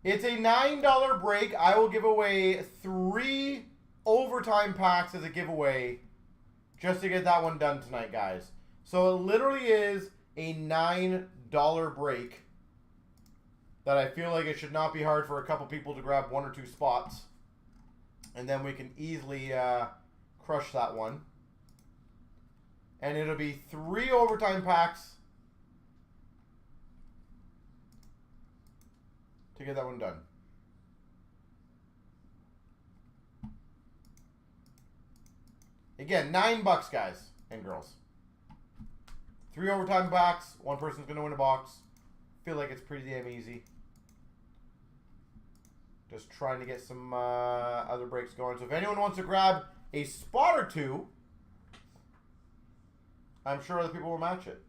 It's a $9 break. I will give away 3 overtime packs as a giveaway just to get that one done tonight, guys. So it literally is a $9 break that I feel like it should not be hard for a couple people to grab 1 or 2 spots. And then we can easily crush that one. And it'll be 3 overtime packs to get that one done. Again, $9, guys and girls. 3 overtime packs. 1 person's going to win a box. Feel like it's pretty damn easy. Just trying to get some other breaks going. So if anyone wants to grab a spot or two, I'm sure other people will match it.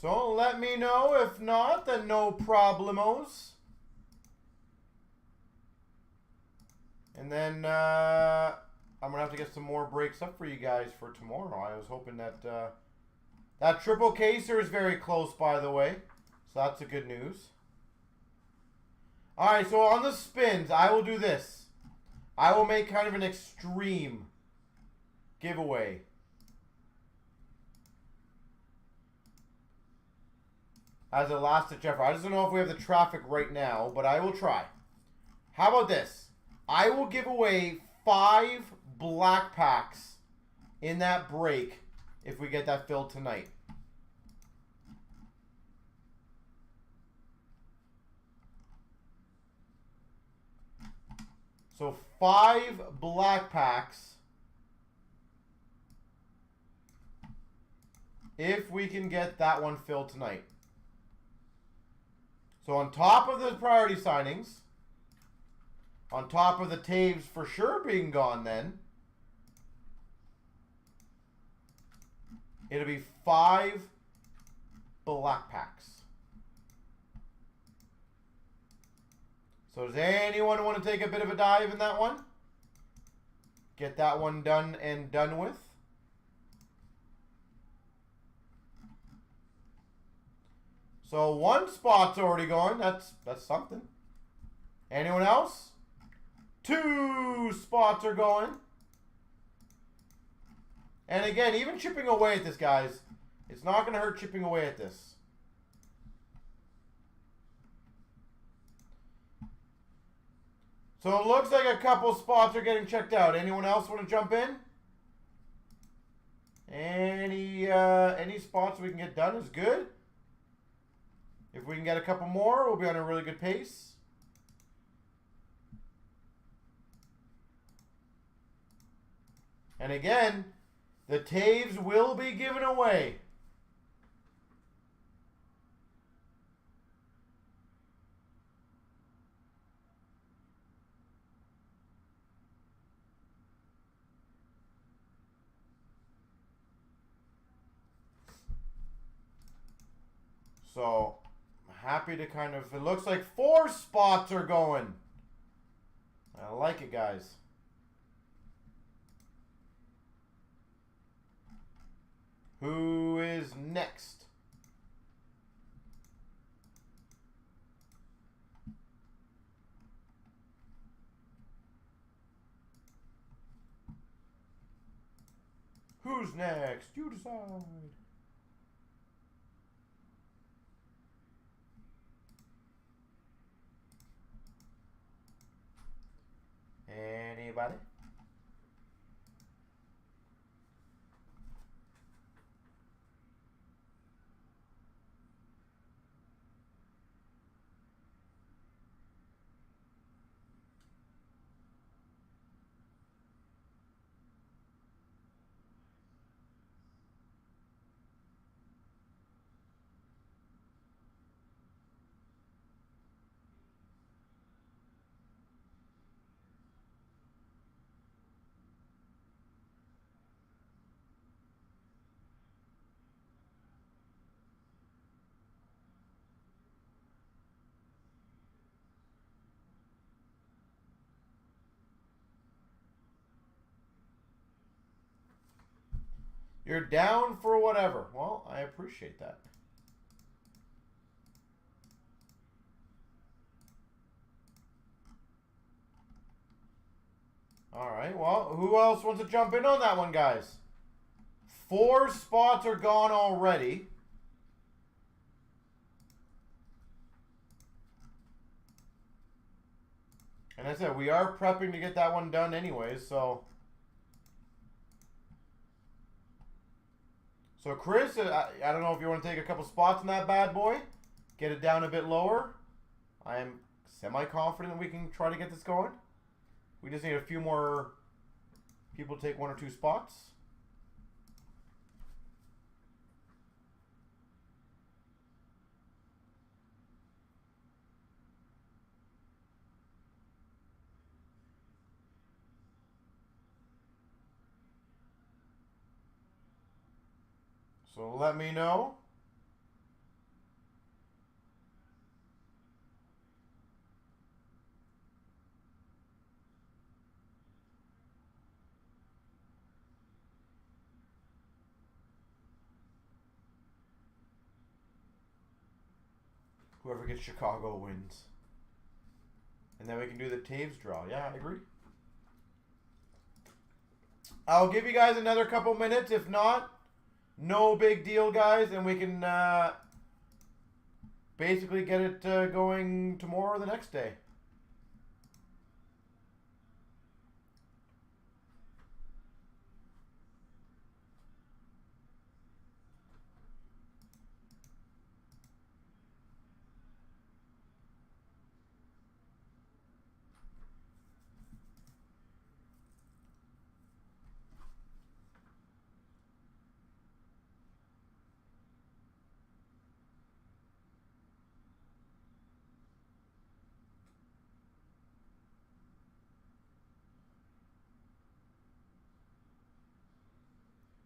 So let me know. If not, then no problemos. And then I'm going to have to get some more breaks up for you guys for tomorrow. I was hoping that that triple caser is very close, by the way. So that's a good news. All right, so on the spins, I will do this. I will make kind of an extreme giveaway. As a last-ditch effort. I just don't know if we have the traffic right now, but I will try. How about this? I will give away 5 black packs in that break if we get that filled tonight. So 5 black packs if we can get that one filled tonight. So on top of the priority signings, on top of the Taves for sure being gone then, it'll be 5 black packs. So does anyone want to take a bit of a dive in that one? Get that one done and done with. So 1 spot's already going. That's something. Anyone else? 2 spots are going. And again, even chipping away at this, guys, it's not going to hurt chipping away at this. So it looks like a couple spots are getting checked out. Anyone else want to jump in? Any spots we can get done is good. If we can get a couple more, we'll be on a really good pace. And again, the Taves will be given away. So, happy to kind of, it looks like 4 spots are going. I like it, guys. Who is next? Who's next? You decide. Anybody? You're down for whatever. Well, I appreciate that. All right, well, who else wants to jump in on that one, guys? 4 spots are gone already. And I said, we are prepping to get that one done anyways, so. So, Chris, I don't know if you want to take a couple spots in that bad boy. Get it down a bit lower. I am semi-confident we can try to get this going. We just need a few more people to take 1 or 2 spots. So let me know. Whoever gets Chicago wins. And then we can do the Taves draw. Yeah, I agree. I'll give you guys another couple minutes. If not, no big deal, guys. And we can basically get it going tomorrow or the next day.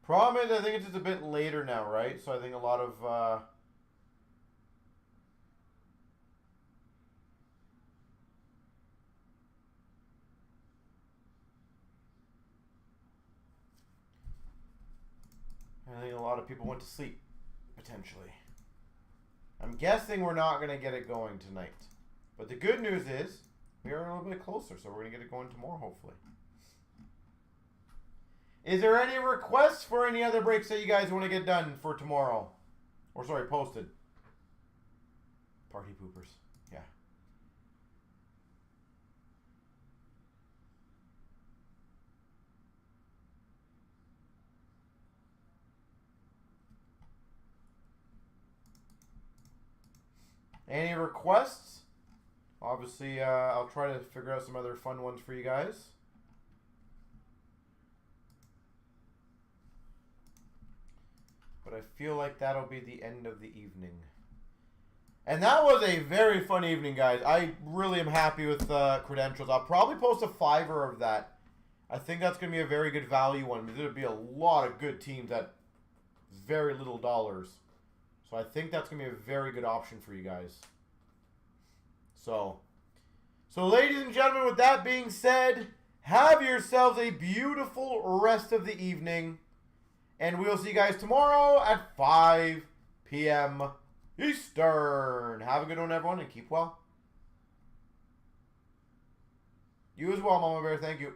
Problem is, I think it's just a bit later now, right? So I think a lot of... I think a lot of people went to sleep, potentially. I'm guessing we're not going to get it going tonight. But the good news is, we are a little bit closer, so we're going to get it going tomorrow, hopefully. Is there any requests for any other breaks that you guys want to get done for tomorrow? Or, sorry, posted. Party poopers. Yeah. Any requests? Obviously, I'll try to figure out some other fun ones for you guys. But I feel like that'll be the end of the evening. And that was a very fun evening, guys. I really am happy with credentials. I'll probably post a $5 of that. I think that's going to be a very good value one. There'll be a lot of good teams at very little dollars. So I think that's going to be a very good option for you guys. So ladies and gentlemen, with that being said, have yourselves a beautiful rest of the evening. And we'll see you guys tomorrow at 5 p.m. Eastern. Have a good one, everyone, and keep well. You as well, Mama Bear. Thank you.